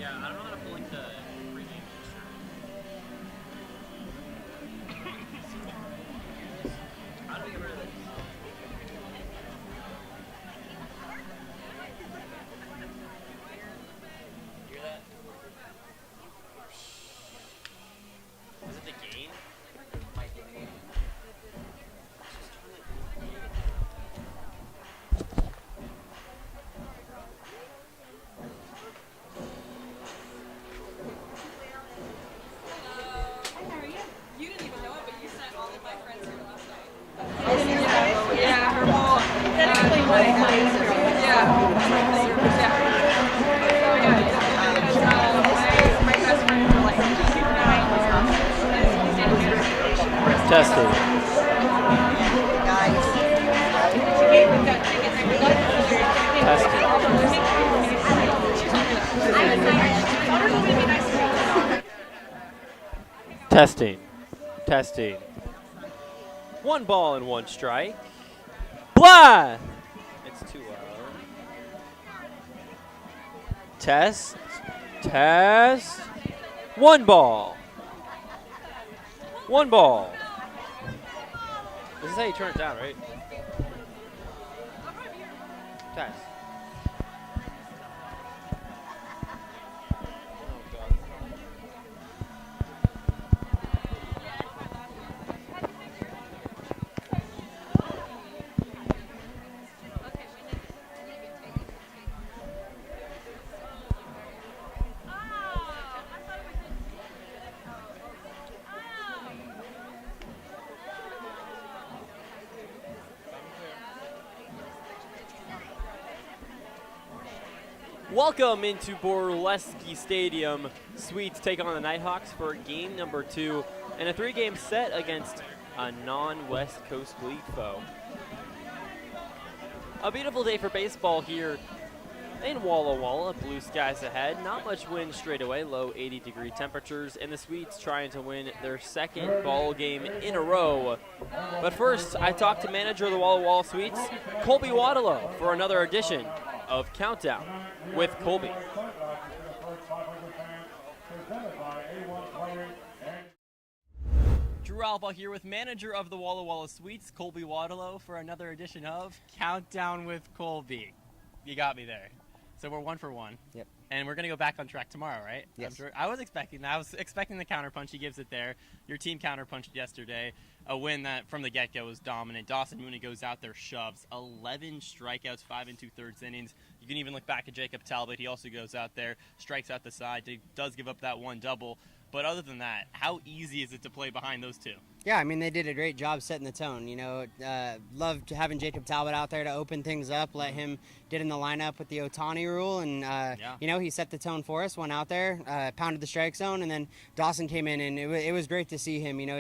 Yeah, I don't know how to pull into pregame. How do we get rid of this? Hear that? Was it the gain? Testing. Testing. Testing. 1 ball and 1 strike. Blah! It's too loud. Test. Test. 1 ball. 1 ball. This is how you turn it down, right? Test. Welcome into Borleske Stadium. Sweets take on the Nighthawks for game number 2 and a 3-game set against a non-West Coast League foe. A beautiful day for baseball here in Walla Walla. Blue skies ahead. Not much wind straight away. Low 80-degree temperatures. And the Sweets trying to win their 2nd ball game in a row. But first, I talked to manager of the Walla Walla Sweets, Colby Waddalow, for another edition of Countdown with Colby. Drew Albaugh here with manager of the Walla Walla Sweets, Colby Waddalow, for another edition of Countdown with Colby. You got me there. So we're 1 for 1. Yep. And we're going to go back on track tomorrow, right? Yes. I was expecting that. I was expecting the counterpunch. He gives it there. Your team counterpunched yesterday. A win that from the get-go was dominant. Dawson Mooney goes out there, shoves 11 strikeouts, 5 2/3 innings. You can even look back at Jacob Talbot. He also goes out there, strikes out the side. He does give up that 1 double. But other than that, how easy is it to play behind those two? Yeah, I mean, they did a great job setting the tone. You know, loved having Jacob Talbot out there to open things up, let him get in the lineup with the Otani rule. And, you know, he set the tone for us, went out there, pounded the strike zone, and then Dawson came in, and it was great to see him. You know,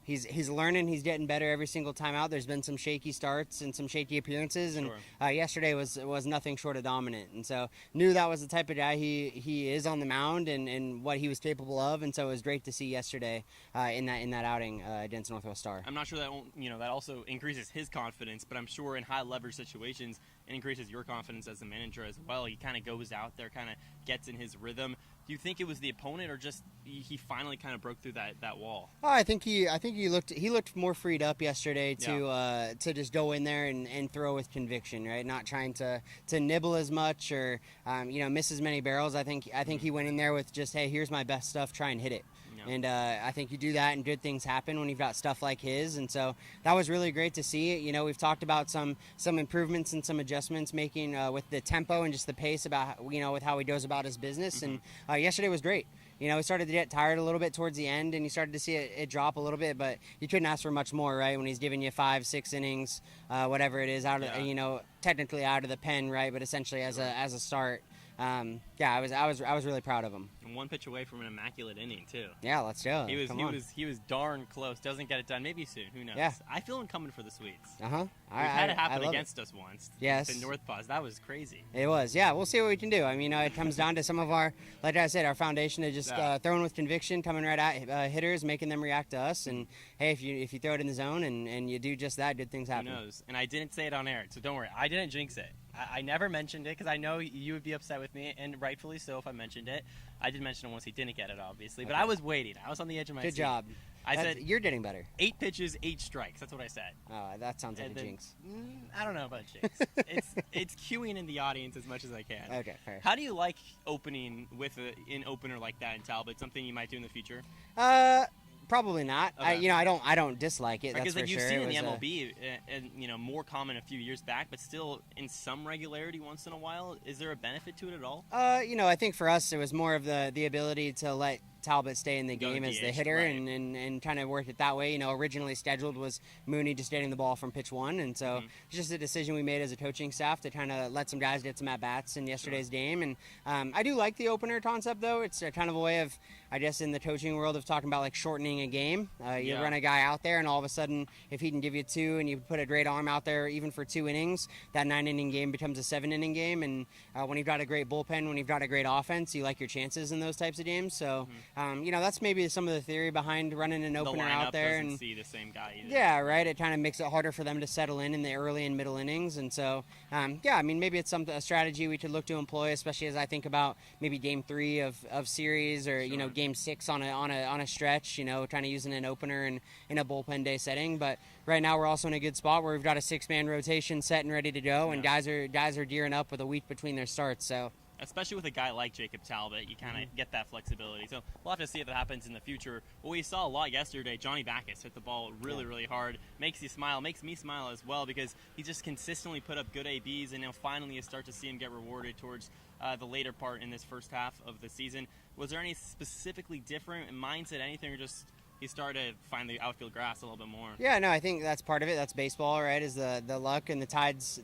he's learning, he's getting better every single time out. There's been some shaky starts and some shaky appearances, and yesterday was nothing short of dominant. And so knew that was the type of guy he is on the mound and what he was capable of. And so it was great to see yesterday in that outing against Northwest Star. I'm not sure that that also increases his confidence, but I'm sure in high leverage situations it increases your confidence as a manager as well. He kind of goes out there, kind of gets in his rhythm. Do you think it was the opponent, or just he finally kind of broke through that wall? Oh, I think he looked more freed up yesterday to just go in there and throw with conviction, right? Not trying to nibble as much or miss as many barrels. I think he went in there with just, hey, here's my best stuff, try and hit it. Yeah. And I think you do that and good things happen when you've got stuff like his. And so that was really great to see. You know, we've talked about some improvements and some adjustments making with the tempo and just the pace about, with how he goes about his business. Mm-hmm. And yesterday was great. You know, he started to get tired a little bit towards the end, and you started to see it drop a little bit, but you couldn't ask for much more, right? When he's giving you 5-6 innings, whatever it is, out of technically out of the pen, right? But essentially as a start. I was really proud of him. And 1 pitch away from an immaculate inning too. Yeah, let's go. He was darn close. Doesn't get it done. Maybe soon. Who knows? Yeah. I feel him coming for the Sweets. Uh huh. We've had it happen against us once. Yes. In North Paws. That was crazy. It was. Yeah. We'll see what we can do. I mean, it comes down to some of our, like I said, our foundation of just throwing with conviction, coming right at hitters, making them react to us. And hey, if you throw it in the zone and you do just that, good things happen. Who knows? And I didn't say it on air, so don't worry. I didn't jinx it. I never mentioned it because I know you would be upset with me, and rightfully so if I mentioned it. I did mention it once he didn't get it, obviously, but I was waiting. I was on the edge of my seat. Good job. I said you're getting better. 8 pitches, 8 strikes. That's what I said. Oh, that sounds like And a then- jinx. I don't know about jinx. it's cueing in the audience as much as I can. Okay, fair. How do you like opening with an opener like that in Talbot? Something you might do in the future? Probably not. Okay. I don't dislike it. Because That's like for you've sure. seen It in the was MLB, and more common a few years back, but still in some regularity once in a while. Is there a benefit to it at all? I think for us it was more of the ability to let Talbot stay in the Go game as the DH, hitter right. and kind of work it that way. Originally scheduled was Mooney just getting the ball from pitch 1, and so it's just a decision we made as a coaching staff to kind of let some guys get some at-bats in yesterday's game. And I do like the opener concept, though. It's a kind of a way of, I guess, in the coaching world of talking about like shortening a game. You run a guy out there, and all of a sudden, if he can give you 2 and you put a great arm out there even for 2 innings, that 9-inning game becomes a 7-inning game. And when you've got a great bullpen, when you've got a great offense, you like your chances in those types of games. So, that's maybe some of the theory behind running an opener out there. Doesn't And see the same guy either. yeah, right. It kind of makes it harder for them to settle in the early and middle innings. And so, maybe it's a strategy we could look to employ, especially as I think about maybe game 3 of series or, game 6 on a stretch, trying to use an opener in a bullpen day setting. But right now we're also in a good spot where we've got a 6-man rotation set and ready to go, and guys are gearing up with a week between their starts. So. Especially with a guy like Jacob Talbot, you kind of get that flexibility. So we'll have to see if that happens in the future. What we saw a lot yesterday, Johnny Backus hit the ball really hard. Makes you smile, makes me smile as well, because he just consistently put up good ABs, and now finally you start to see him get rewarded towards the later part in this first half of the season. Was there any specifically different mindset, anything, or just he started to find the outfield grass a little bit more? Yeah, no, I think that's part of it. That's baseball, right? Is the luck and the tides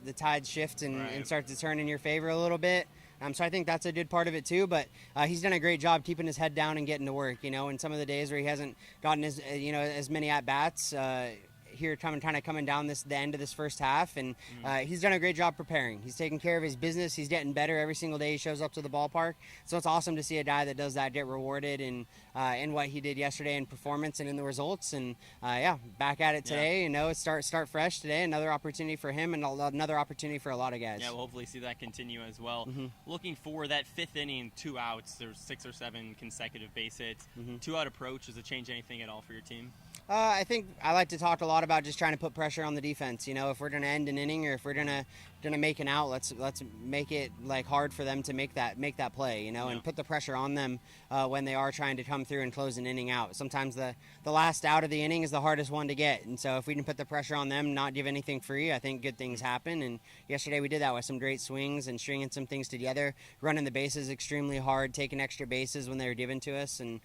shift and start to turn in your favor a little bit. So I think that's a good part of it too. But he's done a great job keeping his head down and getting to work. In some of the days where he hasn't gotten as many at bats. Here coming down the end of this first half, and he's done a great job preparing. He's taking care of his business. He's getting better every single day he shows up to the ballpark. So it's awesome to see a guy that does that get rewarded in what he did yesterday in performance and in the results. And back at it today. It's start fresh today. Another opportunity for him and another opportunity for a lot of guys. Yeah, we'll hopefully see that continue as well. Looking for that 5th inning, 2 outs. There's 6 or 7 consecutive base hits. 2-out approach. Does it change anything at all for your team? I think I like to talk a lot about just trying to put pressure on the defense. If we're going to end an inning or if we're going to make an out, let's make it like hard for them to make that play, and put the pressure on them when they are trying to come through and close an inning out. Sometimes the last out of the inning is the hardest one to get, and so if we can put the pressure on them, not give anything free, I think good things happen. And yesterday we did that with some great swings and stringing some things together, running the bases extremely hard, taking extra bases when they were given to us, and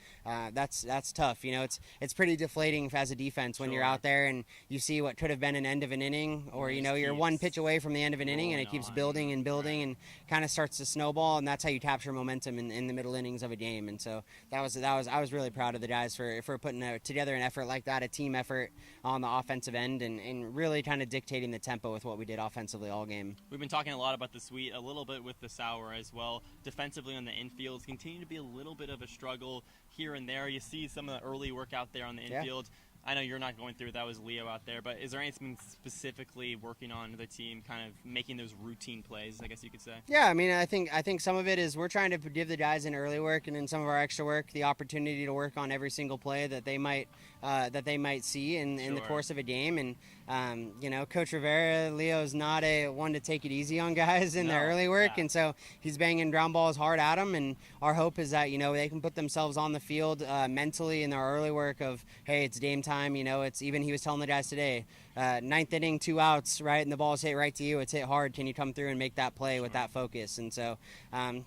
that's tough. It's pretty deflating as a defense when you're out there and you see what could have been an end of an inning, or you're one pitch away from the end of an inning and it keeps building and building and kind of starts to snowball, and that's how you capture momentum in the middle innings of a game. And so I was really proud of the guys for putting together an effort like that, a team effort on the offensive end, and really kind of dictating the tempo with what we did offensively all game. We've been talking a lot about the sweet, a little bit with the sour as well. Defensively on the infields continue to be a little bit of a struggle here and there. You see some of the early work out there on the infield. I know you're not going through it. That was Leo out there. But is there anything specifically working on the team, kind of making those routine plays, I guess you could say? Yeah, I think some of it is we're trying to give the guys in early work and in some of our extra work the opportunity to work on every single play that they might see in the course of a game. And Coach Rivera, Leo's not a one to take it easy on guys in the early work, and so he's banging ground balls hard at them. And our hope is that they can put themselves on the field mentally in their early work of, hey, it's game time. It's even, he was telling the guys today, 9th inning, 2 outs, right, and the ball's hit right to you. It's hit hard. Can you come through and make that play with that focus? And so, I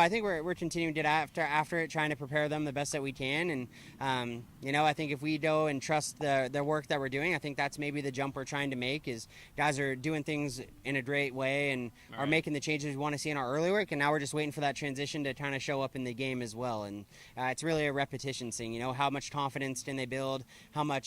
think we're continuing to get after it, trying to prepare them the best that we can. And I think if we go and trust the work that we're doing, I think that's maybe the jump we're trying to make, is guys are doing things in a great way and are making the changes we want to see in our early work, and now we're just waiting for that transition to kind of show up in the game as well. And it's really a repetition thing. How much confidence can they build? How much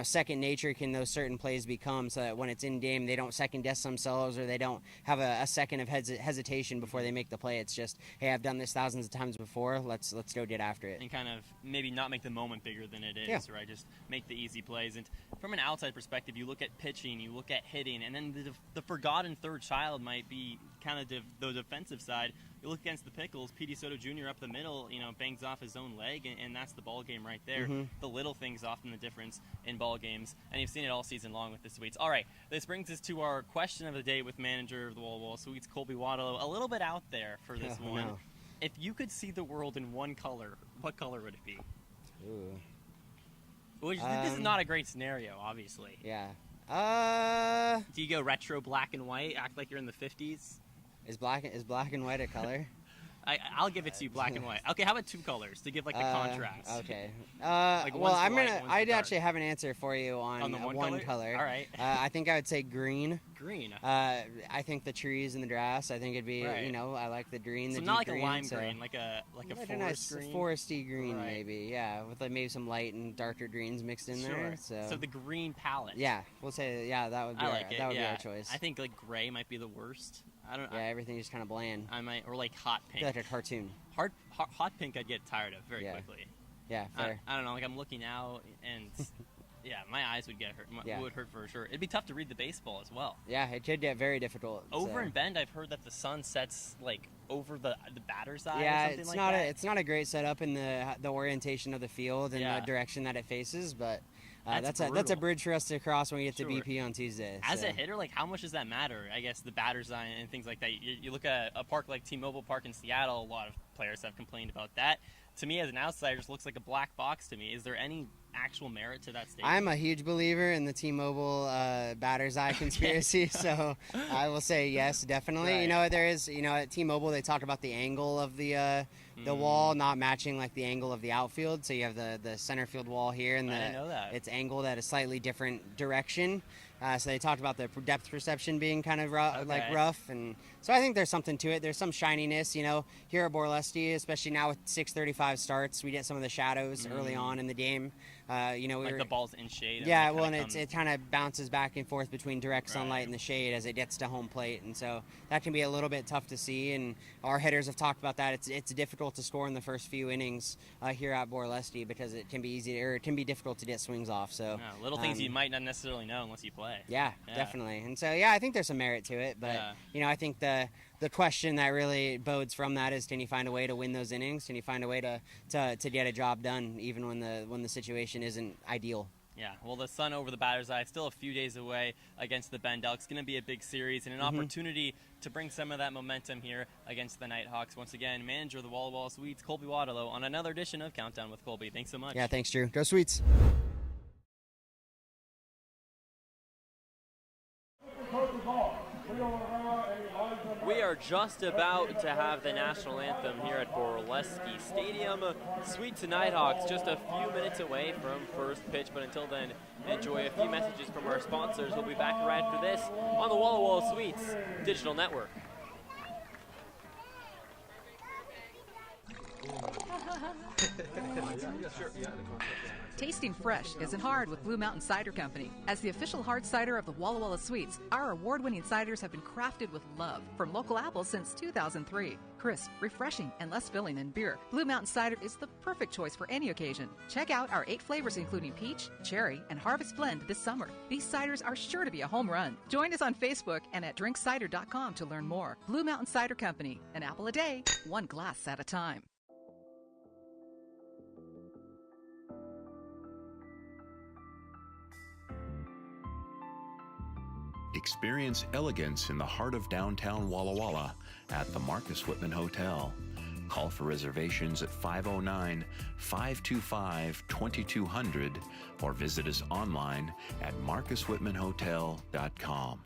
second nature can those certain plays become, so that when it's in game, they don't second guess themselves, or they don't have a second of hesitation before they make the play. It's just, hey, I've done this thousands of times before. Let's go get after it. And kind of maybe not make the moment bigger than it is, right? Just make the easy plays. And from an outside perspective, you look at pitching, you look at hitting, and then the forgotten third child might be kind of the defensive side. You look against the Pickles, Petey Soto Jr. up the middle, bangs off his own leg, and that's the ball game right there. The little things often the difference in ball games, and you've seen it all season long with the Sweets. All right, this brings us to our question of the day with manager of the Walla Walla Sweets, Colby Waterlow. A little bit out there for this one. No. If you could see the world in one color, what color would it be? Ooh. This is not a great scenario, obviously. Yeah. Do you go retro black and white, act like you're in the 50s? Is black and white a color? I'll give it to you, black and white. Okay, how about two colors to give like the contrast? Okay. Like well, one's the light, one's I'd the dark. actually have an answer for you on the one color. All right. I think I would say green. Green. I think the trees and the grass. I think it'd be, Right. I like the green. So the not deep like green, a lime so green, like a a forest nice green. foresty green, Right. maybe. Yeah, with like maybe some light and darker greens mixed in Sure. there. So the green palette. yeah, we'll say that would be I like it. that would yeah. be our choice. I think like gray might be the worst. I don't. yeah, everything's just kind of bland. I might, or like hot I pink. feel like a cartoon. Hot pink I'd get tired of very Yeah. quickly. Yeah, fair. I don't know. Like I'm looking out and yeah, my eyes would get hurt. Yeah. Would hurt for sure. It'd be tough to read the baseball as well. Yeah, it could get very difficult. Over so. in Bend, I've heard that the sun sets like over the batter's eye. Yeah, or something it's like not that. it's not a great setup in the orientation of the field and Yeah. the direction that it faces, but That's that's a brutal. bridge for us to cross when we get Sure. to BP on Tuesday. As so. a hitter, like how much does that matter? I guess the batter's eye and things like that. You look at a park like T-Mobile Park in Seattle. A lot of players have complained about that. To me, as an outsider, it just looks like a black box to me. Is there any actual merit to that statement? I'm a huge believer in the T-Mobile batter's eye conspiracy, so I will say yes, definitely. Right. There is, at T-Mobile they talk about the angle of the wall not matching like the angle of the outfield. So you have the center field wall here, and I didn't know that. it's angled at a slightly different direction. So they talked about the depth perception being kind of rough, and so I think there's something to it. There's some shininess, here at Borleske, especially now with 6:35 starts, we get some of the shadows early on in the game. Like the ball's in shade. And yeah, it well, kinda and it kind of bounces back and forth between direct sunlight and the shade as it gets to home plate, and so that can be a little bit tough to see. And our hitters have talked about that. It's difficult to score in the first few innings here at Borleske because it can be it can be difficult to get swings off. So little things you might not necessarily know unless you play. Yeah, definitely. And so I think there's some merit to it, but I think the question that really bodes from that is, can you find a way to win those innings? Can you find a way to get a job done even when the situation isn't ideal? Yeah, well, the sun over the batter's eye, still a few days away against the Bend Elks. Going to be a big series and an opportunity to bring some of that momentum here against the Nighthawks. Once again, manager of the Walla Walla Sweets, Colby Waterlow, on another edition of Countdown with Colby. Thanks so much. Yeah, thanks, Drew. Go Sweets. We are just about to have the national anthem here at Borleske Stadium. Sweets and Nighthawks just a few minutes away from first pitch, but until then, enjoy a few messages from our sponsors. We'll be back right after this on the Walla Walla Sweets Digital Network. Tasting fresh isn't hard with Blue Mountain Cider Company. As the official hard cider of the Walla Walla Sweets, our award-winning ciders have been crafted with love from local apples since 2003. Crisp, refreshing, and less filling than beer, Blue Mountain Cider is the perfect choice for any occasion. Check out our 8 flavors including peach, cherry, and harvest blend this summer. These ciders are sure to be a home run. Join us on Facebook and at drinkcider.com to learn more. Blue Mountain Cider Company, an apple a day, one glass at a time. Experience elegance in the heart of downtown Walla Walla at the Marcus Whitman Hotel. Call for reservations at 509-525-2200 or visit us online at marcuswhitmanhotel.com.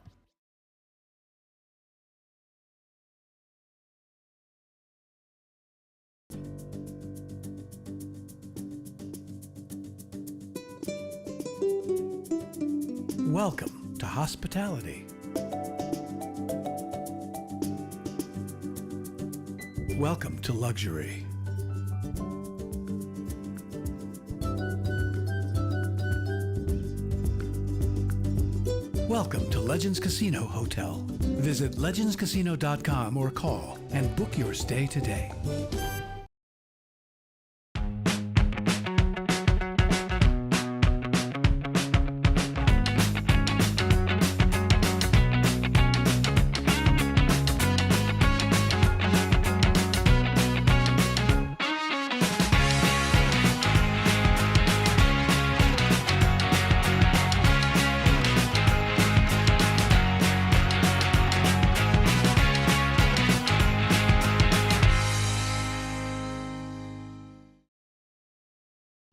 Welcome to hospitality. Welcome to luxury. Welcome to Legends Casino Hotel. Visit legendscasino.com or call and book your stay today.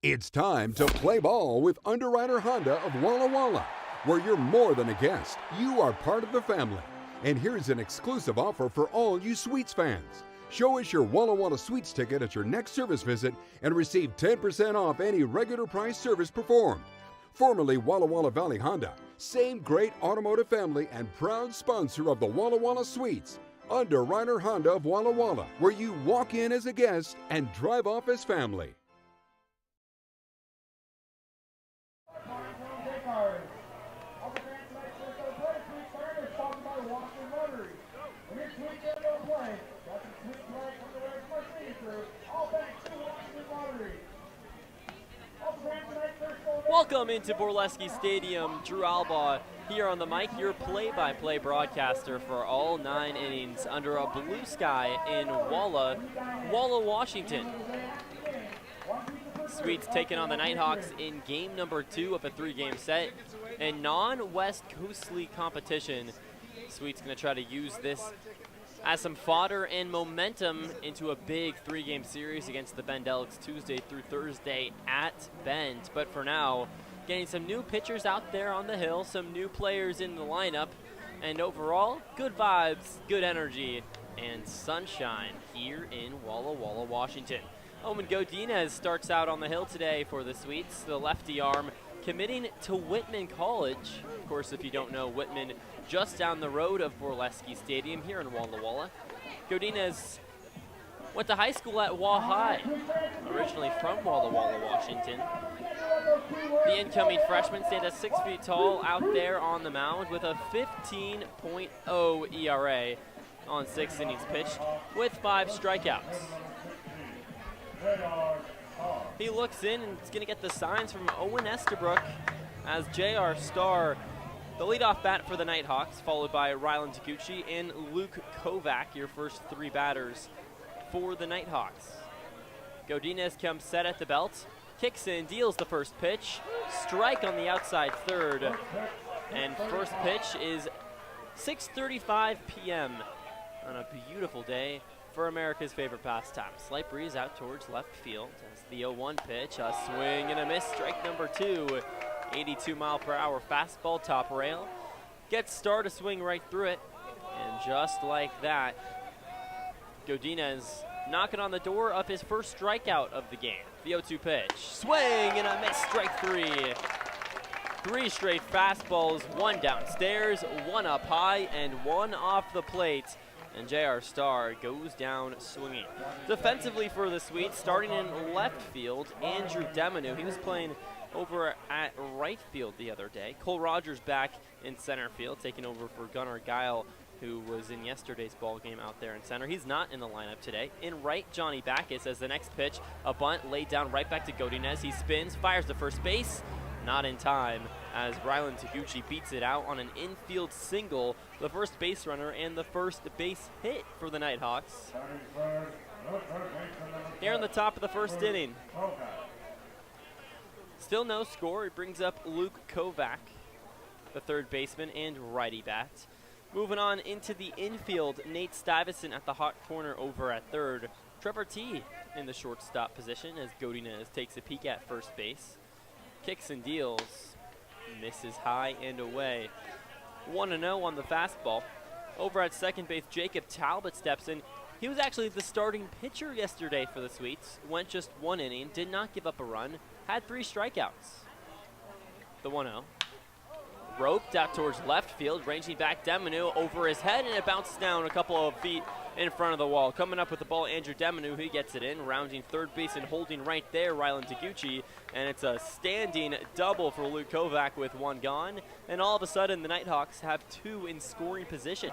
It's time to play ball with Underwriter Honda of Walla Walla, where you're more than a guest. You are part of the family. And here's an exclusive offer for all you Sweets fans. Show us your Walla Walla Sweets ticket at your next service visit and receive 10% off any regular price service performed. Formerly Walla Walla Valley Honda, same great automotive family and proud sponsor of the Walla Walla Sweets. Underwriter Honda of Walla Walla, where you walk in as a guest and drive off as family. Welcome into Borleske Stadium. Drew Albaugh here on the mic, your play-by-play broadcaster for all 9 innings under a blue sky in Walla, Washington. Sweets taking on the Nighthawks in game number 2 of a 3-game set. A non-West Coast League competition. Sweets going to try to use this as some fodder and momentum into a big 3-game series against the Bend Elks Tuesday through Thursday at Bend. But for now, getting some new pitchers out there on the hill, some new players in the lineup, and overall, good vibes, good energy, and sunshine here in Walla Walla, Washington. Owen Godinez starts out on the hill today for the Sweets, the lefty arm, committing to Whitman College. Of course, if you don't know, Whitman just down the road of Borleske Stadium here in Walla Walla. Godinez went to high school at Waugh High, originally from Walla Walla, Washington. The incoming freshman stands at 6 feet tall out there on the mound with a 15.0 ERA on 6 innings pitched with 5 strikeouts. He looks in and is going to get the signs from Owen Estabrook as J.R. Starr, the leadoff bat for the Nighthawks, followed by Rylan Taguchi and Luke Kovac, your first 3 batters for the Nighthawks. Godinez comes set at the belt, kicks in, deals the first pitch, strike on the outside third, and first pitch is 6:35 p.m. on a beautiful day for America's favorite pastime. Slight breeze out towards left field as the 0-1 pitch, a swing and a miss, strike number 2. 82-mile-per-hour fastball, top rail. Gets Starr to swing right through it. And just like that, Godinez knocking on the door of his first strikeout of the game. The 0-2 pitch. Swing and a miss, strike 3. 3 straight fastballs, 1 downstairs, 1 up high, and 1 off the plate. And J.R. Starr goes down swinging. Defensively for the Sweets, starting in left field, Andrew Demanu. He was playing over at right field the other day. Cole Rogers back in center field, taking over for Gunnar Geil, who was in yesterday's ball game out there in center. He's not in the lineup today. In right, Johnny Backus as the next pitch, a bunt laid down right back to Godinez. He spins, fires to first base, not in time, as Rylan Taguchi beats it out on an infield single, the first base runner and the first base hit for the Nighthawks. Here in the top of the first inning. Still no score. It brings up Luke Kovac, the third baseman and righty bat. Moving on into the infield, Nate Stuyvesant at the hot corner over at third. Trevor T in the shortstop position as Godinez takes a peek at first base. Kicks and deals, misses high and away. 1-0 on the fastball. Over at second base, Jacob Talbot steps in. He was actually the starting pitcher yesterday for the Sweets. Went just 1 inning, did not give up a run, had 3 strikeouts. The 1-0. Roped out towards left field, ranging back Demanu over his head, and it bounces down a couple of feet in front of the wall. Coming up with the ball, Andrew Deminu, he gets it in, rounding third base and holding right there, Rylan Taguchi, and it's a standing double for Luke Kovac with one gone, and all of a sudden the Nighthawks have two in scoring position.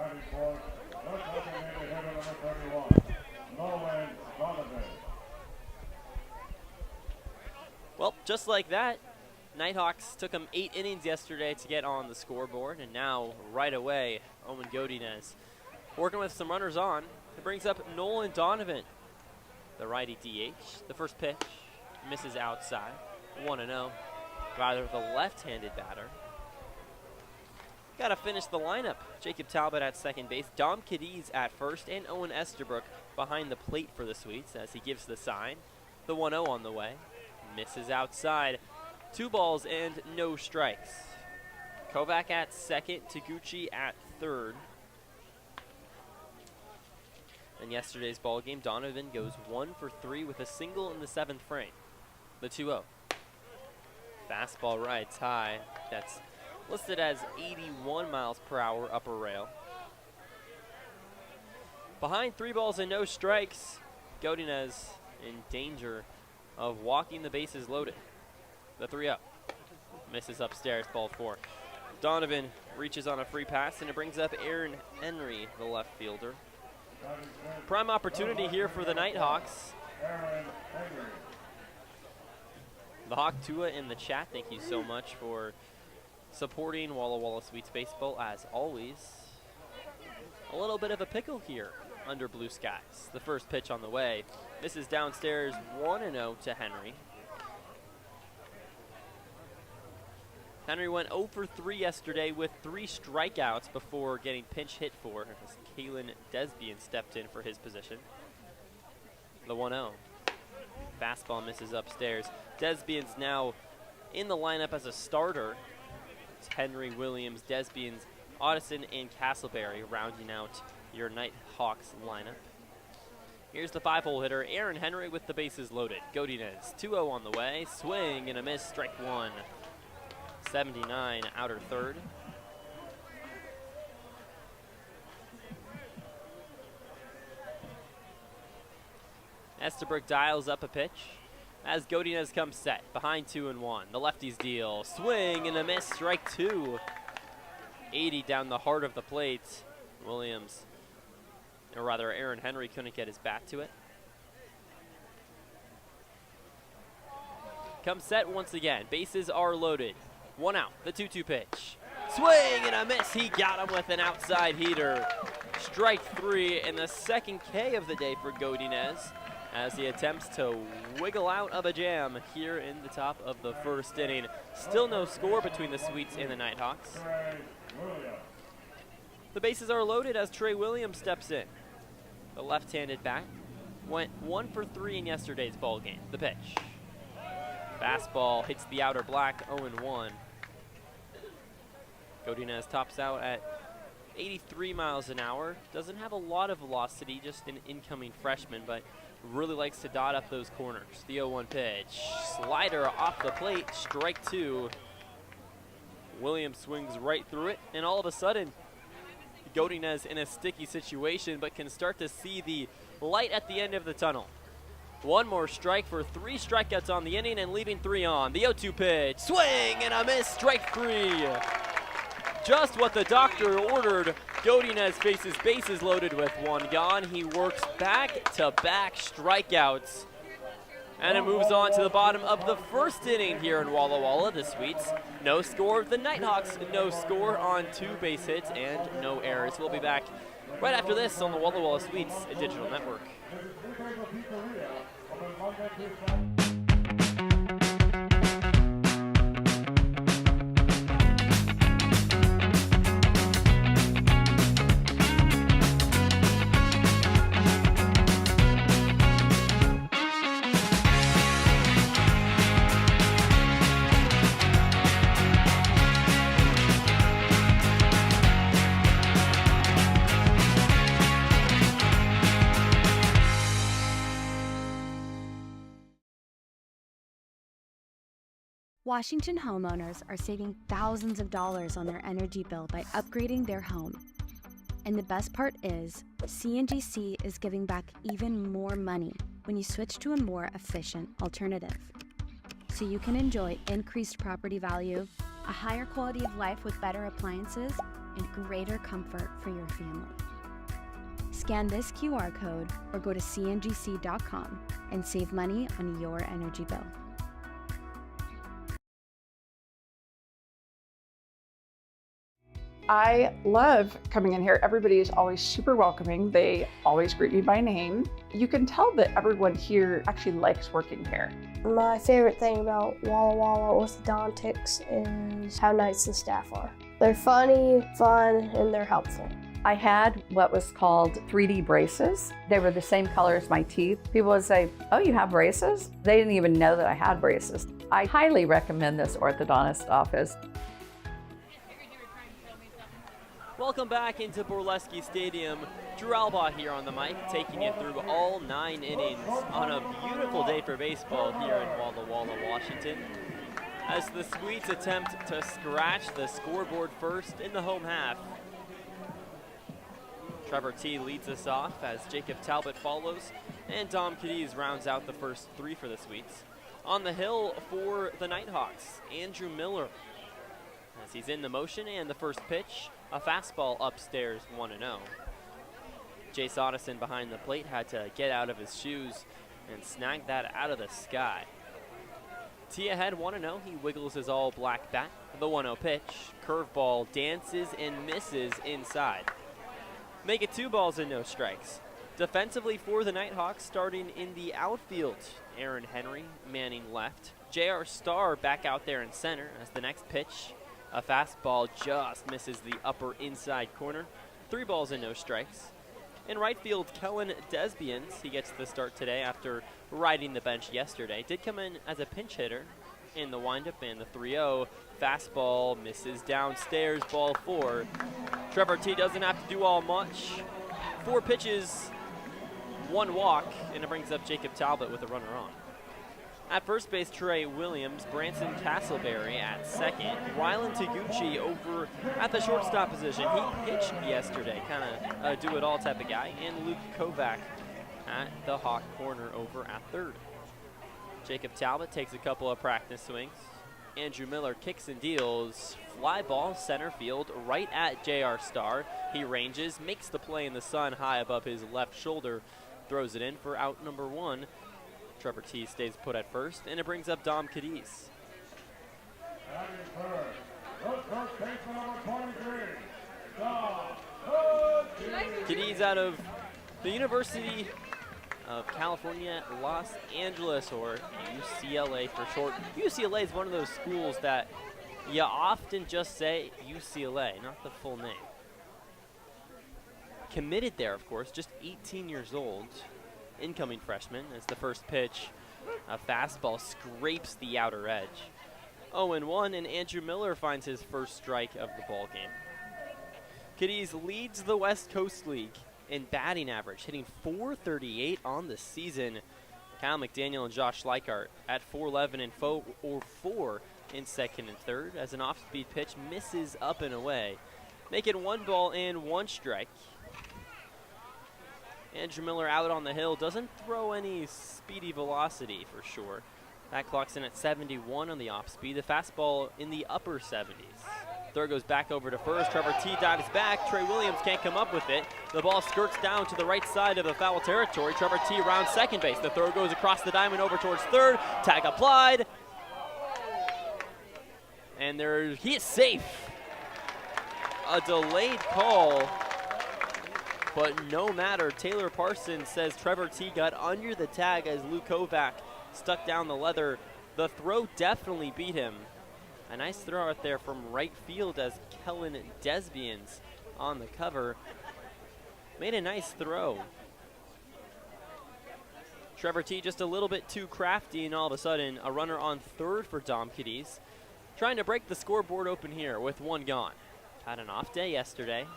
Well, just like that, Nighthawks took them 8 innings yesterday to get on the scoreboard, and now, right away, Owen Godinez working with some runners on. It brings up Nolan Donovan, the righty DH. The first pitch misses outside, 1-0. Rather, the left-handed batter. Got to finish the lineup. Jacob Talbot at second base, Dom Cadiz at first, and Owen Esterbrook behind the plate for the Sweets as he gives the sign. The 1-0 on the way. Misses outside. 2 balls and no strikes. Kovac at second, Taguchi at third. In yesterday's ball game, Donovan goes 1 for 3 with a single in the 7th frame. The 2-0. Fastball rides high. That's listed as 81 miles per hour upper rail. Behind 3 balls and no strikes, Godinez in danger of walking the bases loaded. The 3-0. Misses upstairs, ball 4. Donovan reaches on a free pass, and it brings up Aaron Henry, the left fielder. Prime opportunity here for the Nighthawks. The Hawk Tua in the chat, thank you so much for supporting Walla Walla Sweets Baseball as always. A little bit of a pickle here under blue skies. The first pitch on the way. This is downstairs, 1-0 to Henry. Henry went 0 for 3 yesterday with 3 strikeouts before getting pinch hit for as Kalen Desbian stepped in for his position. The 1-0. Fastball misses upstairs. Desbian's now in the lineup as a starter. It's Henry, Williams, Desbians, Audison, and Castleberry rounding out your Nighthawks lineup. Here's the 5-hole hitter, Aaron Henry with the bases loaded. Godinez, 2-0 on the way. Swing and a miss, strike 1. 79, outer third. Esterbrook dials up a pitch as Godinez comes set, behind 2-1. The lefties deal, swing and a miss, strike 2. 80 down the heart of the plate. Williams, or rather Aaron Henry, couldn't get his bat to it. Comes set once again, bases are loaded. 1 out, the 2-2 pitch. Swing and a miss, he got him with an outside heater. Strike 3 and the second K of the day for Godinez as he attempts to wiggle out of a jam here in the top of the first inning. Still no score between the Sweets and the Nighthawks. The bases are loaded as Trey Williams steps in. The left-handed bat went 1 for 3 in yesterday's ball game. The pitch. Fastball hits the outer black, 0-1. Godinez tops out at 83 miles an hour. Doesn't have a lot of velocity, just an incoming freshman, but really likes to dot up those corners. The 0-1 pitch. Slider off the plate, strike 2. Williams swings right through it, and all of a sudden, Godinez in a sticky situation, but can start to see the light at the end of the tunnel. 1 more strike for 3 strikeouts on the inning and leaving 3 on. The 0-2 pitch, swing and a miss, strike 3. Just what the doctor ordered. Godinez faces bases loaded with 1 gone. He works back-to-back strikeouts. And it moves on to the bottom of the first inning here in Walla Walla. The Sweets, no score. The Nighthawks, no score on 2 base hits and no errors. We'll be back right after this on the Walla Walla Sweets Digital Network. Washington homeowners are saving thousands of dollars on their energy bill by upgrading their home. And the best part is, CNGC is giving back even more money when you switch to a more efficient alternative. So you can enjoy increased property value, a higher quality of life with better appliances, and greater comfort for your family. Scan this QR code or go to cngc.com and save money on your energy bill. I love coming in here. Everybody is always super welcoming. They always greet me by name. You can tell that everyone here actually likes working here. My favorite thing about Walla Walla orthodontics is how nice the staff are. They're funny, fun, and they're helpful. I had what was called 3D braces. They were the same color as my teeth. People would say, "Oh, you have braces?" They didn't even know that I had braces. I highly recommend this orthodontist office. Welcome back into Borleske Stadium. Drew Albaugh here on the mic, taking it through all 9 innings on a beautiful day for baseball here in Walla Walla, Washington, as the Swedes attempt to scratch the scoreboard first in the home half. Trevor T leads us off as Jacob Talbot follows, and Dom Cadiz rounds out the first 3 for the Swedes. On the hill for the Nighthawks, Andrew Miller, as he's in the motion, and the first pitch, a fastball upstairs, 1-0. Jace Otteson behind the plate had to get out of his shoes and snag that out of the sky. T ahead, 1-0. He wiggles his all-black bat. The 1-0 pitch, curveball dances and misses inside. Make it 2 balls and no strikes. Defensively for the Nighthawks, starting in the outfield, Aaron Henry manning left. J.R. Starr back out there in center as the next pitch, a fastball just misses the upper inside corner. 3 balls and no strikes. In right field, Kellen Desbians, he gets the start today after riding the bench yesterday. Did come in as a pinch hitter in the windup, and the 3-0 fastball misses downstairs, ball 4. Trevor T doesn't have to do all much. 4 pitches, 1 walk, and it brings up Jacob Talbot with a runner on. At first base, Trey Williams, Branson Castleberry at second, Rylan Taguchi over at the shortstop position. He pitched yesterday, kind of a do-it-all type of guy, and Luke Kovac at the hawk corner over at third. Jacob Talbot takes a couple of practice swings. Andrew Miller kicks and deals, fly ball center field right at J.R. Starr. He ranges, makes the play in the sun high above his left shoulder, throws it in for out number 1. Trevor T stays put at first, and it brings up Dom Cadiz. Cadiz out of the University of California, Los Angeles, or UCLA for short. UCLA is one of those schools that you often just say UCLA, not the full name. Committed there, of course, just 18 years old. Incoming freshman as the first pitch, a fastball scrapes the outer edge. 0-1, and Andrew Miller finds his first strike of the ball game. Cadiz leads the West Coast League in batting average, hitting .438 on the season. Kyle McDaniel and Josh Leichart at .411 and .4 in second and third as an off-speed pitch misses up and away. Make it 1 ball and 1 strike. Andrew Miller out on the hill, doesn't throw any speedy velocity for sure. That clocks in at 71 on the off speed. The fastball in the upper 70s. Throw goes back over to first. Trevor T dives back. Trey Williams can't come up with it. The ball skirts down to the right side of the foul territory. Trevor T rounds second base. The throw goes across the diamond over towards third. Tag applied. And he is safe. A delayed call. But no matter, Taylor Parsons says Trevor T got under the tag as Luke Kovac stuck down the leather. The throw definitely beat him. A nice throw out there from right field as Kellen Desbians on the cover made a nice throw. Trevor T just a little bit too crafty, and all of a sudden a runner on third for Dom Cadiz. Trying to break the scoreboard open here with 1 gone. Had an off day yesterday.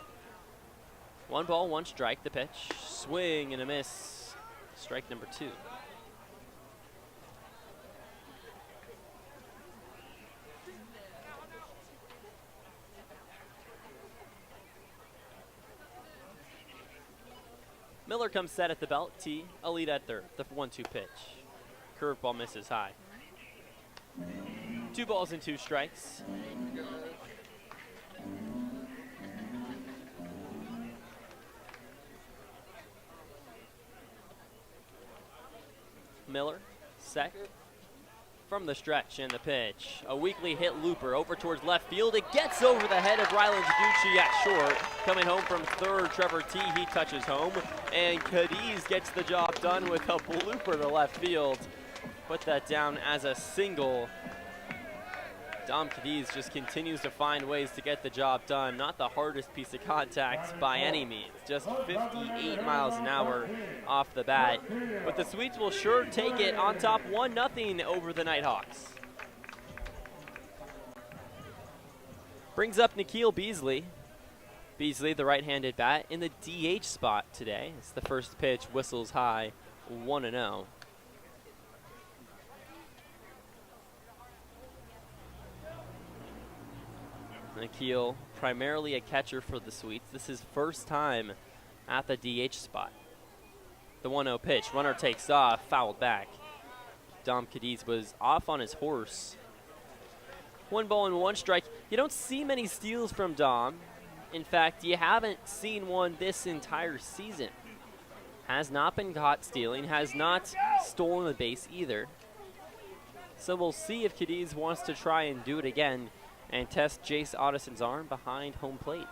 1 ball, 1 strike, the pitch. Swing and a miss. Strike number 2. Miller comes set at the belt. T, a lead at third. The 1-2 pitch. Curveball misses high. 2 balls and 2 strikes. Miller, set from the stretch, and the pitch. A weakly hit looper over towards left field. It gets over the head of Rylan Taguchi at short. Coming home from third, Trevor T, he touches home. And Cadiz gets the job done with a blooper to left field. Put that down as a single. Dom Cadiz just continues to find ways to get the job done. Not the hardest piece of contact by any means. Just 58 miles an hour off the bat. But the Swedes will sure take it on top 1-0 over the Nighthawks. Brings up Nikhil Beasley. Beasley, the right-handed bat, in the DH spot today. It's the first pitch, whistles high, 1-0. Nikhil, primarily a catcher for the Swedes. This is first time at the DH spot. The 1-0 pitch, runner takes off, fouled back. Dom Cadiz was off on his horse. 1 ball and 1 strike. You don't see many steals from Dom. In fact, you haven't seen one this entire season. Has not been caught stealing, has not stolen a base either. So we'll see if Cadiz wants to try and do it again and test Jace Ottison's arm behind home plate.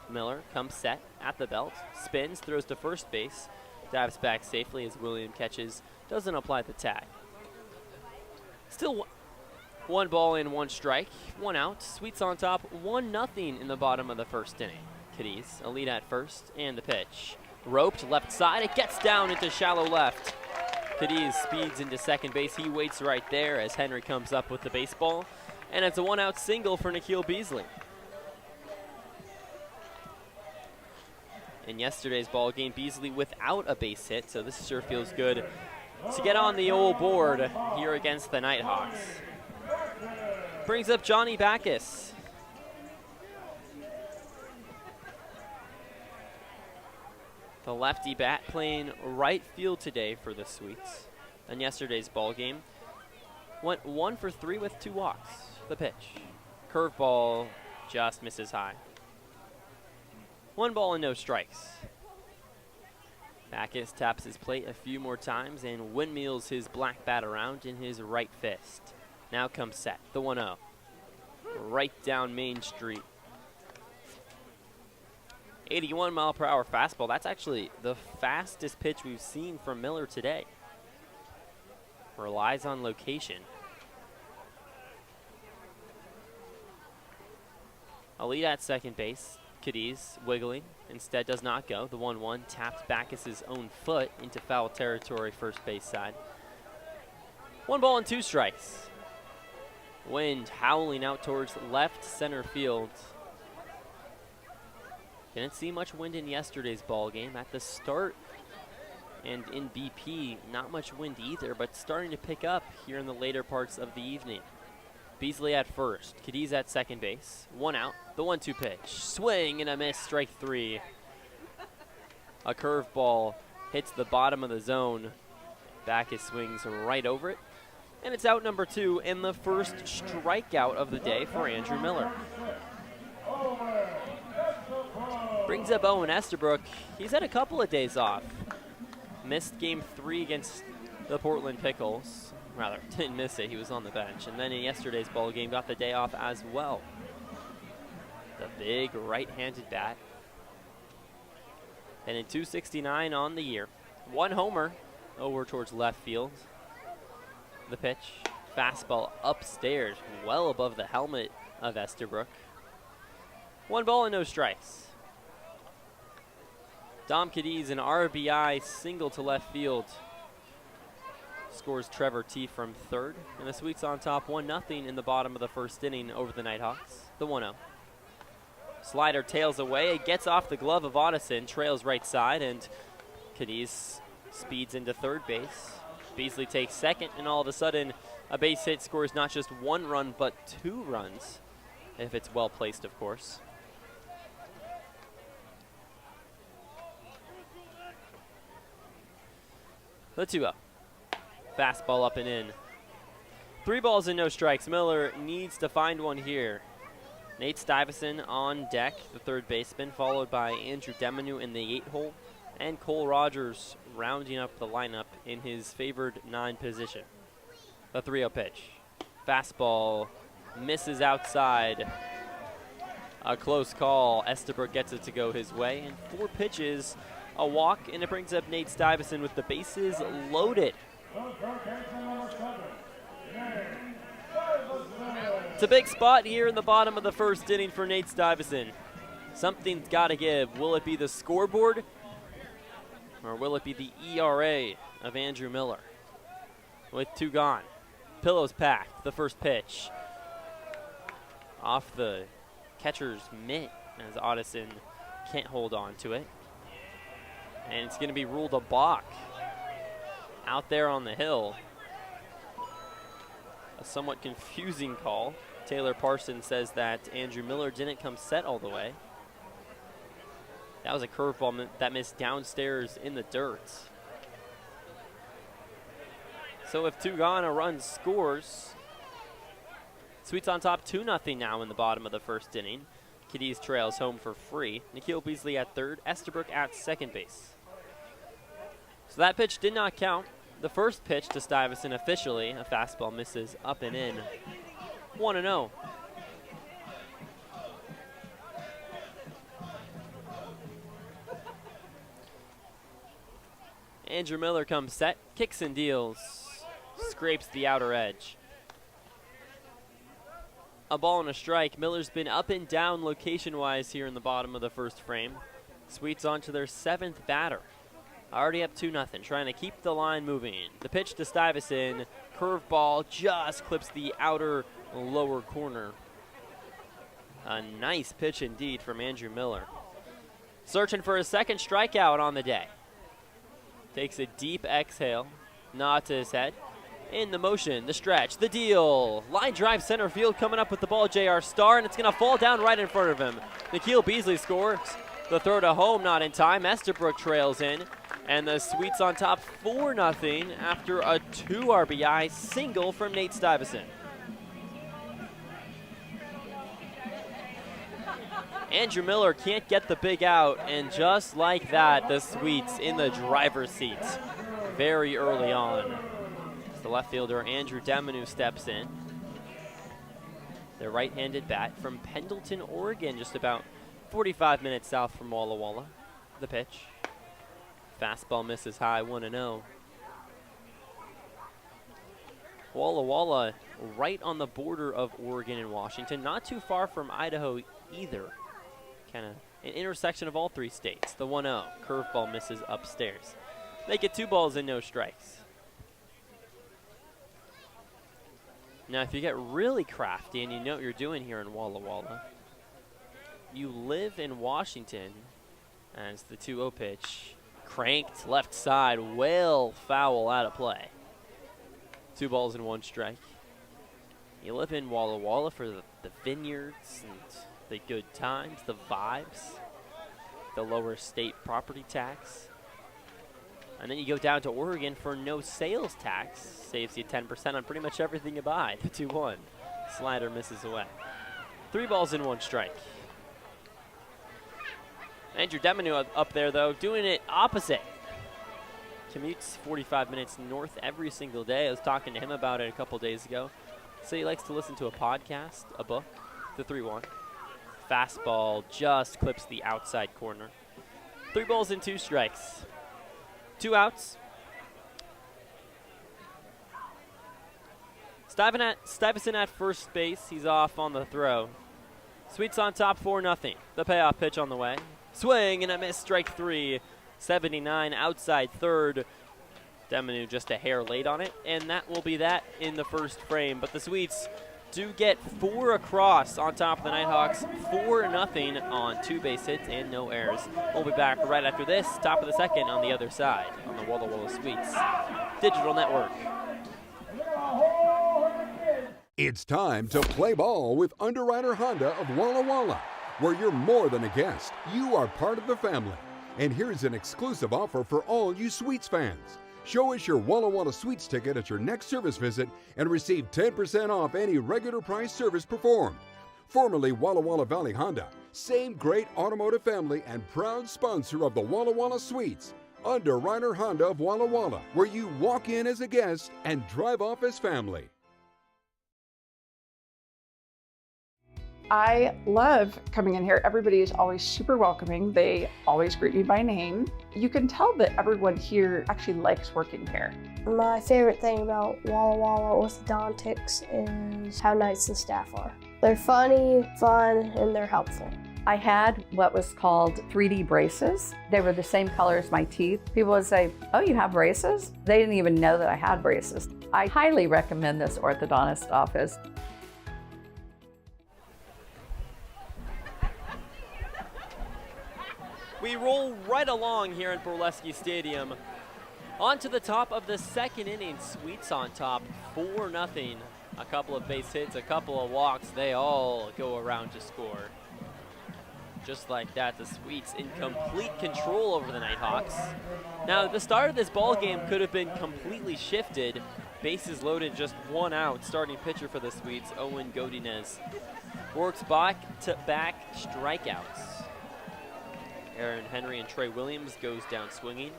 Miller comes set at the belt, spins, throws to first base, dives back safely as William catches, doesn't apply the tag. Still 1 ball and 1 strike, 1 out. Sweets on top, 1-0 in the bottom of the first inning. Cadiz, a lead at first, and the pitch. Roped left side, it gets down into shallow left. Cadiz speeds into second base, he waits right there as Henry comes up with the baseball. And it's a 1-out single for Nikhil Beasley. In yesterday's ball game, Beasley without a base hit, so this sure feels good to get on the old board here against the Nighthawks. Brings up Johnny Backus. The lefty bat playing right field today for the Sweets. In yesterday's ball game, went 1 for 3 with 2 walks. The pitch. Curveball just misses high. 1 ball and no strikes. Backus taps his plate a few more times and windmills his black bat around in his right fist. Now comes set, the 1-0. Right down Main Street. 81 mile per hour fastball. That's actually the fastest pitch we've seen from Miller today. Relies on location. A lead at second base. Cadiz wiggling, instead does not go. The 1-1 taps Backus's own foot into foul territory first base side. 1 ball and 2 strikes. Wind howling out towards left center field. Didn't see much wind in yesterday's ball game. At the start and in BP, not much wind either, but starting to pick up here in the later parts of the evening. Beasley at first, Cadiz at second base. 1 out, the 1-2 pitch. Swing and a miss, strike 3. A curveball hits the bottom of the zone. Backus swings right over it. And it's out number 2 and the first strikeout of the day for Andrew Miller. Brings up Owen Estabrook. He's had a couple of days off. Missed game 3 against the Portland Pickles. Rather, didn't miss it, he was on the bench. And then in yesterday's ball game, got the day off as well. The big right-handed bat. And in 269 on the year. 1 homer over towards left field. The pitch, fastball upstairs, well above the helmet of Estabrook. 1 ball and no strikes. Dom Cadiz, an RBI single to left field. Scores Trevor T from third. And the Sweets on top 1-0 in the bottom of the first inning over the Nighthawks. The 1-0. Slider tails away. It gets off the glove of Ottison. Trails right side. And Cadiz speeds into third base. Beasley takes second. And all of a sudden, a base hit scores not just 1 run, but 2 runs. If it's well placed, of course. The 2-0. Fastball up and in. 3 balls and no strikes. Miller needs to find one here. Nate Stuyvesant on deck, the third baseman, followed by Andrew Demanu in the 8 hole, and Cole Rogers rounding up the lineup in his favored 9 position. The 3-0 pitch. Fastball misses outside. A close call. Estabrook gets it to go his way. And 4 pitches, a walk, and it brings up Nate Stuyvesant with the bases loaded. It's a big spot here in the bottom of the first inning for Nate Stuyvesant. Something's got to give. Will it be the scoreboard, or will it be the ERA of Andrew Miller? With 2 gone. Pillows packed. The first pitch. Off the catcher's mitt as Addison can't hold on to it. And it's going to be ruled a balk out there on the hill. A somewhat confusing call. Taylor Parsons says that Andrew Miller didn't come set all the way. That was a curveball that missed downstairs in the dirt. So if 2 gone, a run scores. Sweets on top 2-0 now in the bottom of the first inning. Cadiz trails home for free. Nikhil Beasley at third, Estabrook at second base. So that pitch did not count. The first pitch to Stuyvesant officially, a fastball misses up and in. 1-0. Andrew Miller comes set, kicks and deals, scrapes the outer edge. A ball and a strike. Miller's been up and down location-wise here in the bottom of the first frame. Sweets on to their 7th batter. Already up 2-0, trying to keep the line moving. The pitch to Stuyvesant, curveball just clips the outer lower corner. A nice pitch indeed from Andrew Miller. Searching for his 2nd strikeout on the day. Takes a deep exhale, nod to his head. In the motion, the stretch, the deal. Line drive center field coming up with the ball, J.R. Starr, and it's going to fall down right in front of him. Nikhil Beasley scores. The throw to home, not in time. Estabrook trails in. And the Sweets on top 4-0 after a 2 RBI single from Nate Stuyvesant. Andrew Miller can't get the big out, and just like that, the Sweets in the driver's seat very early on. The left fielder Andrew Demanu steps in. Their right-handed bat from Pendleton, Oregon, just about 45 minutes south from Walla Walla. The pitch. Fastball misses high, 1-0. Walla Walla right on the border of Oregon and Washington, not too far from Idaho either. Kind of an intersection of all 3 states. The 1-0. Curveball misses upstairs. They get 2 balls and no strikes. Now, if you get really crafty and you know what you're doing here in Walla Walla, you live in Washington as the 2-0 pitch cranked left side, well foul out of play. 2 balls and 1 strike. You live in Walla Walla for the vineyards and the good times, the vibes, the lower state property tax. And then you go down to Oregon for no sales tax. Saves you 10% on pretty much everything you buy. The 2-1. Slider misses away. 3 balls and 1 strike. Andrew Demanu up there, though, doing it opposite. Commutes 45 minutes north every single day. I was talking to him about it a couple days ago. So he likes to listen to a podcast, a book, the 3-1. Fastball just clips the outside corner. 3 balls and 2 strikes. 2 outs. Stuyvesant at first base. He's off on the throw. Sweets on top 4-0. The payoff pitch on the way. Swing and a miss, strike 3. 79 outside third. Demanu just a hair late on it, and that will be that in the first frame. But the Sweets do get 4 across on top of the Nighthawks. 4-0 on 2 base hits and no errors. We'll be back right after this, top of the second on the other side on the Walla Walla Sweets Digital Network. It's time to play ball with Underwriter Honda of Walla Walla, where you're more than a guest. You are part of the family. And here's an exclusive offer for all you Sweets fans. Show us your Walla Walla Sweets ticket at your next service visit and receive 10% off any regular price service performed. Formerly Walla Walla Valley Honda, same great automotive family and proud sponsor of the Walla Walla Sweets. Underwriter Honda of Walla Walla, where you walk in as a guest and drive off as family. I love coming in here. Everybody is always super welcoming. They always greet me by name. You can tell that everyone here actually likes working here. My favorite thing about Walla Walla orthodontics is how nice the staff are. They're funny, fun, and they're helpful. I had what was called 3D braces. They were the same color as my teeth. People would say, "Oh, you have braces?" They didn't even know that I had braces. I highly recommend this orthodontist office. We roll right along here at Borleske Stadium. On to the top of the second inning. Sweets on top, 4-0. A couple of base hits, a couple of walks. They all go around to score. Just like that, the Sweets in complete control over the Nighthawks. Now, the start of this ball game could have been completely shifted. Bases loaded, just 1 out. Starting pitcher for the Sweets, Owen Godinez, works back-to-back strikeouts. Aaron Henry and Trey Williams goes down swinging.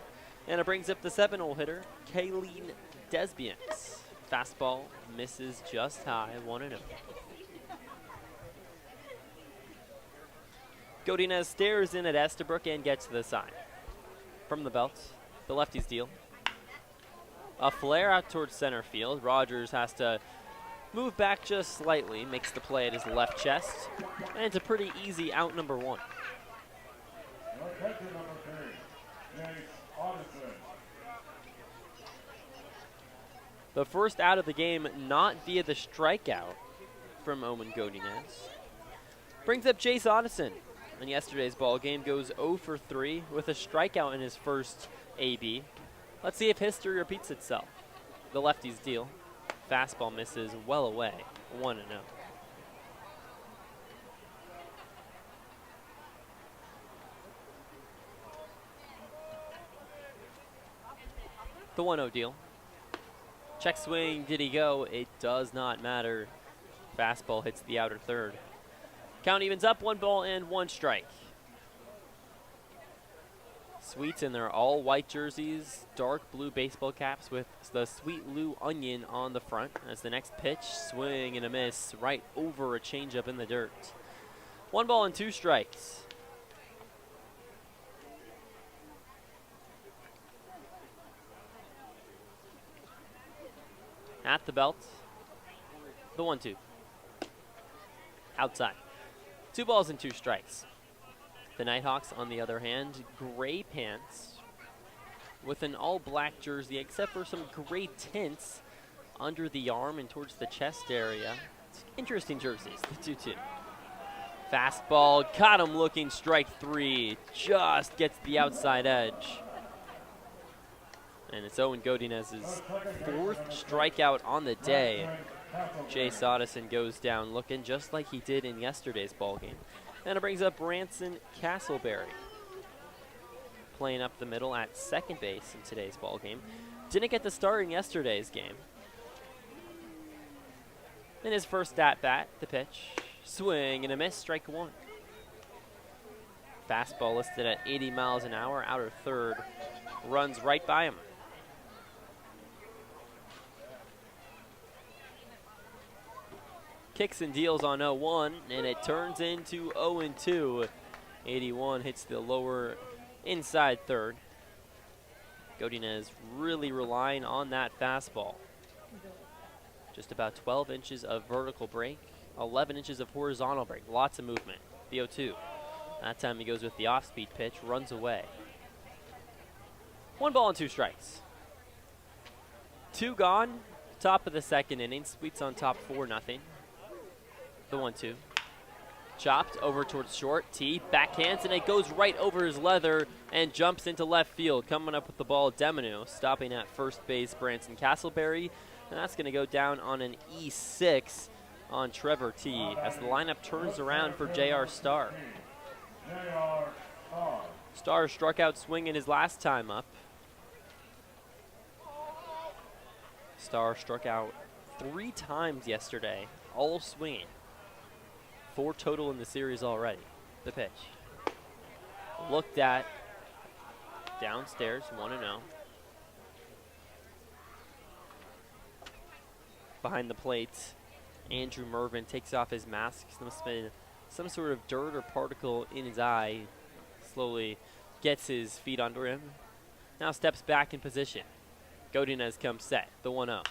And it brings up the 7-hole hitter, Kayleen Desbiens. Fastball misses just high, 1-0. Godinez stares in at Estabrook and gets to the side. From the belt, the lefty's deal. A flare out towards center field. Rogers has to move back just slightly, makes the play at his left chest. And it's a pretty easy out, number 1. The first out of the game, not via the strikeout from Owen Godinez. Brings up Jace Addison. In yesterday's ball game, goes 0 for 3 with a strikeout in his first AB. Let's see if history repeats itself. The lefty's deal. Fastball misses well away, 1-0. The 1-0 deal. Check swing, did he go? It does not matter. Fastball hits the outer third. Count evens up, 1 ball and 1 strike. Sweets in their all-white jerseys, dark blue baseball caps with the Sweet Lou Onion on the front. As the next pitch, swing and a miss, right over a changeup in the dirt. 1 ball and 2 strikes. At the belt, the 1-2. Outside. 2 balls and 2 strikes. The Nighthawks, on the other hand, gray pants with an all-black jersey, except for some gray tints under the arm and towards the chest area. It's interesting jerseys, the 2-2. Fastball, caught him looking, strike 3. Just gets the outside edge. And it's Owen Godinez's 4th strikeout on the day. Jace Addison goes down looking just like he did in yesterday's ball game. And it brings up Branson Castleberry, playing up the middle at second base in today's ball game. Didn't get the start in yesterday's game. In his first at-bat, the pitch, swing and a miss, strike 1. Fastball listed at 80 miles an hour, outer third, runs right by him. Kicks and deals on 0-1, and it turns into 0-2. 81 hits the lower inside third. Godinez really relying on that fastball. Just about 12 inches of vertical break, 11 inches of horizontal break, lots of movement. The 0-2. That time he goes with the off-speed pitch, runs away. 1 ball and 2 strikes. 2 gone, top of the second inning. Sweets on top, 4-0. The 1-2. Chopped over towards short. T backhands, and it goes right over his leather and jumps into left field. Coming up with the ball, Demonu. Stopping at first base, Branson Castleberry. And that's going to go down on an E6 on Trevor T. As the lineup turns around for J.R. Starr. Starr struck out swinging his last time up. Star struck out 3 times yesterday, all swinging. 4 total in the series already. The pitch. Looked at downstairs, 1-0. Behind the plate, Andrew Mervin takes off his mask. There must have been some sort of dirt or particle in his eye. Slowly gets his feet under him. Now steps back in position. Godinez comes set, the 1-0.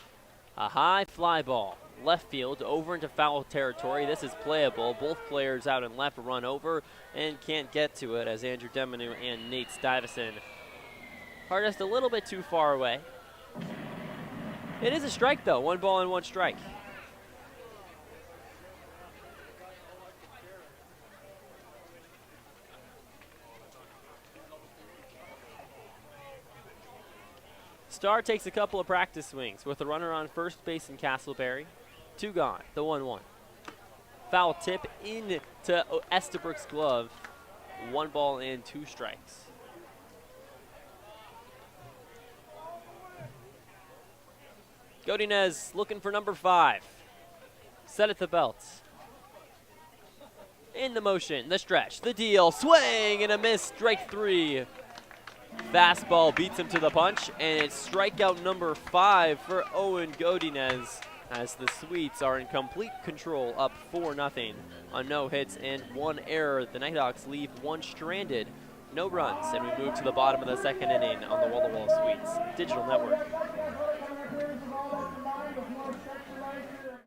A high fly ball, left field, over into foul territory. This is playable. Both players out and left run over and can't get to it as Andrew Demanu and Nate Stuyvesant are just a little bit too far away. It is a strike, though. 1 ball and 1 strike. Star takes a couple of practice swings with a runner on first base in Castleberry. 2 gone, the 1-1. Foul tip into Estabrook's glove. 1 ball and 2 strikes. Godinez looking for number 5. Set at the belt. In the motion, the stretch, the deal, swing and a miss, strike 3. Fastball beats him to the punch, and it's strikeout number 5 for Owen Godinez as the Sweets are in complete control, up 4-0 on no hits and 1 error. The Nighthawks leave 1 stranded, no runs, and we move to the bottom of the 2nd inning on the Walla Walla Sweets Digital Network.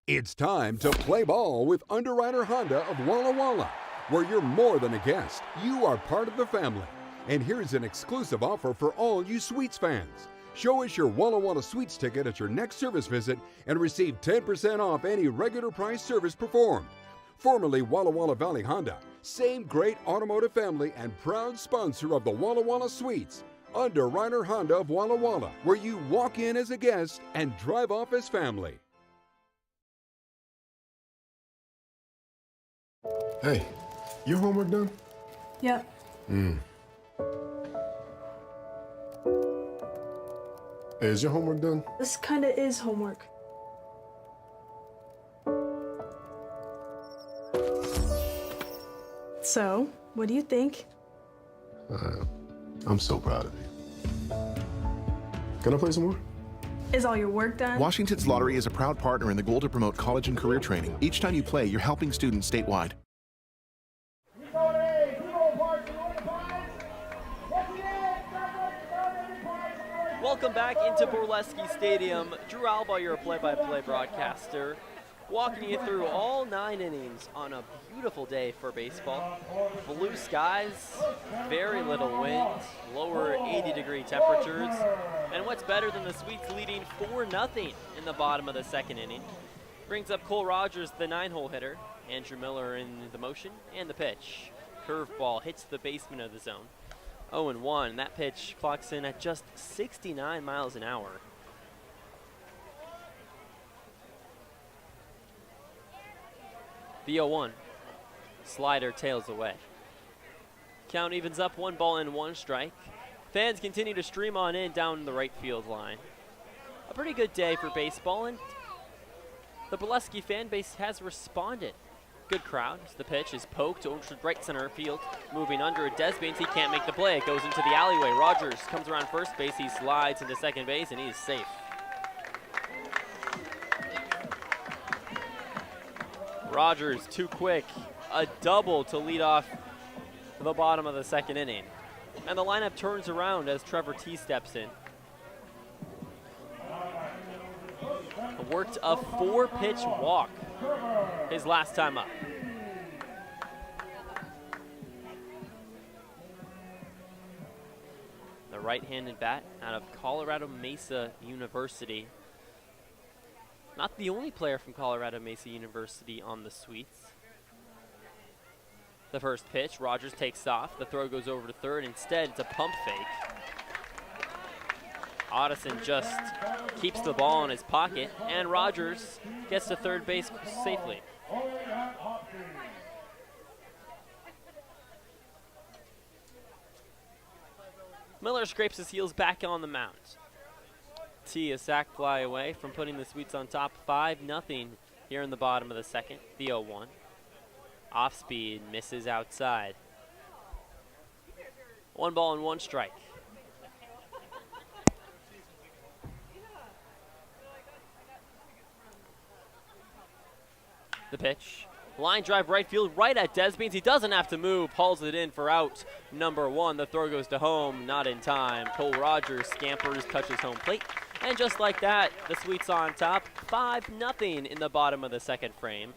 It's time to play ball with Underwriter Honda of Walla Walla, where you're more than a guest, you are part of the family. And here's an exclusive offer for all you Sweets fans. Show us your Walla Walla Sweets ticket at your next service visit and receive 10% off any regular price service performed. Formerly Walla Walla Valley Honda, same great automotive family and proud sponsor of the Walla Walla Sweets. Underwriter Honda of Walla Walla, where you walk in as a guest and drive off as family. Hey, your homework done? Yep. Hey, is your homework done? This kinda is homework. So, what do you think? I'm so proud of you. Can I play some more? Is all your work done? Washington's Lottery is a proud partner in the goal to promote college and career training. Each time you play, you're helping students statewide. Welcome back into Borleske Stadium. Drew Albaugh, your play-by-play broadcaster, walking you through all 9 innings on a beautiful day for baseball. Blue skies, very little wind, lower 80-degree temperatures, and what's better than the Sweets leading 4-0 in the bottom of the 2nd inning. Brings up Cole Rogers, the 9-hole hitter. Andrew Miller in the motion and the pitch. Curveball hits the basement of the zone. 0-1. That pitch clocks in at just 69 miles an hour. The 0-1. Slider tails away. Count evens up, 1 ball and 1 strike. Fans continue to stream on in down the right field line. A pretty good day for baseball, and the Borleske fan base has responded. Good crowd. The pitch is poked over to right center field. Moving under it, Desbanes, he can't make the play. It goes into the alleyway. Rogers comes around first base. He slides into second base, and he's safe. Rogers too quick. A double to lead off the bottom of the 2nd inning. And the lineup turns around as Trevor T steps in. Worked a 4-pitch walk his last time up. The right-handed bat out of Colorado Mesa University. Not the only player from Colorado Mesa University on the Sweets. The first pitch, Rogers takes off. The throw goes over to third. Instead, it's a pump fake. Otteson just keeps the ball in his pocket, and Rogers gets to third base safely. Miller scrapes his heels back on the mound. T, a sac fly away from putting the Sweets on top 5-0 here in the bottom of the second, the 0-1. Off speed, misses outside. 1 ball and 1 strike. The pitch. Line drive right field, right at Desbeans. He doesn't have to move, hauls it in for out number 1. The throw goes to home, not in time. Cole Rogers scampers, touches home plate. And just like that, the Sweets on top, 5-0 in the bottom of the second frame.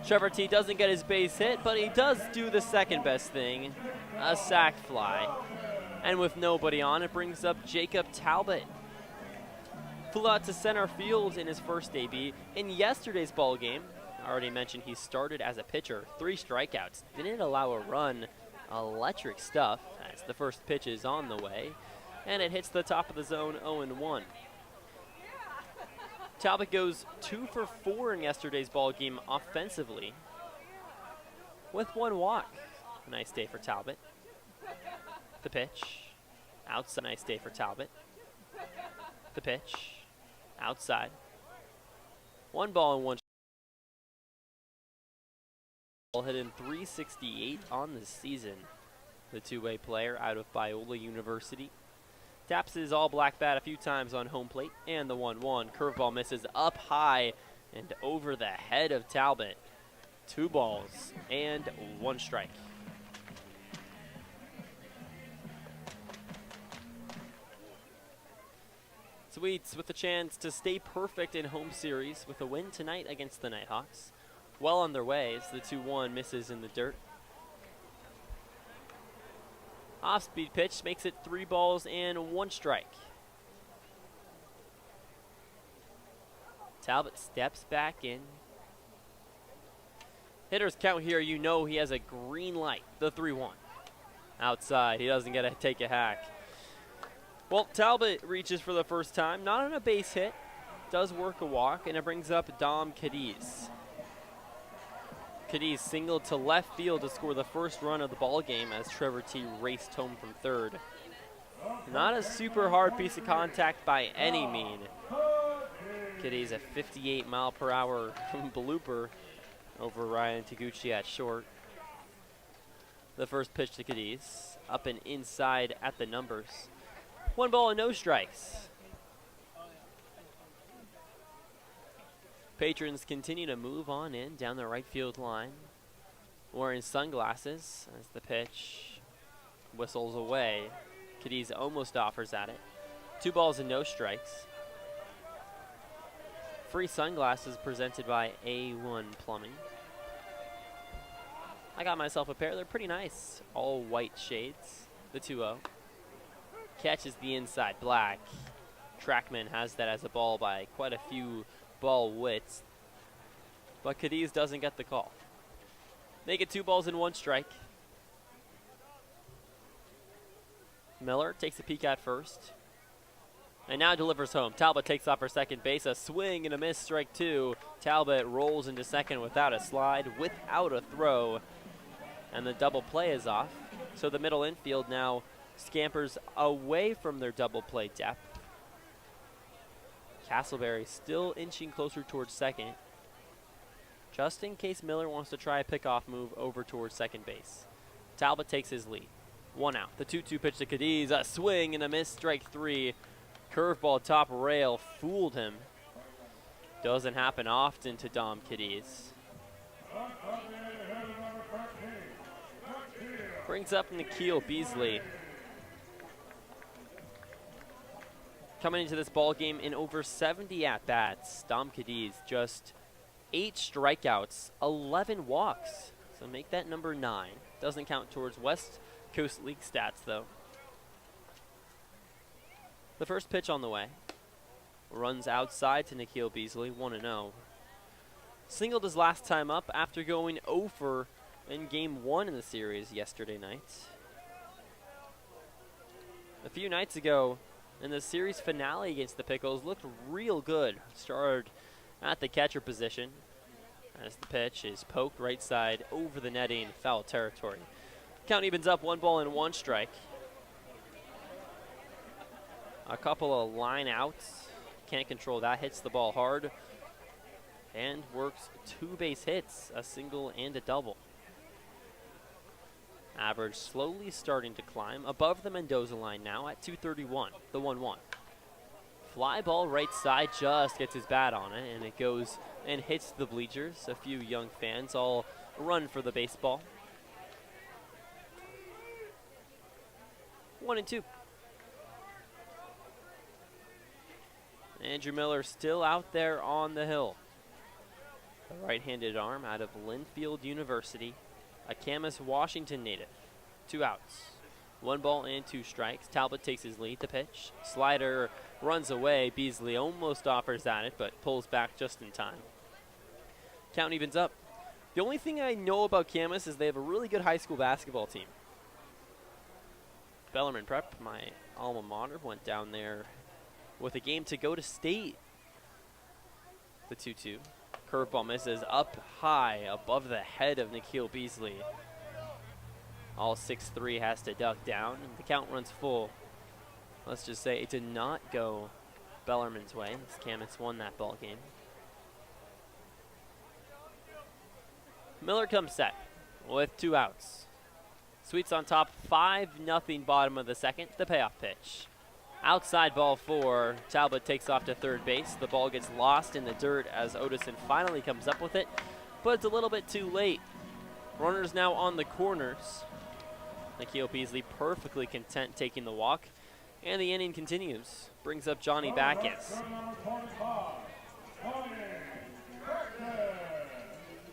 Trevor T doesn't get his base hit, but he does do the second best thing, a sac fly. And with nobody on, it brings up Jacob Talbot. Flew out to center field in his first AB. In yesterday's ball game, I already mentioned he started as a pitcher, 3 strikeouts, didn't allow a run. Electric stuff as the first pitch is on the way, and it hits the top of the zone, 0-1. Talbot goes 2 for 4 in yesterday's ball game offensively with 1 walk. Nice day for Talbot. The pitch, outside. Nice day for Talbot. The pitch, outside. 1 ball and 1 strike. Hit in 368 on the season. The two-way player out of Biola University. Taps his all-black bat a few times on home plate, and the 1-1. Curveball misses up high and over the head of Talbot. 2 balls and 1 strike. Sweets with a chance to stay perfect in home series with a win tonight against the Nighthawks. Well on their way as the 2-1 misses in the dirt. Off-speed pitch makes it 3 balls and 1 strike. Talbot steps back in. Hitters count here, you know he has a green light, the 3-1. Outside, he doesn't get to take a hack. Well, Talbot reaches for the first time, not on a base hit, does work a walk, and it brings up Dom Cadiz. Cadiz singled to left field to score the first run of the ball game as Trevor T raced home from third. Not a super hard piece of contact by any mean. Cadiz a 58-mile-per-hour blooper over Ryan Taguchi at short. The first pitch to Cadiz, up and inside at the numbers. 1 ball and no strikes. Patrons continue to move on in down the right field line, wearing sunglasses as the pitch whistles away. Cadiz almost offers at it. 2 balls and no strikes. Free sunglasses presented by A1 Plumbing. I got myself a pair. They're pretty nice. All white shades. The 2-0. Catches the inside black. Trackman has that as a ball by quite a few ball widths. But Cadiz doesn't get the call. Make it 2 balls and 1 strike. Miller takes a peek at first. And now delivers home. Talbot takes off for second base. A swing and a miss, strike 2. Talbot rolls into second without a slide, without a throw. And the double play is off. So the middle infield now scampers away from their double play depth. Castleberry still inching closer towards second, just in case Miller wants to try a pickoff move over towards second base. Talbot takes his lead. 1 out. The 2-2 pitch to Cadiz. A swing and a miss, strike 3. Curveball top rail fooled him. Doesn't happen often to Dom Cadiz. Brings up Nikhil Beasley. Coming into this ball game in over 70 at-bats, Dom Cadiz just 8 strikeouts, 11 walks. So make that number 9. Doesn't count towards West Coast League stats, though. The first pitch on the way. Runs outside to Nikhil Beasley, 1-0. Singled his last time up after going over in Game 1 in the series yesterday night. A few nights ago, in the series finale against the Pickles, looked real good. Started at the catcher position as the pitch is poked right side over the netting, foul territory. Count evens up, 1 ball and 1 strike. A couple of line outs. Can't control that. Hits the ball hard. And works 2 base hits, a single and a double. Average slowly starting to climb above the Mendoza line now at 231, the 1-1. Fly ball right side, just gets his bat on it, and it goes and hits the bleachers. A few young fans all run for the baseball. 1-2. Andrew Miller still out there on the hill. A right-handed arm out of Linfield University. A Camas, Washington native. 2 outs. 1 ball and 2 strikes. Talbot takes his lead. The pitch. Slider runs away. Beasley almost offers at it, but pulls back just in time. Count evens up. The only thing I know about Camas is they have a really good high school basketball team. Bellarmine Prep, my alma mater, went down there with a game to go to state. The 2-2. Curveball misses up high above the head of Nikhil Beasley. All 6'3" has to duck down, and the count runs full. Let's just say it did not go Bellarmine's way, as Camas won that ball game. Miller comes set with 2 outs. Sweets on top, 5-0 bottom of the second, the payoff pitch. Outside ball 4, Talbot takes off to third base. The ball gets lost in the dirt as Otison finally comes up with it, but it's a little bit too late. Runners now on the corners. Nikhil Beasley perfectly content taking the walk, and the inning continues. Brings up Johnny Backus.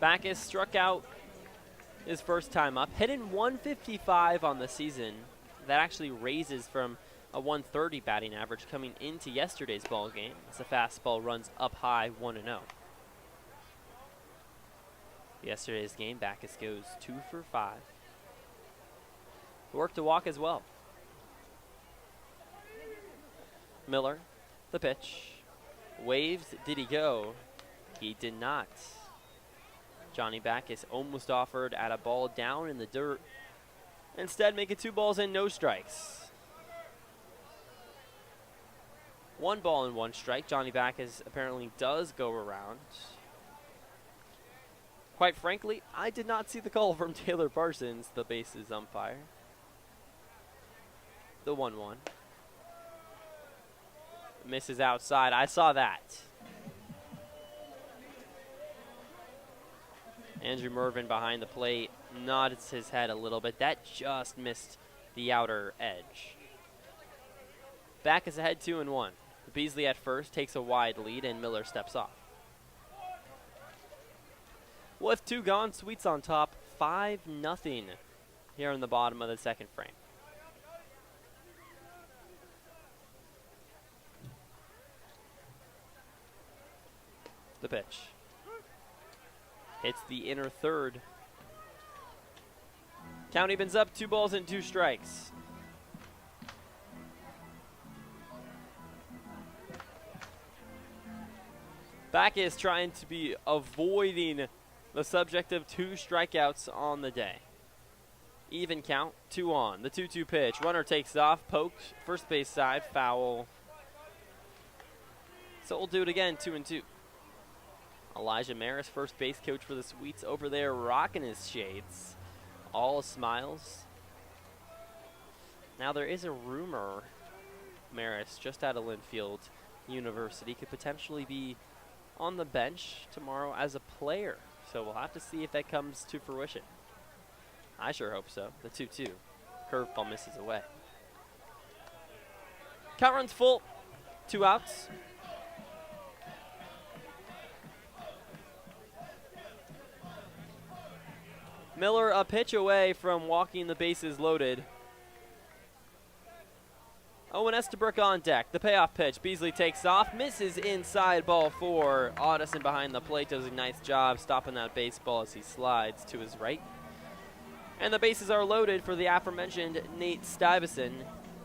Backus struck out his first time up, hitting 155 on the season. That actually raises from a 130 batting average coming into yesterday's ball game as the fastball runs up high 1-0. Yesterday's game, Backus goes 2 for 5. Worked to walk as well. Miller, the pitch. Waves, did he go? He did not. Johnny Backus almost offered at a ball down in the dirt. Instead, make it 2 balls and no strikes. 1 ball and 1 strike. Johnny Backus apparently does go around. Quite frankly, I did not see the call from Taylor Parsons, the bases umpire. The 1-1. Misses outside. I saw that. Andrew Mervin behind the plate nods his head a little bit. That just missed the outer edge. Backus ahead 2-1. Beasley at first takes a wide lead, and Miller steps off. With 2 gone, Sweets on top, 5-0 here in the bottom of the second frame. The pitch. Hits the inner third. Count evens up, 2 balls and 2 strikes. Backus trying to be avoiding the subject of 2 strikeouts on the day. Even count, 2 on. The 2-2 pitch. Runner takes off, poked, first base side, foul. So we'll do it again, 2-2. Elijah Maris, first base coach for the Sweets, over there rocking his shades. All smiles. Now there is a rumor Maris, just out of Linfield University, could potentially be on the bench tomorrow as a player. So we'll have to see if that comes to fruition. I sure hope so. The 2-2. Curveball misses away. Count runs full. 2 outs. Miller a pitch away from walking the bases loaded. Owen Estabrook on deck. The payoff pitch. Beasley takes off. Misses inside ball 4. Audison behind the plate does a nice job stopping that baseball as he slides to his right. And the bases are loaded for the aforementioned Nate Stuyvesant.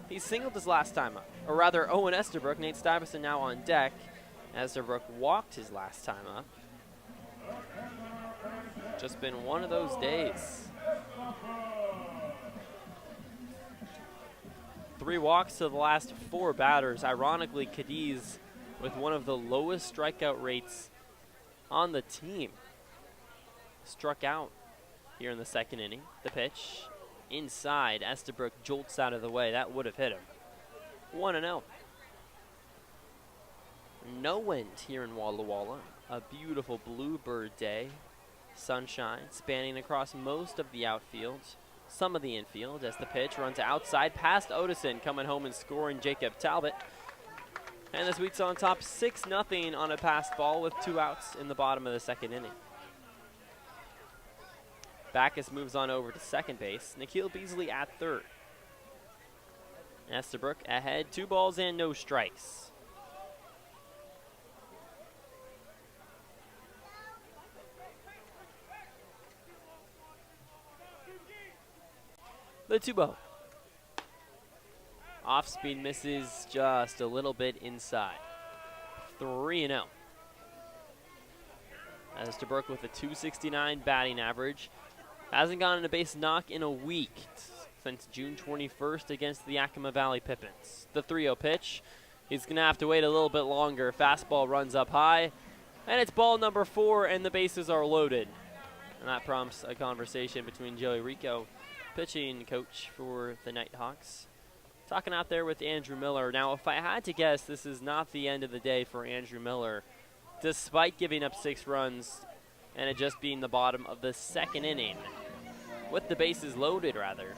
He singled his last time up. Or rather, Owen Estabrook. Nate Stuyvesant now on deck. Estabrook walked his last time up. Just been one of those days. 3 walks to the last 4 batters. Ironically, Cadiz with one of the lowest strikeout rates on the team. Struck out here in the second inning. The pitch inside. Estabrook jolts out of the way. That would have hit him. 1-0. No wind here in Walla Walla. A beautiful bluebird day. Sunshine spanning across most of the outfield, some of the infield, as the pitch runs outside past Odison, coming home and scoring Jacob Talbot. And the Sweets on top 6-0 on a passed ball with 2 outs in the bottom of the second inning. Backus moves on over to second base. Nikhil Beasley at third. Estabrook ahead, 2 balls and no strikes. The 2-0. Off speed misses just a little bit inside. 3-0. Estabrook with a .269 batting average. Hasn't gotten a base knock in a week since June 21st against the Yakima Valley Pippins. The 3-0 pitch. He's going to have to wait a little bit longer. Fastball runs up high. And it's ball number 4, and the bases are loaded. And that prompts a conversation between Joey Rico, pitching coach for the Nighthawks, talking out there with Andrew Miller. Now, if I had to guess, this is not the end of the day for Andrew Miller, despite giving up 6 runs and it just being the bottom of the second inning, with the bases loaded, rather.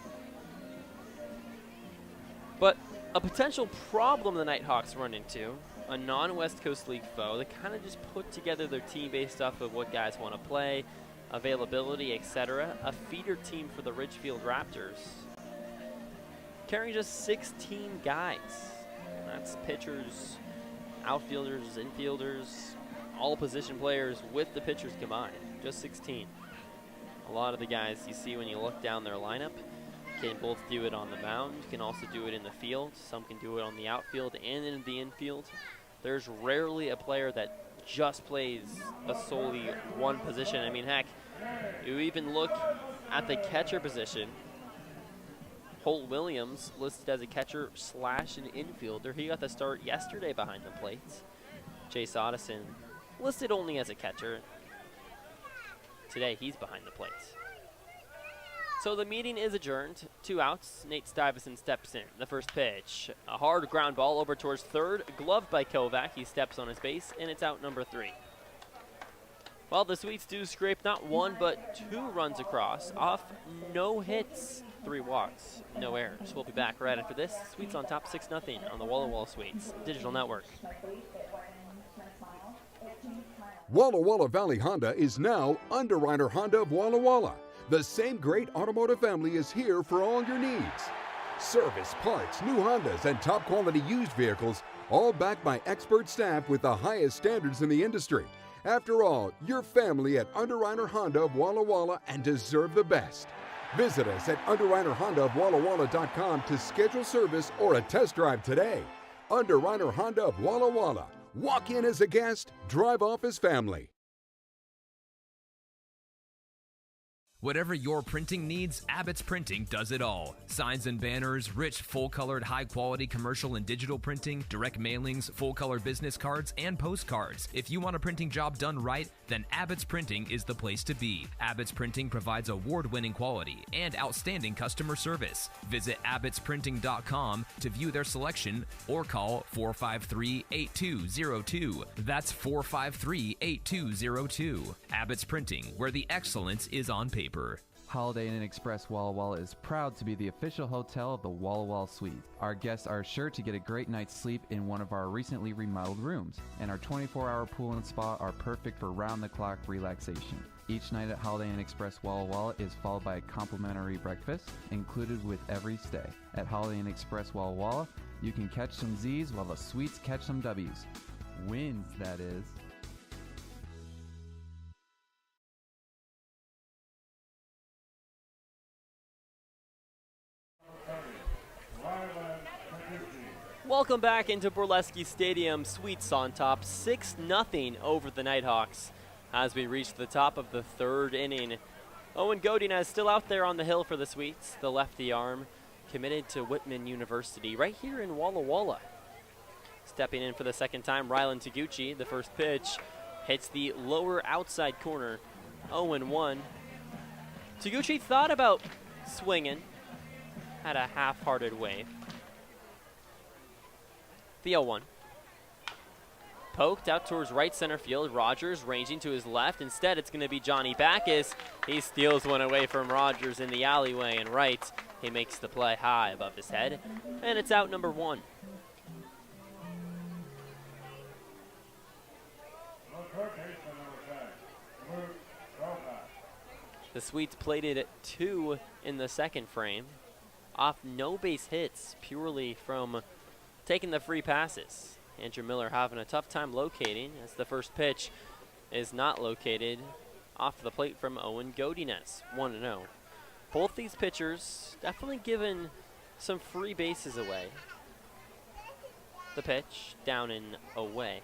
But a potential problem the Nighthawks run into, a non-West Coast League foe, they kind of just put together their team based off of what guys want to play, availability, etc. A feeder team for the Ridgefield Raptors, carrying just 16 guys. That's pitchers, outfielders, infielders, all position players with the pitchers combined. Just 16. A lot of the guys you see when you look down their lineup can both do it on the mound, can also do it in the field. Some can do it on the outfield and in the infield. There's rarely a player that just plays a solely one position. I mean, heck, you even look at the catcher position. Holt Williams listed as a catcher slash an infielder. He got the start yesterday behind the plate. Chase Audison listed only as a catcher. Today he's behind the plate. So the meeting is adjourned. 2 outs. Nate Stuyvesant steps in. The first pitch. A hard ground ball over towards third. Gloved by Kovac. He steps on his base, and it's out number 3. Well, the Sweets do scrape not 1, but 2 runs across off no hits. 3 walks, no errors. We'll be back right after this. Sweets on top 6-0 on the Walla Walla Sweets Digital Network. Walla Walla Valley Honda is now Underwriter Honda of Walla Walla. The same great automotive family is here for all your needs. Service, parts, new Hondas, and top quality used vehicles, all backed by expert staff with the highest standards in the industry. After all, you're family at Underwriter Honda of Walla Walla and deserve the best. Visit us at underwriterhondaofwallawalla.com to schedule service or a test drive today. Underwriter Honda of Walla Walla. Walk in as a guest, drive off as family. Whatever your printing needs, Abbott's Printing does it all. Signs and banners, rich, full-colored, high-quality commercial and digital printing, direct mailings, full-color business cards, and postcards. If you want a printing job done right, then Abbott's Printing is the place to be. Abbott's Printing provides award-winning quality and outstanding customer service. Visit abbotsprinting.com to view their selection or call 453-8202. That's 453-8202. Abbott's Printing, where the excellence is on paper. Holiday Inn Express Walla Walla is proud to be the official hotel of the Walla Walla Suites. Our guests are sure to get a great night's sleep in one of our recently remodeled rooms, and our 24-hour pool and spa are perfect for round-the-clock relaxation. Each night at Holiday Inn Express Walla Walla is followed by a complimentary breakfast included with every stay. At Holiday Inn Express Walla Walla, you can catch some Z's while the Suites catch some W's. Wins, that is. Welcome back into Borleske Stadium. Sweets on top 6-0 over the Nighthawks as we reach the top of the third inning. Owen Godinez still out there on the hill for the Sweets, the lefty arm. committed to Whitman University right here in Walla Walla. Stepping in for the second time, Rylan Taguchi. The first pitch hits the lower outside corner, 0-1. Taguchi thought about swinging, had a half-hearted wave. The 0-1. Poked out towards right center field. Rogers ranging to his left. Instead, it's going to be Johnny Backus. He steals one away from Rogers in the alleyway and right. He makes the play high above his head, and it's out number 1. The Swedes plated at 2 in the second frame, off no base hits, purely from taking the free passes. Andrew Miller having a tough time locating as the first pitch is not located off the plate from Owen Godinez, 1-0. Both these pitchers definitely given some free bases away. The pitch down and away.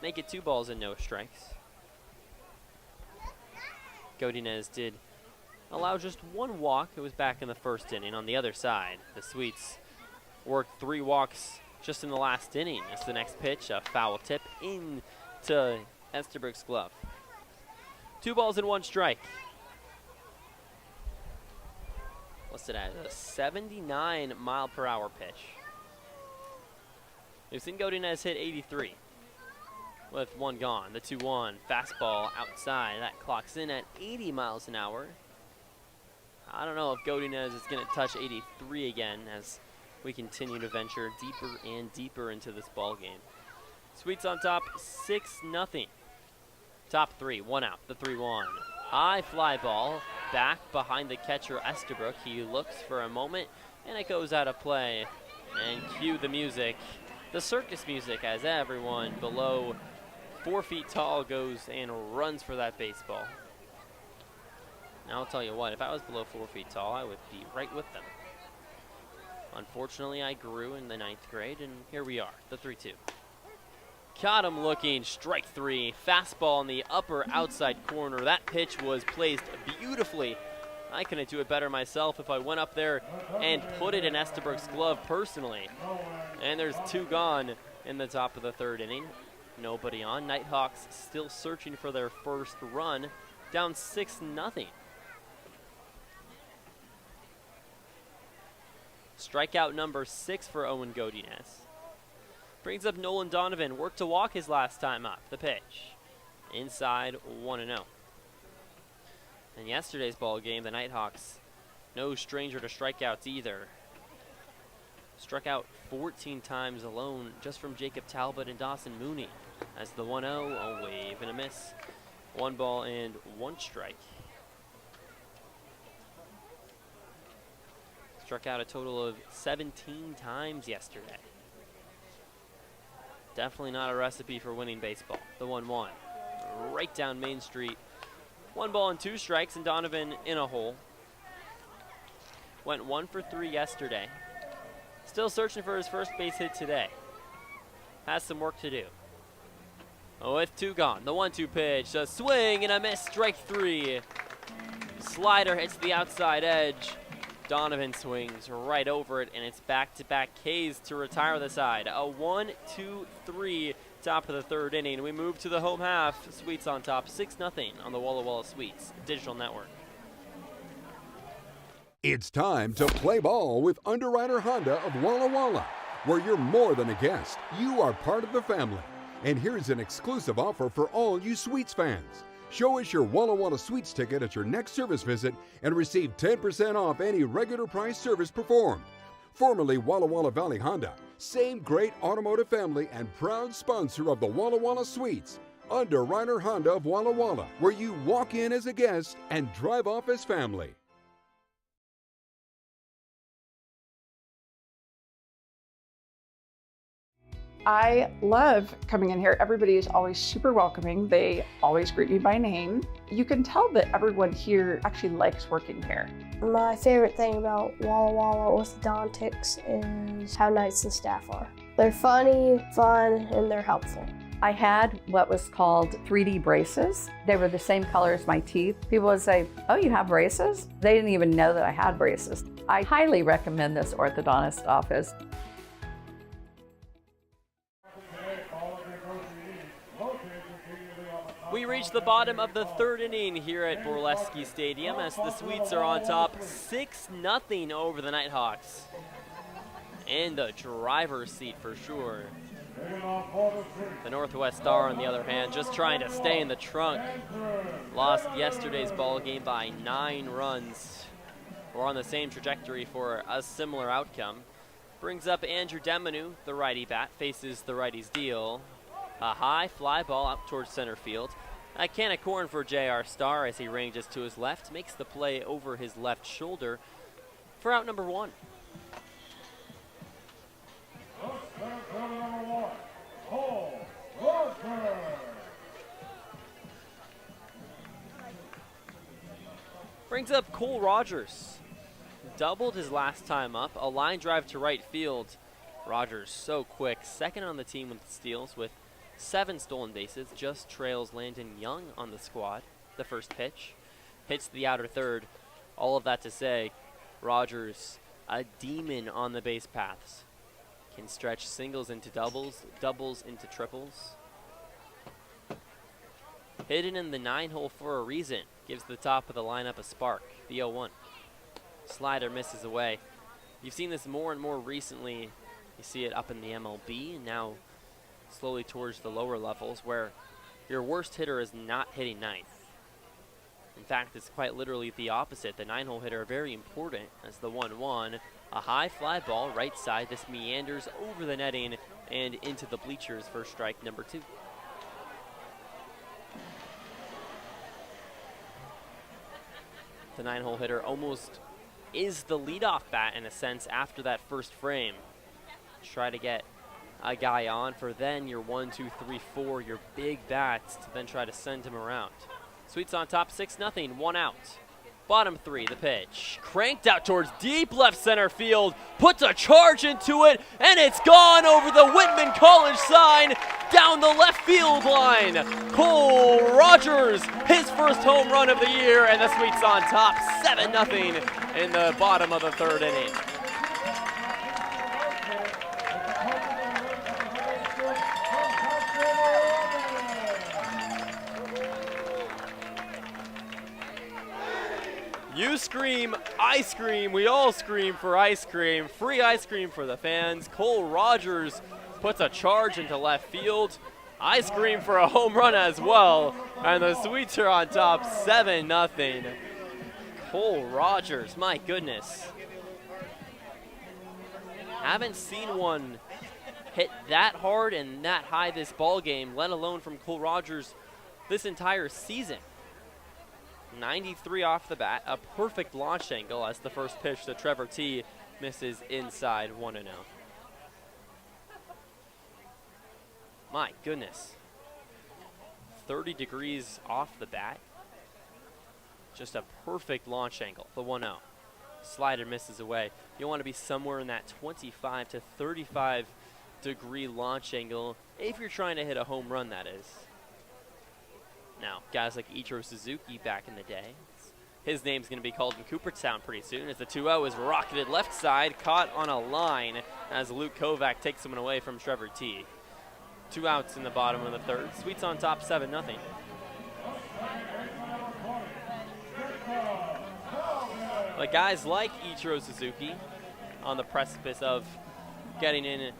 Make it 2 balls and no strikes. Godinez did allow just 1 walk. It was back in the first inning. On the other side, the Swedes worked 3 walks just in the last inning. As the next pitch, a foul tip into Esterbrook's glove. 2 balls and 1 strike. Listed as a 79-mile-per-hour pitch. We've seen Godinez hit 83 with 1 gone. The 2-1 fastball outside. That clocks in at 80 miles an hour. I don't know if Godinez is going to touch 83 again as we continue to venture deeper and deeper into this ball game. Swedes on top, 6-0. Top 3, 1 out, the 3-1. High fly ball, back behind the catcher Esterbrook. He looks for a moment, and it goes out of play. And cue the music, the circus music, as everyone below 4 feet tall goes and runs for that baseball. Now I'll tell you what, if I was below 4 feet tall, I would be right with them. Unfortunately, I grew in the 9th grade, and here we are, the 3-2. Caught him looking, strike 3. Fastball in the upper outside corner. That pitch was placed beautifully. I couldn't do it better myself if I went up there and put it in Esterbrook's glove personally. And there's 2 gone in the top of the 3rd inning. Nobody on. Nighthawks still searching for their first run, down 6-0. Strikeout number 6 for Owen Godinez. Brings up Nolan Donovan. Worked to walk his last time up. The pitch. Inside, 1-0. In yesterday's ball game, the Nighthawks, no stranger to strikeouts either. Struck out 14 times alone just from Jacob Talbot and Dawson Mooney. As the 1-0, a wave and a miss. 1 ball and 1 strike. Struck out a total of 17 times yesterday. Definitely not a recipe for winning baseball. The 1-1, right down Main Street. 1 ball and 2 strikes, and Donovan in a hole. Went 1 for 3 yesterday. Still searching for his first base hit today. Has some work to do. With 2 gone, the 1-2 pitch, a swing and a miss, strike 3. Slider hits the outside edge. Donovan swings right over it, and it's back-to-back Ks to retire the side. A 1-2-3 top of the 3rd inning. We move to the home half. Sweets on top, 6-0 on the Walla Walla Sweets Digital Network. It's time to play ball with Underwriter Honda of Walla Walla, where you're more than a guest. You are part of the family. And here's an exclusive offer for all you Sweets fans. Show us your Walla Walla Sweets ticket at your next service visit and receive 10% off any regular price service performed. Formerly Walla Walla Valley Honda, same great automotive family and proud sponsor of the Walla Walla Sweets. Underwriter Honda of Walla Walla, where you walk in as a guest and drive off as family. I love coming in here. Everybody is always super welcoming. They always greet me by name. You can tell that everyone here actually likes working here. My favorite thing about Walla Walla orthodontics is how nice the staff are. They're funny, fun, and they're helpful. I had what was called 3D braces. They were the same color as my teeth. People would say, "Oh, you have braces?" They didn't even know that I had braces. I highly recommend this orthodontist office. We reach the bottom of the third inning here at Borleske Stadium as the Sweets are on top 6-0 over the Nighthawks. In the driver's seat for sure. The Northwest Star, on the other hand, just trying to stay in the trunk. Lost yesterday's ball game by 9 runs. We're on the same trajectory for a similar outcome. Brings up Andrew Demanu, the righty bat, faces the righty's deal. A high fly ball up towards center field. A can of corn for J.R. Starr as he ranges to his left, makes the play over his left shoulder for out number 1. Brings up Cole Rogers. Doubled his last time up. A line drive to right field. Rogers so quick. Second on the team with steals with 7 stolen bases. Just trails Landon Young on the squad. The first pitch. Hits the outer third. All of that to say, Rogers, a demon on the base paths. Can stretch singles into doubles, doubles into triples. Hidden in the 9-hole for a reason. Gives the top of the lineup a spark. The 0-1. Slider misses away. You've seen this more and more recently. You see it up in the MLB and now slowly towards the lower levels where your worst hitter is not hitting ninth. In fact, it's quite literally the opposite. The 9-hole hitter very important as the 1-1. A high fly ball right side. This meanders over the netting and into the bleachers for strike number 2. The 9-hole hitter almost is the leadoff bat in a sense after that first frame. Try to get a guy on for then your 1, 2, 3, 4, your big bats to then try to send him around. Sweets on top 6-0, 1 out. Bottom 3, the pitch. Cranked out towards deep left center field. Puts a charge into it, and it's gone over the Whitman College sign down the left field line. Cole Rogers, his first home run of the year, and the Sweets on top 7-0 in the bottom of the third inning. You scream, I scream, we all scream for ice cream. Free ice cream for the fans. Cole Rogers puts a charge into left field. I scream for a home run as well. And the Sweets are on top 7-0. Cole Rogers, my goodness. Haven't seen one hit that hard and that high this ball game, let alone from Cole Rogers this entire season. 93 off the bat, a perfect launch angle as the first pitch to Trevor T misses inside 1-0. My goodness. 30 degrees off the bat. Just a perfect launch angle, the 1-0. Slider misses away. You want to be somewhere in that 25 to 35 degree launch angle if you're trying to hit a home run, that is. Now, guys like Ichiro Suzuki back in the day, his name's going to be called in Cooperstown pretty soon as the 2-0 is rocketed left side, caught on a line as Luke Kovac takes him away from Trevor T. 2 outs in the bottom of the third. Sweets on top 7-0. But guys like Ichiro Suzuki on the precipice of getting in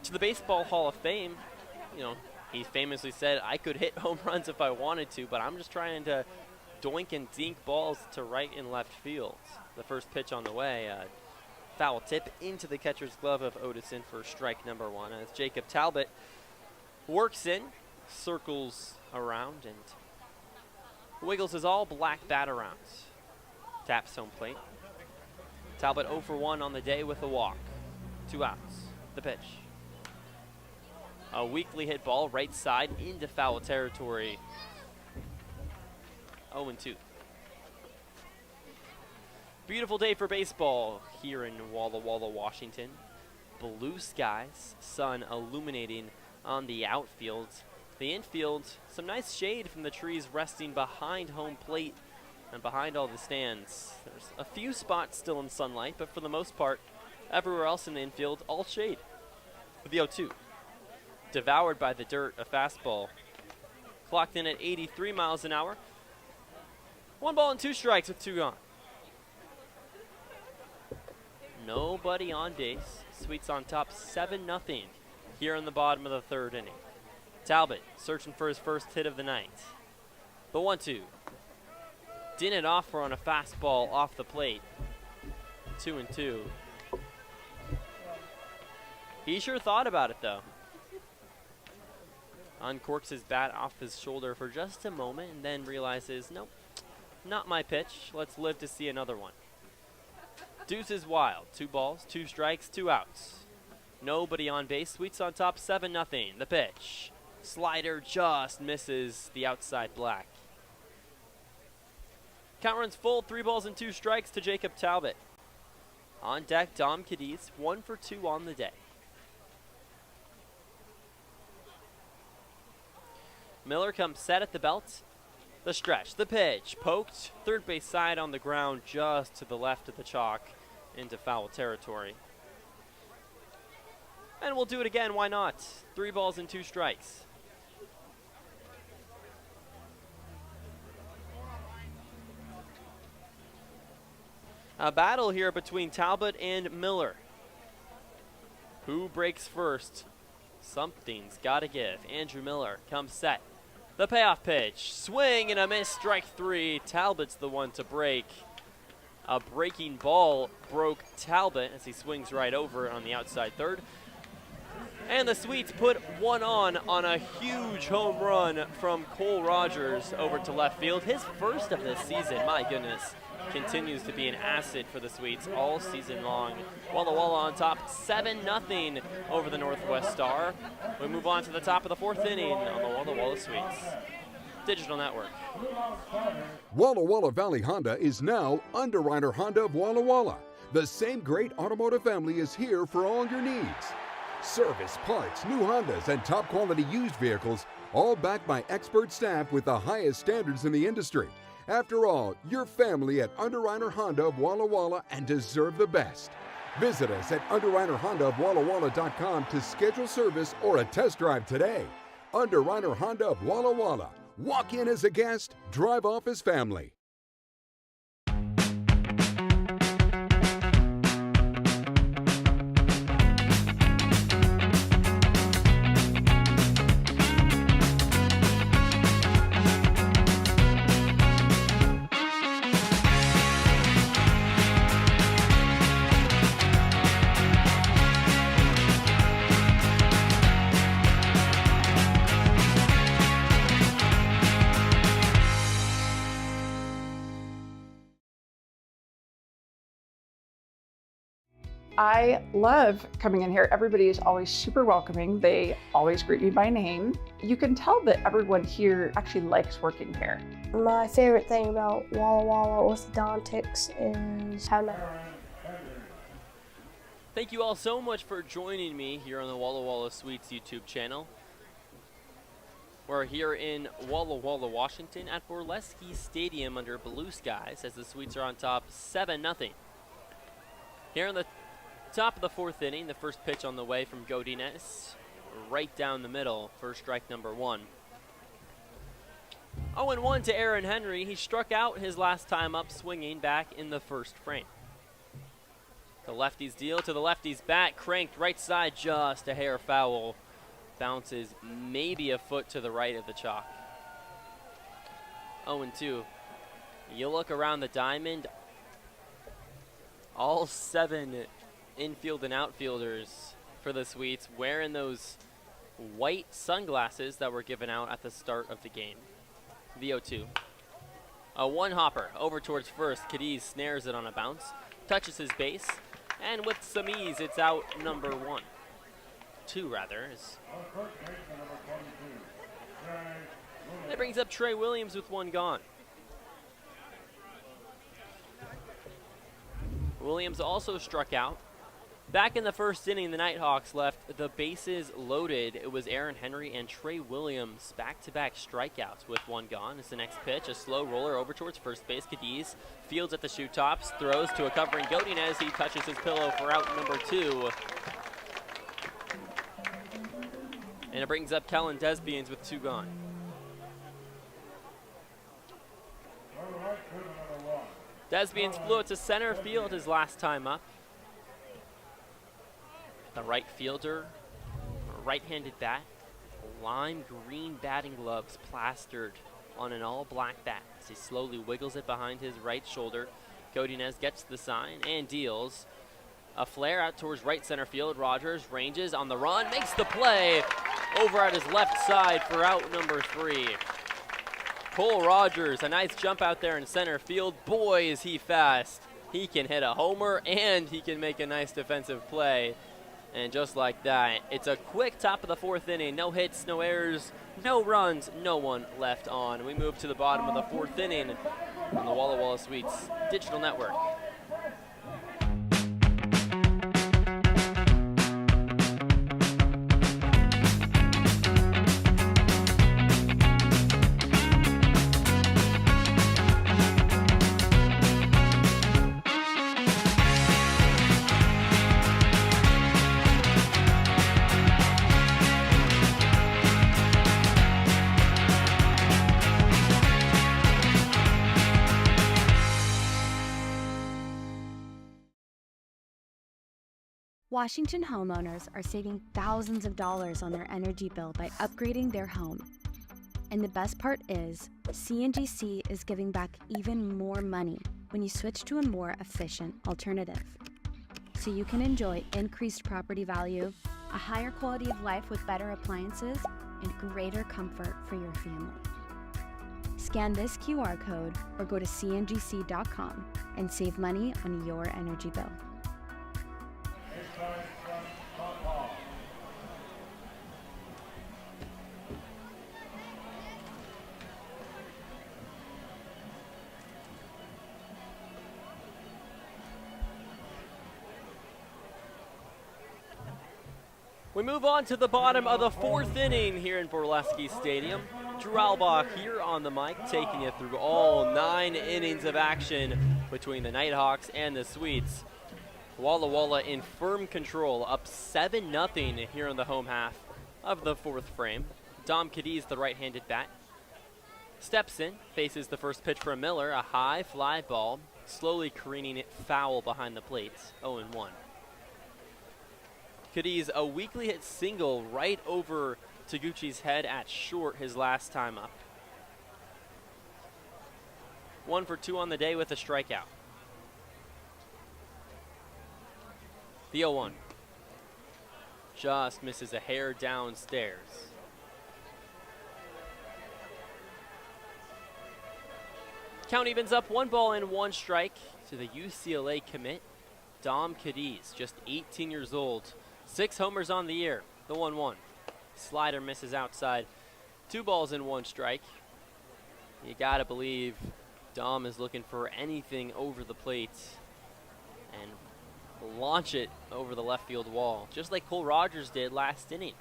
to the Baseball Hall of Fame, you know, he famously said, I could hit home runs if I wanted to, but I'm just trying to doink and dink balls to right and left field. The first pitch on the way, foul tip into the catcher's glove of Odison for strike number 1 as Jacob Talbot works in, circles around, and wiggles his all black bat around. Taps home plate. Talbot 0 for 1 on the day with a walk. 2 outs. The pitch. A weakly hit ball right side into foul territory. 0-2. Beautiful day for baseball here in Walla Walla, Washington. Blue skies, sun illuminating on the outfield. The infield, some nice shade from the trees resting behind home plate. And behind all the stands, there's a few spots still in sunlight, but for the most part, everywhere else in the infield, all shade. The 0-2. Devoured by the dirt, a fastball. Clocked in at 83 miles an hour. 1 ball and 2 strikes with 2 gone. Nobody on base. Sweets on top 7-0 here in the bottom of the 3rd inning. Talbot searching for his first hit of the night. The 1-2. Didn't offer on a fastball off the plate. 2-2. He sure thought about it though. Uncorks his bat off his shoulder for just a moment and then realizes, nope, not my pitch. Let's live to see another one. Deuce is wild. 2 balls, 2 strikes, 2 outs. Nobody on base. Sweets on top 7-0. The pitch. Slider just misses the outside black. Count runs full. 3 balls and 2 strikes to Jacob Talbot. On deck, Dom Cadiz, 1 for 2 on the day. Miller comes set at the belt. The stretch, the pitch, poked. 3rd base side on the ground just to the left of the chalk into foul territory. And we'll do it again, why not? 3 balls and 2 strikes. A battle here between Talbot and Miller. Who breaks first? Something's got to give. Andrew Miller comes set. The payoff pitch. Swing and a miss. Strike 3. Talbot's the one to break. A breaking ball broke Talbot as he swings right over it on the outside 3rd. And the Sweets put one on a huge home run from Cole Rogers over to left field. His first of this season, my goodness. Continues to be an asset for the Sweets all season long. Walla Walla on top 7-0 over the Northwest Star. We move on to the top of the 4th inning on the Walla Walla Sweets Digital Network. Walla Walla Valley Honda is now Underwriter Honda of Walla Walla. The same great automotive family is here for all your needs. Service, parts, new Hondas, and top quality used vehicles, all backed by expert staff with the highest standards in the industry. After all, you're family at Underwriter Honda of Walla Walla and deserve the best. Visit us at UnderwriterHondaofWallaWalla.com to schedule service or a test drive today. Underwriter Honda of Walla Walla. Walk in as a guest, drive off as family. I love coming in here. Everybody is always super welcoming. They always greet me by name. You can tell that everyone here actually likes working here. My favorite thing about Walla Walla orthodontics is how nice. Thank you all so much for joining me here on the Walla Walla Sweets YouTube channel. We're here in Walla Walla, Washington at Borleske Stadium under blue skies as the Sweets are on top 7-0. Here in the top of the 4th inning, the first pitch on the way from Godinez, right down the middle for strike number 1. 0-1 to Aaron Henry. He struck out his last time up swinging back in the 1st frame. The lefty's deal to the lefty's bat, cranked right side, just a hair foul. Bounces maybe a foot to the right of the chalk. 0-2. You look around the diamond, all 7 infield and outfielders for the Sweets wearing those white sunglasses that were given out at the start of the game. The 0-2. A one-hopper over towards first. Cadiz snares it on a bounce, touches his base, and with some ease, it's out number 1. 2 rather. That brings up Trey Williams with 1 gone. Williams also struck out Back in the first inning, the Nighthawks left the bases loaded. It was Aaron Henry and Trey Williams back-to-back strikeouts with one gone. As the next pitch, a slow roller over towards first base. Cadiz fields at the shoe tops, throws to a covering Godinez. He touches his pillow for out number 2. And it brings up Kellen Desbians with 2 gone. Desbians flew it to center field his last time up. The right fielder, right-handed bat, lime green batting gloves plastered on an all-black bat as he slowly wiggles it behind his right shoulder. Godinez gets the sign and deals. A flare out towards right center field. Rogers ranges on the run, makes the play over at his left side for out number 3. Cole Rogers, a nice jump out there in center field. Boy, is he fast. He can hit a homer and he can make a nice defensive play. And just like that, it's a quick top of the 4th inning. No hits, no errors, no runs, no one left on. We move to the bottom of the 4th inning on the Walla Walla Suites Digital Network. Washington homeowners are saving thousands of dollars on their energy bill by upgrading their home. And the best part is, CNGC is giving back even more money when you switch to a more efficient alternative. So you can enjoy increased property value, a higher quality of life with better appliances, and greater comfort for your family. Scan this QR code or go to cngc.com and save money on your energy bill. We move on to the bottom of the 4th inning here in Borleske Stadium. Drew Albaugh here on the mic, taking you through all 9 innings of action between the Nighthawks and the Swedes. Walla Walla in firm control, up 7-0 here in the home half of the 4th frame. Dom Cadiz, the right-handed bat, steps in, faces the first pitch from Miller, a high fly ball, slowly careening it foul behind the plate, 0-1. Cadiz, a weakly hit single right over Taguchi's head at short his last time up. 1 for 2 on the day with a strikeout. The 0-1. Just misses a hair downstairs. Count evens up 1 ball and 1 strike to the UCLA commit, Dom Cadiz, just 18 years old. 6 homers on the year, the 1-1. Slider misses outside. 2 balls and 1 strike. You gotta believe Dom is looking for anything over the plate and launch it over the left field wall, just like Cole Rogers did last inning.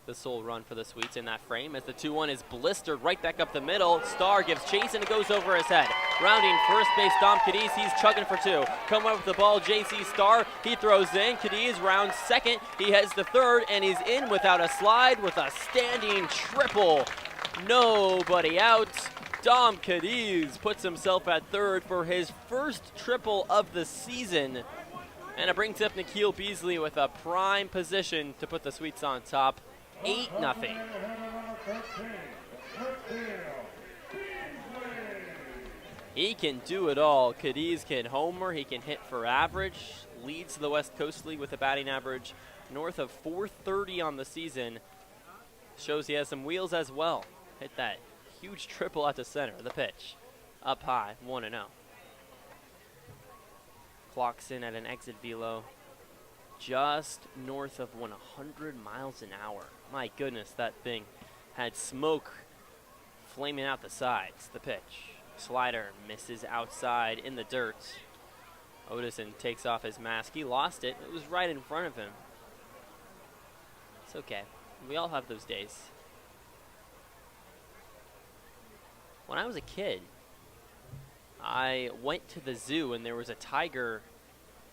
The sole run for the Swedes in that frame as the 2-1 is blistered right back up the middle. Starr gives chase and it goes over his head. Rounding first base, Dom Cadiz, he's chugging for 2. Coming up with the ball, J.C. Starr, he throws in. Cadiz rounds second, he heads to third, and he's in without a slide with a standing triple. Nobody out. Dom Cadiz puts himself at third for his first triple of the season. And it brings up Nikhil Beasley with a prime position to put the Swedes on top. 8-0. He can do it all. Cadiz can homer, he can hit for average, leads the West Coast League with a batting average north of .430 on the season. Shows he has some wheels as well. Hit that huge triple at the center. The pitch up high, 1-0. Clocks in at an exit velo just north of 100 miles an hour. My goodness, that thing had smoke flaming out the sides. The pitch. Slider misses outside in the dirt. Odison takes off his mask. He lost it. It was right in front of him. It's okay. We all have those days. When I was a kid, I went to the zoo and there was a tiger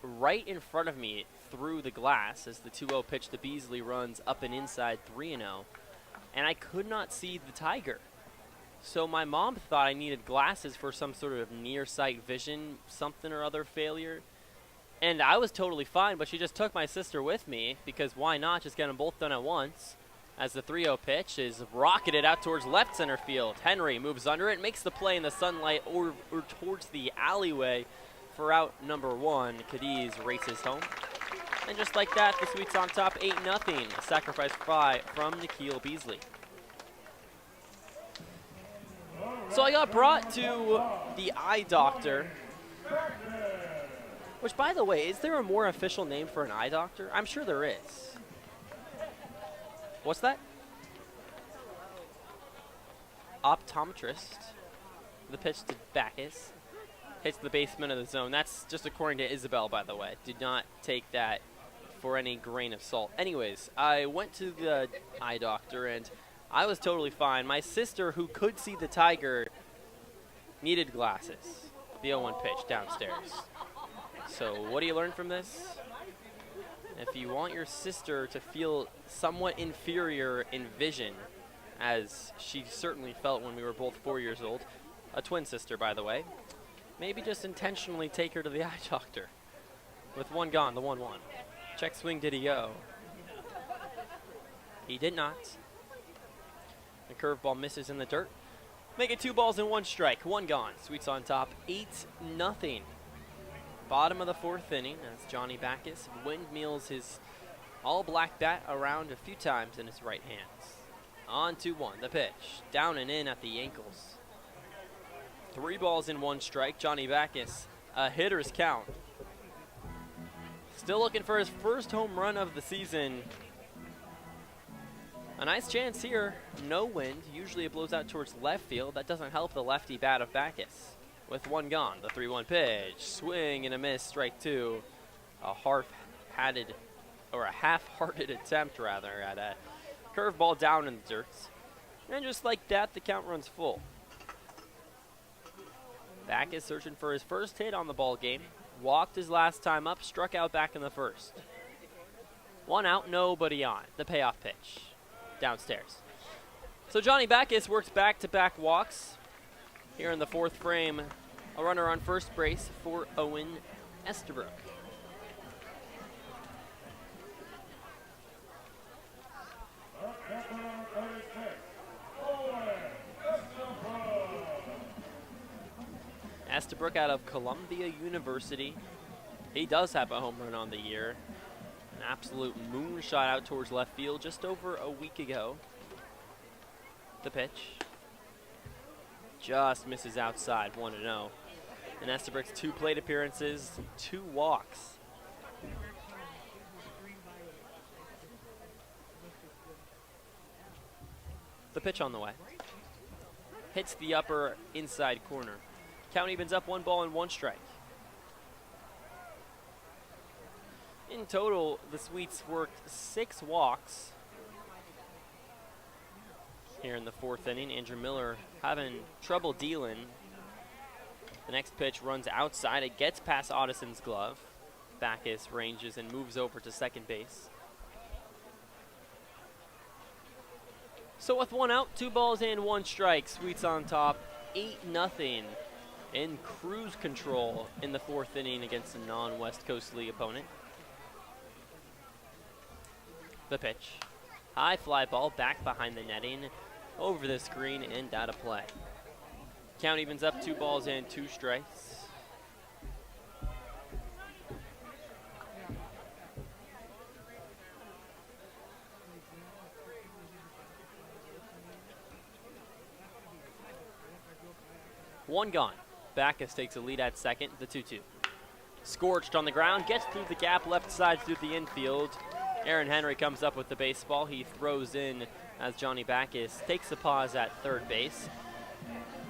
right in front of me through the glass as the 2-0 pitch to Beasley runs up and inside 3-0. And I could not see the tiger. So my mom thought I needed glasses for some sort of near-sight vision, something or other failure. And I was totally fine, but she just took my sister with me because why not just get them both done at once? As the 3-0 pitch is rocketed out towards left center field. Henry moves under it, makes the play in the sunlight or towards the alleyway for out number 1. Cadiz races home. And just like that, the Sweets on top 8-0. A sacrifice fly from Nikhil Beasley. So I got brought to the eye doctor. Which, by the way, is there a more official name for an eye doctor? I'm sure there is. What's that? Optometrist. The pitch to Bacchus. Hits the basement of the zone. That's just according to Isabel, by the way. Did not take that for any grain of salt. Anyways, I went to the eye doctor, and I was totally fine. My sister, who could see the tiger, needed glasses. The 0-1 pitch downstairs. So what do you learn from this? If you want your sister to feel somewhat inferior in vision, as she certainly felt when we were both 4 years old, a twin sister, by the way, maybe just intentionally take her to the eye doctor. With one gone, the 1-1. Check swing, did he go? He did not. The curveball misses in the dirt. Make it 2 balls and 1 strike. 1 gone. Sweets on top, 8-0. Bottom of the 4th inning as Johnny Bacchus windmills his all-black bat around a few times in his right hands. On 2-1, the pitch. Down and in at the ankles. 3 balls and 1 strike. Johnny Bacchus, a hitter's count. Still looking for his first home run of the season. A nice chance here. No wind. Usually it blows out towards left field. That doesn't help the lefty bat of Bacchus. With 1 gone, the 3-1 pitch. Swing and a miss, strike 2. A half-hearted attempt, rather, at a curveball down in the dirt. And just like that, the count runs full. Bacchus searching for his first hit on the ball game. Walked his last time up, struck out back in the first. 1 out, nobody on. The payoff pitch. Downstairs. So Johnny Bacchus works back-to-back walks. Here in the 4th frame, a runner on first base for Owen Estabrook. Estabrook out of Columbia University. He does have a home run on the year. An absolute moonshot out towards left field just over a week ago. The pitch. Just misses outside, 1-0. And Estabrook's 2 plate appearances, 2 walks. The pitch on the way. Hits the upper inside corner. Count evens up 1 ball and 1 strike. In total, the Sweets worked 6 walks. Here in the 4th inning, Andrew Miller having trouble dealing. The next pitch runs outside. It gets past Audison's glove. Bacchus ranges and moves over to second base. So with 1 out, 2 balls and 1 strike, Sweets on top, 8-0 in cruise control in the 4th inning against a non-West Coast League opponent. The pitch. High fly ball back behind the netting, over the screen and out of play. Count evens up 2 balls and 2 strikes. One gone. Bacchus takes a lead at second, the 2-2. Scorched on the ground, gets through the gap left side through the infield. Aaron Henry comes up with the baseball. He throws in as Johnny Bacchus takes a pause at third base.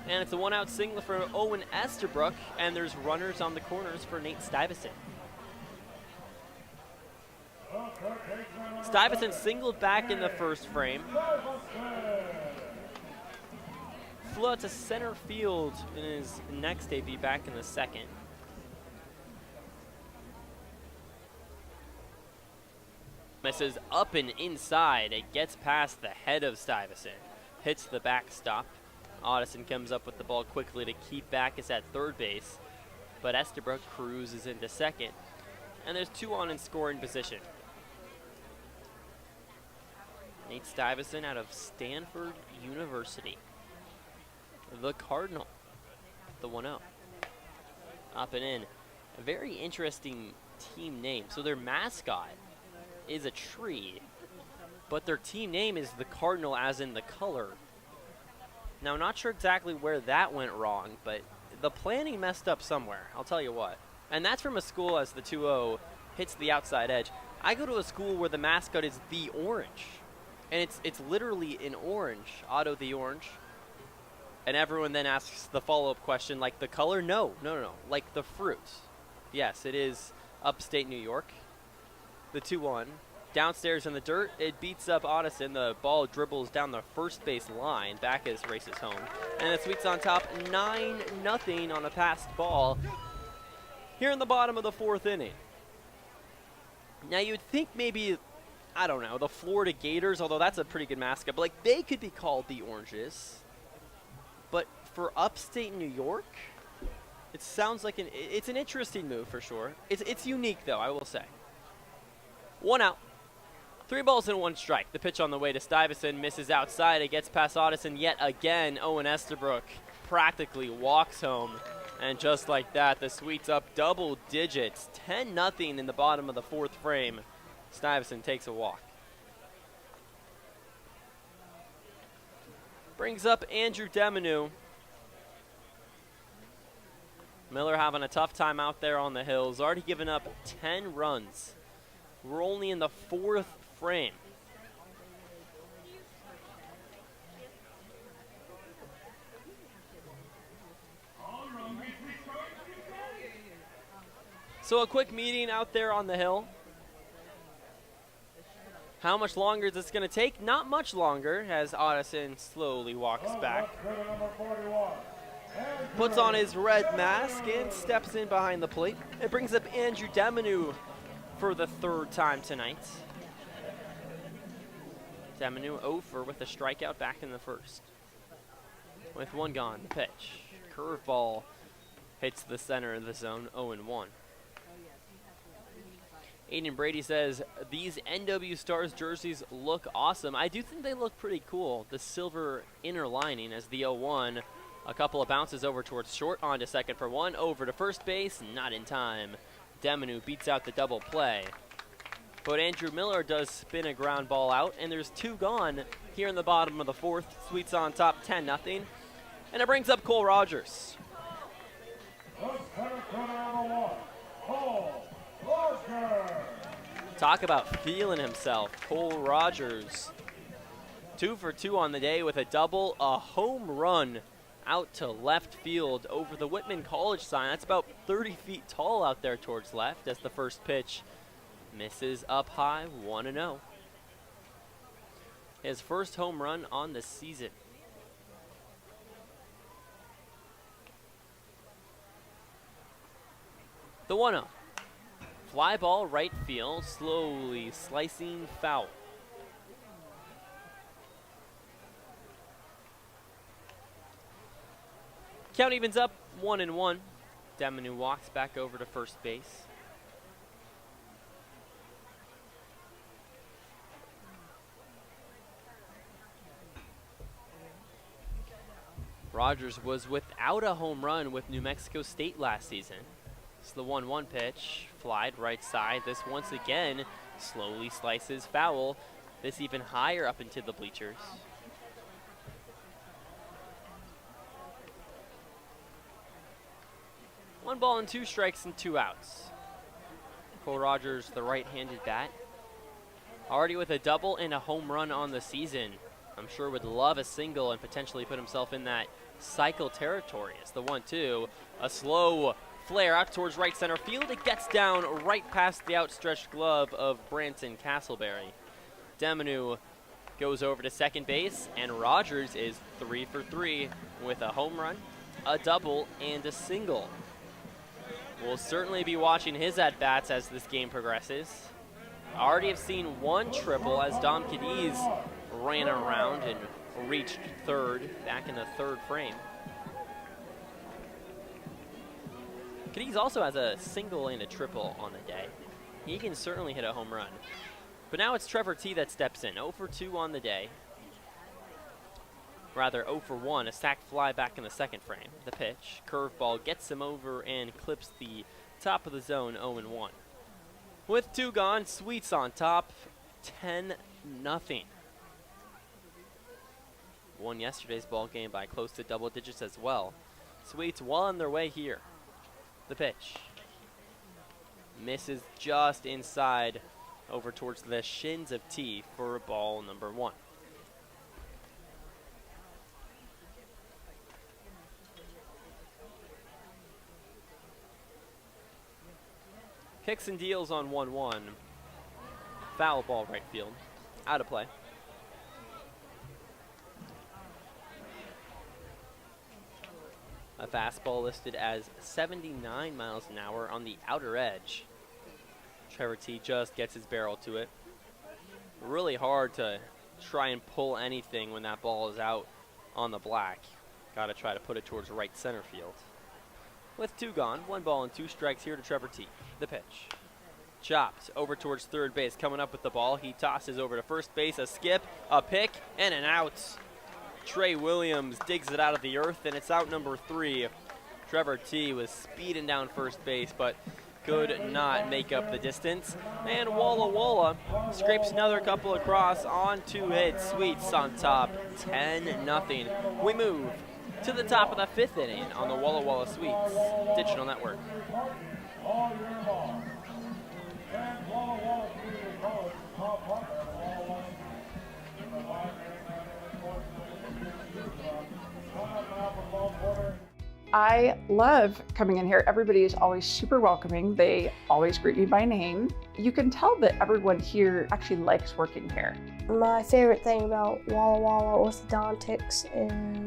And it's a one-out single for Owen Estabrook, and there's runners on the corners for Nate Stuyvesant. Stuyvesant singled back in the first frame. Flew out to center field in his next AB back in the second. Misses up and inside. It gets past the head of Stuyvesant. Hits the backstop. Addison comes up with the ball quickly to keep Backus at third base. But Estabrook cruises into second. And there's 2 on in scoring position. Nate Stuyvesant out of Stanford University. The Cardinal. The 1-0. Up and in. A very interesting team name. So their mascot is a tree, but their team name is the Cardinal as in the color. Now, not sure exactly where that went wrong, but the planning messed up somewhere, I'll tell you what. And that's from a school as the 2-0 hits the outside edge. I go to a school where the mascot is the orange, and it's literally in orange, Otto the Orange. And everyone then asks the follow-up question, like the color? No, like the fruit. Yes, it is upstate New York. The 2-1. Downstairs in the dirt, it beats up Addison. The ball dribbles down the first base line. Backus races home. And the Sweets on top, 9-0 on a passed ball here in the bottom of the 4th inning. Now, you'd think maybe, I don't know, the Florida Gators, although that's a pretty good mascot, but like they could be called the Oranges. But for upstate New York, it sounds like it's an interesting move for sure. It's unique, though, I will say. 1 out. 3 balls and 1 strike. The pitch on the way to Stuyvesant misses outside. It gets past Addison yet again. Owen Estabrook practically walks home. And just like that, the Sweets up double digits. 10-0 in the bottom of the 4th frame. Stuyvesant takes a walk. Brings up Andrew Demanu. Miller having a tough time out there on the hills. Already given up 10 runs. We're only in the 4th frame. So a quick meeting out there on the hill. How much longer is this going to take? Not much longer, as Addison slowly walks back. Puts on his red mask and steps in behind the plate. It brings up Andrew Demanu for the 3rd time tonight. Demanu 0-for with a strikeout back in the 1st. With 1 gone, the pitch. Curveball hits the center of the zone, 0-1. Aiden Brady says, these NW Stars jerseys look awesome. I do think they look pretty cool. The silver inner lining as the 0-1. A couple of bounces over towards short, on to second for 1. Over to first base, not in time. Demanu beats out the double play. But Andrew Miller does spin a ground ball out, and there's 2 gone here in the bottom of the 4th. Sweets on top, 10-0. And it brings up Cole Rogers. Talk about feeling himself. Cole Rogers, 2 for 2 on the day with a double, a home run out to left field over the Whitman College sign. That's about 30 feet tall out there towards left as the first pitch misses up high, 1-0. His first home run on the season. The 1-0. Fly ball right field, slowly slicing foul. Count evens up, 1-1. Demanu walks back over to first base. Rogers was without a home run with New Mexico State last season. It's the 1-1 pitch, flied right side. This once again slowly slices foul. This even higher up into the bleachers. One ball and 2 strikes and 2 outs. Cole Rogers, the right-handed bat, already with a double and a home run on the season. I'm sure would love a single and potentially put himself in that cycle territory. It's the 1-2, a slow flare out towards right center field. It gets down right past the outstretched glove of Branson Castleberry. Demanu goes over to second base, and Rogers is 3 for 3 with a home run, a double, and a single. We'll certainly be watching his at-bats as this game progresses. Already have seen one triple as Dom Cadiz ran around and reached third, back in the third frame. Cadiz also has a single and a triple on the day. He can certainly hit a home run. But now it's Trevor T that steps in, 0 for 2 on the day. Rather, 0 for 1, a sac fly back in the second frame. The pitch, curveball, gets him over and clips the top of the zone, 0-1. With 2 gone, Sweets on top, 10-0. Won yesterday's ball game by close to double digits as well. Sweets well on their way here. The pitch. Misses just inside, over towards the shins of T for ball number 1. Kicks and deals on 1-1. Foul ball right field. Out of play. A fastball listed as 79 miles an hour on the outer edge. Trevor T just gets his barrel to it. Really hard to try and pull anything when that ball is out on the black. Got to try to put it towards right center field. With 2 gone, 1 ball and 2 strikes here to Trevor T. The pitch. Chopped over towards third base. Coming up with the ball, he tosses over to first base. A skip, a pick, and an out. Trey Williams digs it out of the earth, and it's out number 3. Trevor T was speeding down first base, but could not make up the distance. And Walla Walla scrapes another couple across on 2 hits. Sweets on top, 10-0. We move to the top of the 5th inning on the Walla Walla Sweets Digital Network. I love coming in here. Everybody is always super welcoming. They always greet me by name. You can tell that everyone here actually likes working here. My favorite thing about Walla Walla orthodontics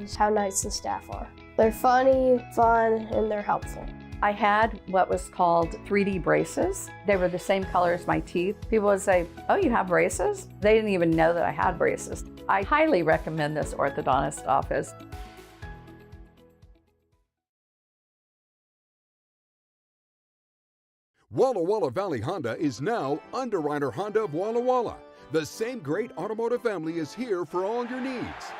is how nice the staff are. They're funny, fun, and they're helpful. I had what was called 3D braces. They were the same color as my teeth. People would say, "Oh, you have braces?" They didn't even know that I had braces. I highly recommend this orthodontist office. Walla Walla Valley Honda is now Underwriter Honda of Walla Walla. The same great automotive family is here for all your needs.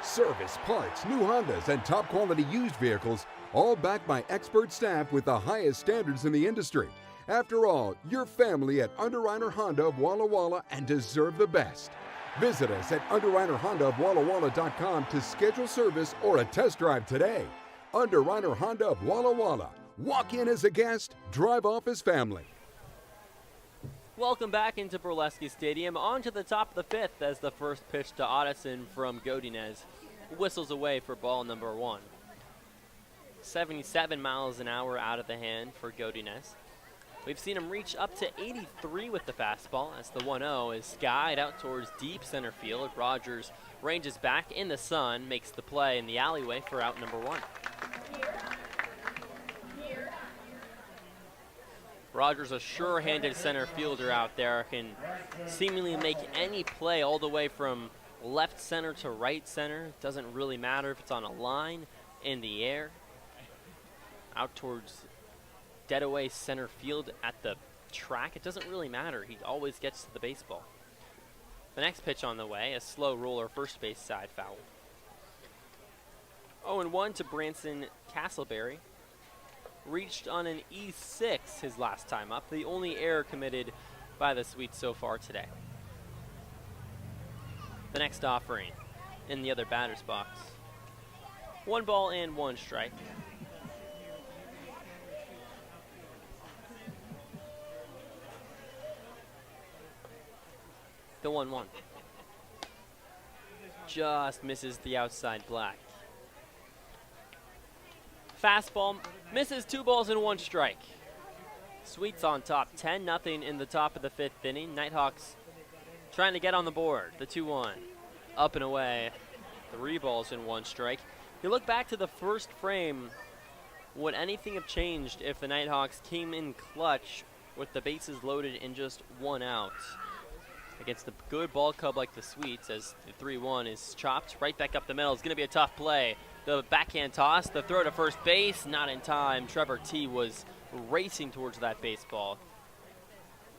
Service, parts, new Hondas, and top quality used vehicles, all backed by expert staff with the highest standards in the industry. After all, you're family at Underwriter Honda of Walla Walla and deserve the best. Visit us at underwriterhondaofwallawalla.com to schedule service or a test drive today. Underwriter Honda of Walla Walla. Walk in as a guest, drive off as family. Welcome back into Borleske Stadium. On to the top of the 5th as the first pitch to Otteson from Godinez whistles away for ball number 1. 77 miles an hour out of the hand for Godinez. We've seen him reach up to 83 with the fastball as the 1-0 is skied out towards deep center field. Rogers ranges back in the sun, makes the play in the alleyway for out number 1. Rogers, a sure-handed center fielder out there, can seemingly make any play all the way from left center to right center. Doesn't really matter if it's on a line, in the air, out towards dead away center field at the track. It doesn't really matter. He always gets to the baseball. The next pitch on the way, a slow roller first base side foul. 0-1 to Branson Castleberry. Reached on an E6 his last time up, the only error committed by the Sweets so far today. The next offering in the other batter's box. 1 ball and 1 strike. The 1-1. just misses the outside black. Fastball misses 2 balls and 1 strike. Sweets on top, 10-0 in the top of the 5th inning. Nighthawks trying to get on the board. The 2-1, up and away. 3 balls and 1 strike. You look back to the first frame, would anything have changed if the Nighthawks came in clutch with the bases loaded and just 1 out? Against a good ball club like the Sweets, as the 3-1 is chopped right back up the middle. It's going to be a tough play. The backhand toss, the throw to first base, not in time. Trevor T was racing towards that baseball.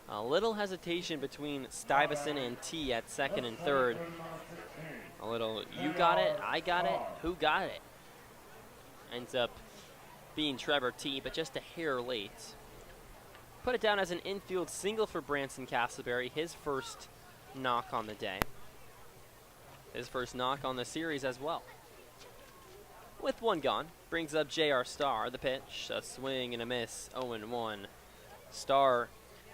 A little hesitation between Stuyvesant and T at second and third. A little, you got it, I got it, who got it? Ends up being Trevor T, but just a hair late. Put it down as an infield single for Branson Castleberry, his first knock on the day. His first knock on the series as well. With 1 gone, brings up J.R. Starr. The pitch, a swing and a miss, 0-1. Starr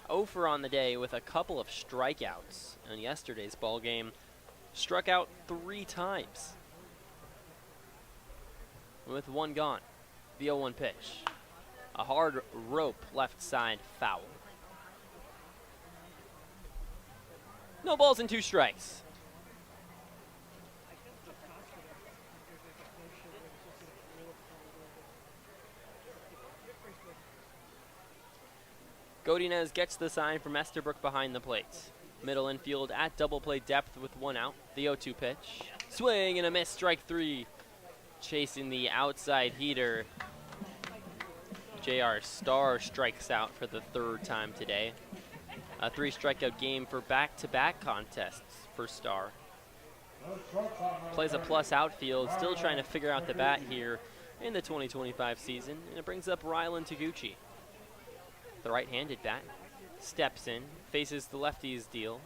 0 for on the day with a couple of strikeouts. In yesterday's ball game, struck out 3 times. With 1 gone, the 0-1 pitch. A hard rope left side foul. No balls and 2 strikes. Godinez gets the sign from Esterbrook behind the plate. Middle infield at double play depth with 1 out. The 0-2 pitch. Swing and a miss, strike 3. Chasing the outside heater. J.R. Starr strikes out for the 3rd time today. A 3 strikeout game for back-to-back contests for Starr. Plays a plus outfield, still trying to figure out the bat here in the 2025 season. And it brings up Rylan Taguchi. The right-handed bat steps in, faces the lefty's deal.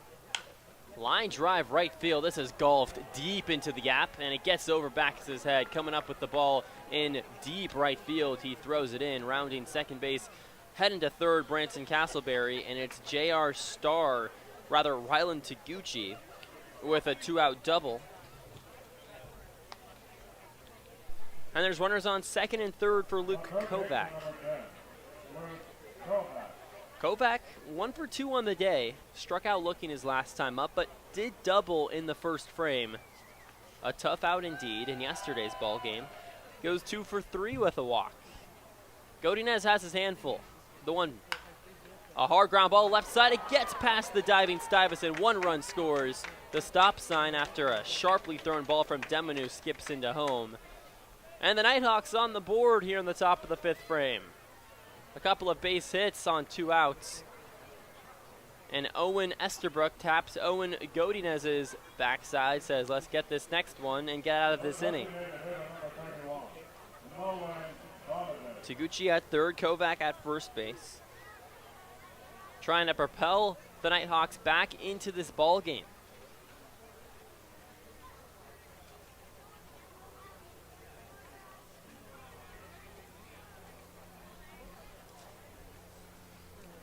Line drive right field. This is golfed deep into the gap, and it gets over Backus's head. Coming up with the ball in deep right field. He throws it in, rounding second base. Heading to third, Branson Castleberry, and it's J.R. Starr, rather Rylan Taguchi, with a 2-out double. And there's runners on second and third for Luke Kovac. Kovac, 1 for 2 on the day. Struck out looking his last time up, but did double in the first frame. A tough out indeed in yesterday's ball game. Goes 2 for 3 with a walk. Godinez has his handful. The 1. A hard ground ball left side. It gets past the diving Stuyvesant. 1 run scores. The stop sign after a sharply thrown ball from Demonu skips into home. And the Nighthawks on the board here in the top of the 5th frame. A couple of base hits on 2 outs. And Owen Esterbrook taps Owen Godinez's backside, says, let's get this next one and get out of this inning. Taguchi at third, Kovac at first base. Trying to propel the Nighthawks back into this ball game.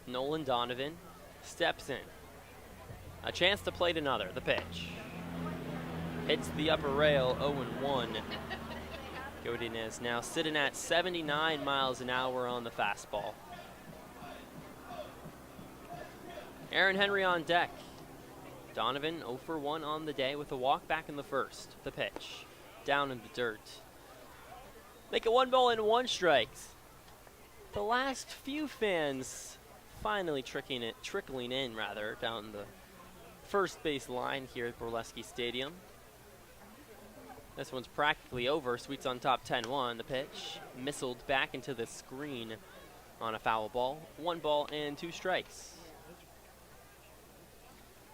Nolan Donovan steps in. A chance to plate another. The pitch. Hits the upper rail, 0-1. Godinez now sitting at 79 miles an hour on the fastball. Aaron Henry on deck. Donovan 0 for 1 on the day with a walk back in the first. The pitch. Down in the dirt. Make it 1 ball and 1 strikes. The last few fans finally trickling in down the first base line here at Borleske Stadium. This one's practically over. Sweets on top, 10-1. The pitch missiled back into the screen on a foul ball. 1 ball and 2 strikes.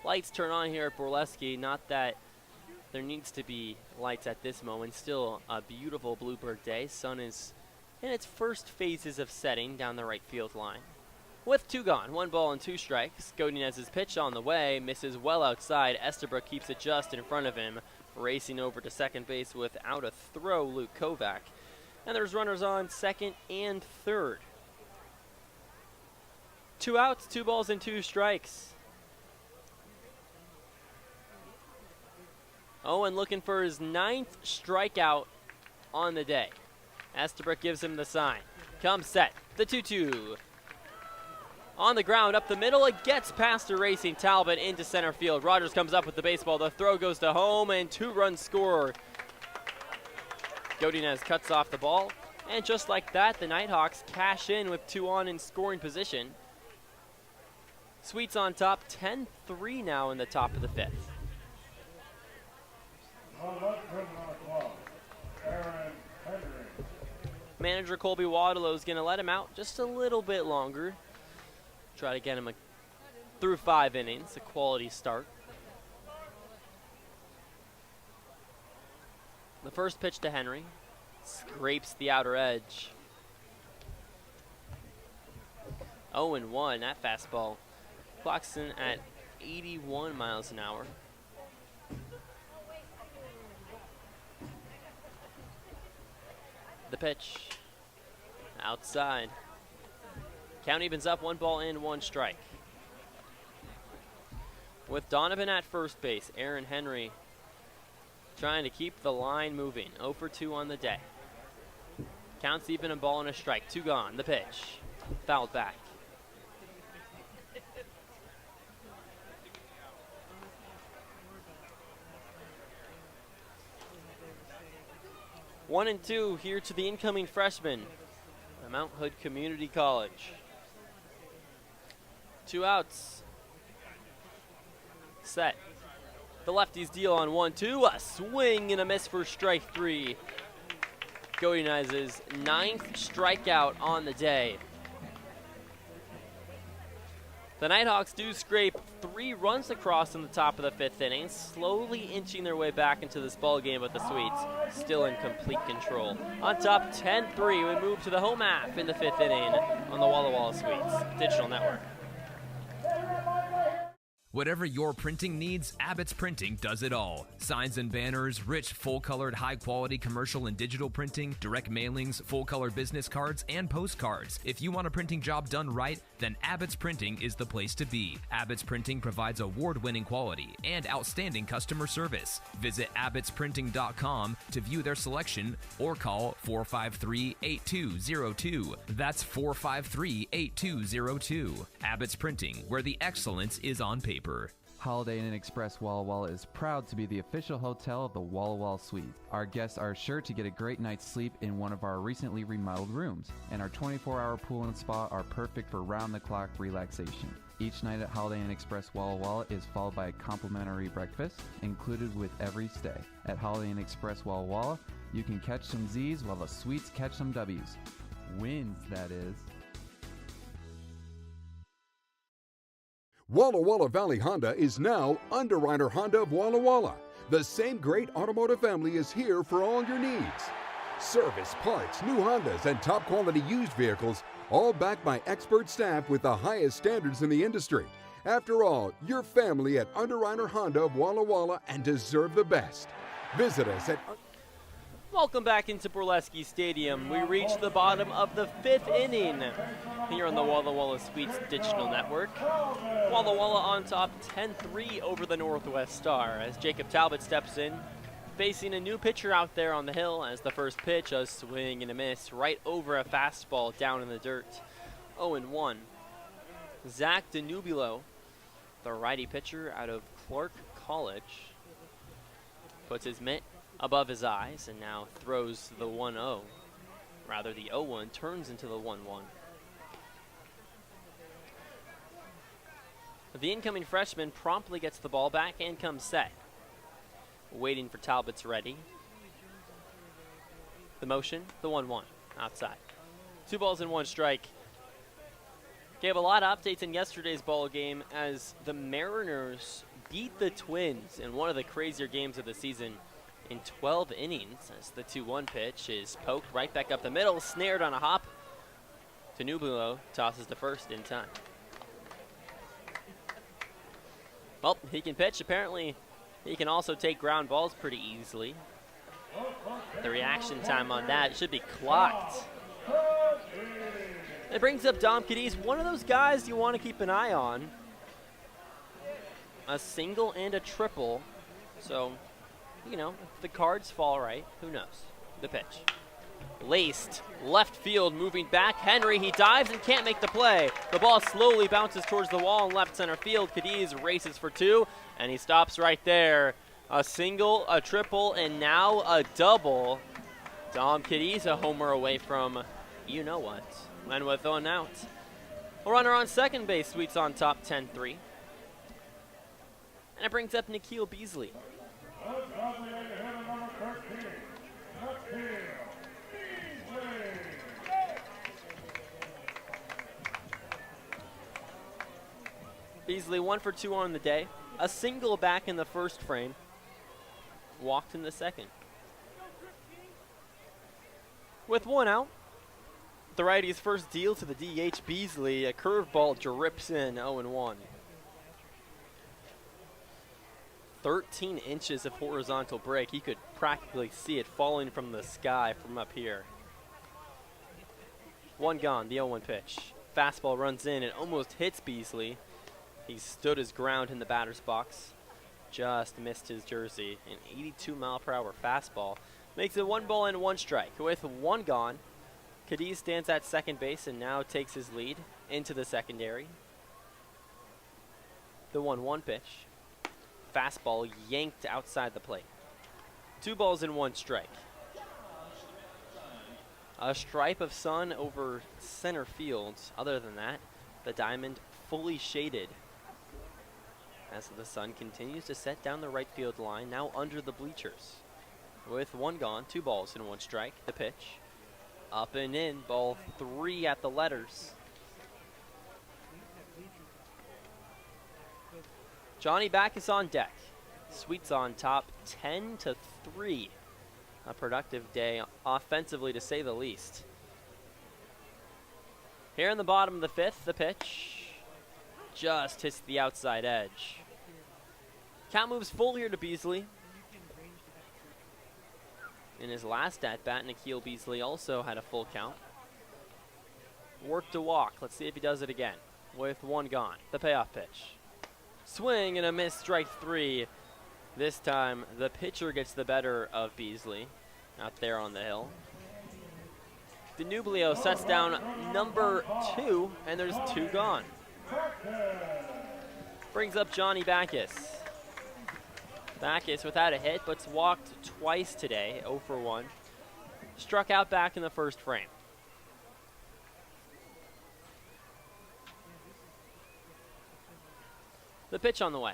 Lights turn on here at Borleske. Not that there needs to be lights at this moment. Still a beautiful bluebird day. Sun is in its first phases of setting down the right field line. With 2 gone, 1 ball and 2 strikes. Godinez's pitch on the way, misses well outside. Esterbrook keeps it just in front of him. Racing over to second base without a throw, Luke Kovac. And there's runners on second and third. 2 outs, 2 balls and 2 strikes. Owen looking for his 9th strikeout on the day. Estabrook gives him the sign. Comes set. The 2-2. On the ground, up the middle, it gets past a racing Talbot into center field. Rogers comes up with the baseball. The throw goes to home, and 2-run score. Godinez cuts off the ball, and just like that, the Nighthawks cash in with 2 on in scoring position. Sweets on top, 10-3 now in the top of the 5th. Manager Colby Waterloo is going to let him out just a little bit longer. Try to get him through 5 innings, a quality start. The first pitch to Henry scrapes the outer edge. 0-1, that fastball clocks in at 81 miles an hour. The pitch outside. Count evens up, 1 ball and 1 strike. With Donovan at first base, Aaron Henry trying to keep the line moving. 0 for 2 on the day. Counts even, a ball and a strike. 2 gone. The pitch fouled back. One and 2 here to the incoming freshman at Mount Hood Community College. 2 outs. Set. The lefties deal on 1-2. A swing and a miss for strike 3. Godinez's 9th strikeout on the day. The Nighthawks do scrape 3 runs across in the top of the 5th inning, slowly inching their way back into this ball game, but the Sweets still in complete control. On top, 10-3. We move to the home half in the 5th inning on the Walla Walla Sweets Digital Network. Whatever your printing needs, Abbott's Printing does it all. Signs and banners, rich, full-colored, high-quality commercial and digital printing, direct mailings, full-color business cards, and postcards. If you want a printing job done right, then Abbott's Printing is the place to be. Abbott's Printing provides award-winning quality and outstanding customer service. Visit abbottsprinting.com to view their selection or call 453-8202. That's 453-8202. Abbott's Printing, where the excellence is on paper. Holiday Inn Express Walla Walla is proud to be the official hotel of the Walla Walla Suite. Our guests are sure to get a great night's sleep in one of our recently remodeled rooms, and our 24-hour pool and spa are perfect for round-the-clock relaxation. Each night at Holiday Inn Express Walla Walla is followed by a complimentary breakfast included with every stay. At Holiday Inn Express Walla Walla, you can catch some Z's while the Sweets catch some W's. Wins, that is. Walla Walla Valley Honda is now Underwriter Honda of Walla Walla. The same great automotive family is here for all your needs. Service, parts, new Hondas, and top quality used vehicles, all backed by expert staff with the highest standards in the industry. After all, you're family at Underwriter Honda of Walla Walla and deserve the best. Visit us at... Welcome back into Borleske Stadium. We reach the bottom of the 5th inning here on the Walla Walla Sweets Digital Network. Walla Walla on top, 10-3 over the Northwest Star as Jacob Talbot steps in, facing a new pitcher out there on the hill as the first pitch, a swing and a miss right over a fastball down in the dirt. 0-1. Zach Danubilo, the righty pitcher out of Clark College, puts his mitt above his eyes and now throws the 1-0. Rather, the 0-1 turns into the 1-1. The incoming freshman promptly gets the ball back and comes set. Waiting for Talbot's ready. The motion, the 1-1 outside. 2 balls and 1 strike. Gave a lot of updates in yesterday's ball game as the Mariners beat the Twins in one of the crazier games of the season in 12 innings as the 2-1 pitch is poked right back up the middle, snared on a hop. Danubilo tosses to first in time. Well, he can pitch. Apparently, he can also take ground balls pretty easily. The reaction time on that should be clocked. It brings up Dom Cadiz, one of those guys you want to keep an eye on. A single and a triple. So you know, if the cards fall right, who knows? The pitch. Laced, left field, moving back. Henry, he dives and can't make the play. The ball slowly bounces towards the wall in left center field. Cadiz races for two, and he stops right there. A single, a triple, and now a double. Dom Cadiz a homer away from you know what. And with one out, a runner on second base, Sweets on top 10-3. And it brings up Nikhil Beasley. Beasley 1 for 2 on the day. A single back in the first frame. Walked in the second. With one out, the righty's first deal to the DH, Beasley. A curveball drips in, 0-1. 13 inches of horizontal break. You could practically see it falling from the sky from up here. One gone, the 0-1 pitch. Fastball runs in and almost hits Beasley. He stood his ground in the batter's box. Just missed his jersey. An 82-mile-per-hour fastball makes it 1 ball and 1 strike. With one gone, Cadiz stands at second base and now takes his lead into the secondary. The 1-1 pitch. Fastball yanked outside the plate. 2 balls and 1 strike. A stripe of sun over center field. Other than that, the diamond fully shaded as the sun continues to set down the right field line, now under the bleachers. With one gone, 2 balls and 1 strike. The pitch. Up and in, ball 3 at the letters. Johnny Backus on deck. Sweets on top, 10-3. A productive day offensively, to say the least. Here in the bottom of the 5th, the pitch just hits the outside edge. Count moves full here to Beasley. In his last at-bat, Nikhil Beasley also had a full count. Worked a walk. Let's see if he does it again. With one gone, the payoff pitch. Swing and a miss, strike 3. This time, the pitcher gets the better of Beasley out there on the hill. DeNublio sets down number 2, and there's 2 gone. Brings up Johnny Backus. Backus without a hit, but's walked twice today, 0 for 1. Struck out back in the first frame. The pitch on the way.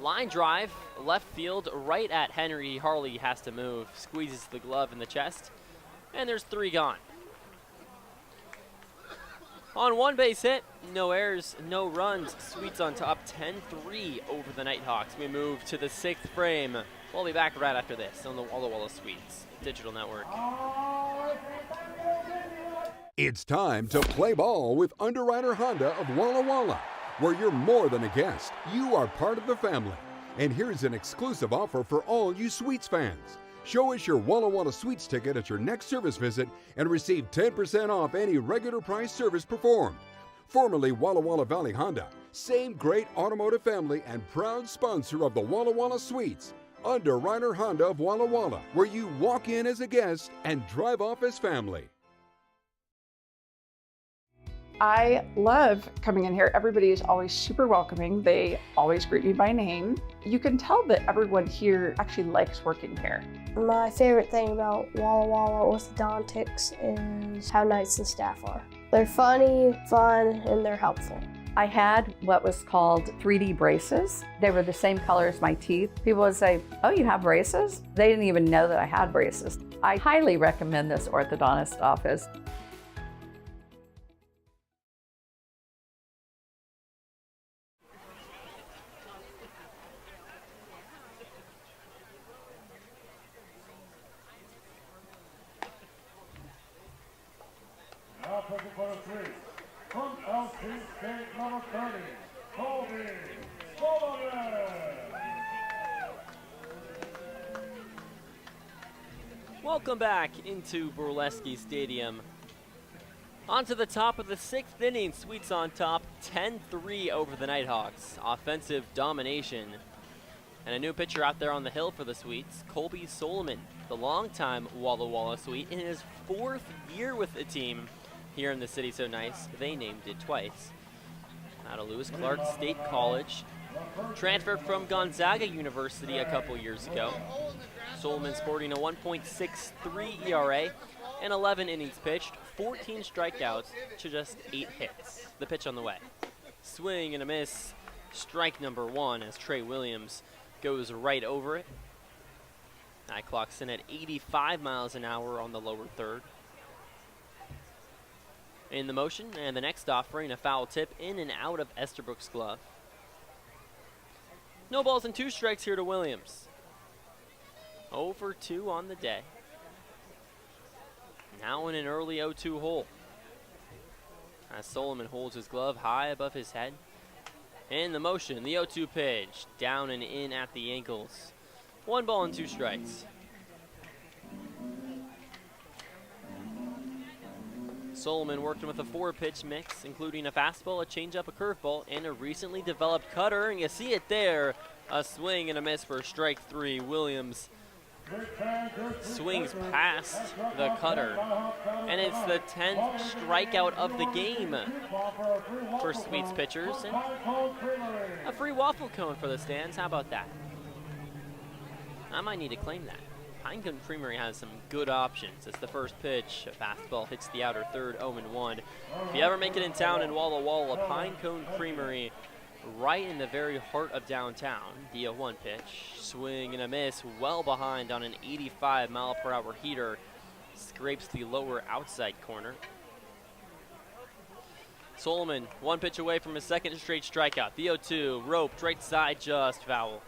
Line drive, left field, right at Henry. Harley has to move, squeezes the glove in the chest, and there's 3 gone. On 1 base hit, no errors, no runs. Sweets on top, 10-3 over the Nighthawks. We move to the 6th frame. We'll be back right after this on the Walla Walla Sweets Digital Network. It's time to play ball with Underwriter Honda of Walla Walla, where you're more than a guest. You are part of the family. And here's an exclusive offer for all you Sweets fans. Show us your Walla Walla Sweets ticket at your next service visit and receive 10% off any regular price service performed. Formerly Walla Walla Valley Honda, same great automotive family and proud sponsor of the Walla Walla Sweets. Underwriter Honda of Walla Walla, where you walk in as a guest and drive off as family. I love coming in here. Everybody is always super welcoming. They always greet me by name. You can tell that everyone here actually likes working here. My favorite thing about Walla Walla orthodontics is how nice the staff are. They're funny, fun, and they're helpful. I had what was called 3D braces. They were the same color as my teeth. People would say, "Oh, you have braces?" They didn't even know that I had braces. I highly recommend this orthodontist office. Welcome back into Borleske Stadium. On to the top of the 6th inning. Sweets on top, 10-3 over the Nighthawks. Offensive domination And a new pitcher out there on the hill for the Sweets, Colby Solomon, the longtime Walla Walla Sweet, in his 4th year with the team here in the City So Nice. They named it twice. Out of Lewis Clark State College. Transferred from Gonzaga University a couple years ago. Solomon sporting a 1.63 ERA and 11 innings pitched, 14 strikeouts to just 8 hits. The pitch on the way. Swing and a miss. Strike number 1 as Trey Williams goes right over it. That clocks in at 85 miles an hour on the lower third. In the motion, and the next offering, a foul tip in and out of Esterbrook's glove. No balls and 2 strikes here to Williams. 0 for 2 on the day. Now in an early 0-2 hole. As Solomon holds his glove high above his head. In the motion, the 0-2 pitch. Down and in at the ankles. 1 ball and 2 strikes. Solomon working with a 4-pitch mix, including a fastball, a changeup, a curveball, and a recently developed cutter. And you see it there. A swing and a miss for strike 3. Williams swings past the cutter. And it's the 10th strikeout of the game for Sweets pitchers. And a free waffle cone for the stands. How about that? I might need to claim that. Pinecone Creamery has some good options. It's the first pitch. A fastball hits the outer third, 0-1. If you ever make it in town in Walla Walla, Pinecone Creamery, right in the very heart of downtown. The 0-1 pitch. Swing and a miss. Well behind on an 85-mile-per-hour heater. Scrapes the lower outside corner. Solomon, 1 pitch away from his 2nd straight strikeout. The 0-2, roped, right side, just foul.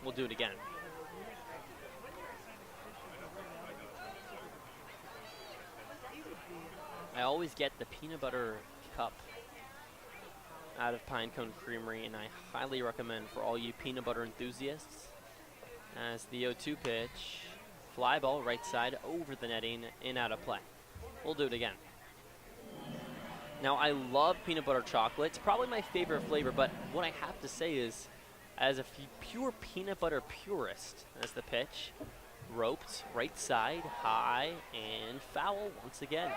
We'll do it again. I always get the peanut butter cup out of Pinecone Creamery, and I highly recommend for all you peanut butter enthusiasts. As the 0-2 pitch, fly ball right side over the netting, in out of play. We'll do it again. Now, I love peanut butter chocolate. It's probably my favorite flavor, but what I have to say is, as a pure peanut butter purist, as the pitch, roped, right side, high, and foul once again.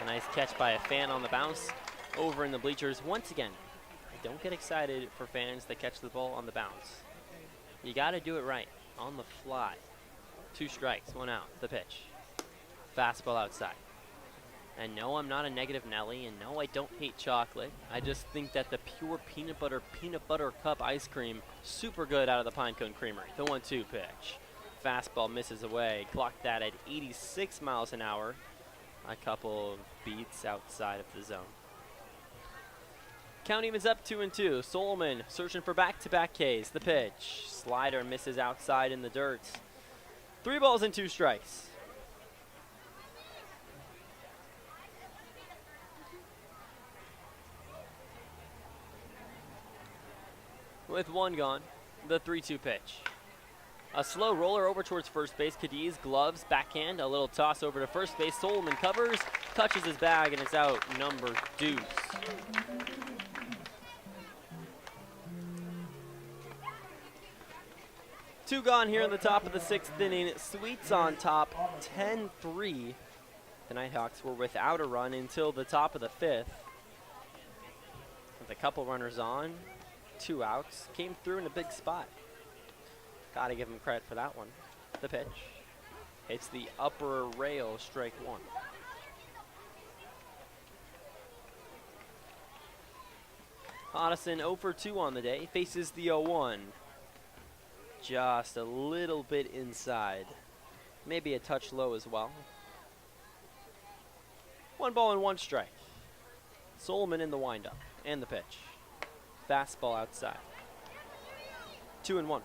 A nice catch by a fan on the bounce over in the bleachers. Once again, I don't get excited for fans that catch the ball on the bounce. You got to do it right, on the fly. 2 strikes, 1 out, the pitch. Fastball outside. And no, I'm not a negative Nelly, and no, I don't hate chocolate. I just think that the pure peanut butter cup ice cream, super good out of the Pinecone Creamery. The 1-2 pitch. Fastball misses away. Clocked that at 86 miles an hour. A couple of beats outside of the zone. Count evens up 2-2. Solomon searching for back-to-back Ks. The pitch. Slider misses outside in the dirt. 3 balls and 2 strikes. With 1 gone, the 3-2 pitch. A slow roller over towards first base. Cadiz, gloves, backhand, a little toss over to first base. Solomon covers, touches his bag, and it's out. Number deuce. Two gone here in the top of the 6th inning. Sweets on top, 10-3. The Nighthawks were without a run until the top of the 5th. With a couple runners on, 2 outs, came through in a big spot. Got to give him credit for that one. The pitch hits the upper rail, strike 1. Otteson 0 for 2 on the day, faces the 0-1. Just a little bit inside. Maybe a touch low as well. 1 ball and 1 strike. Solomon in the windup and the pitch. Fastball outside. 2-1.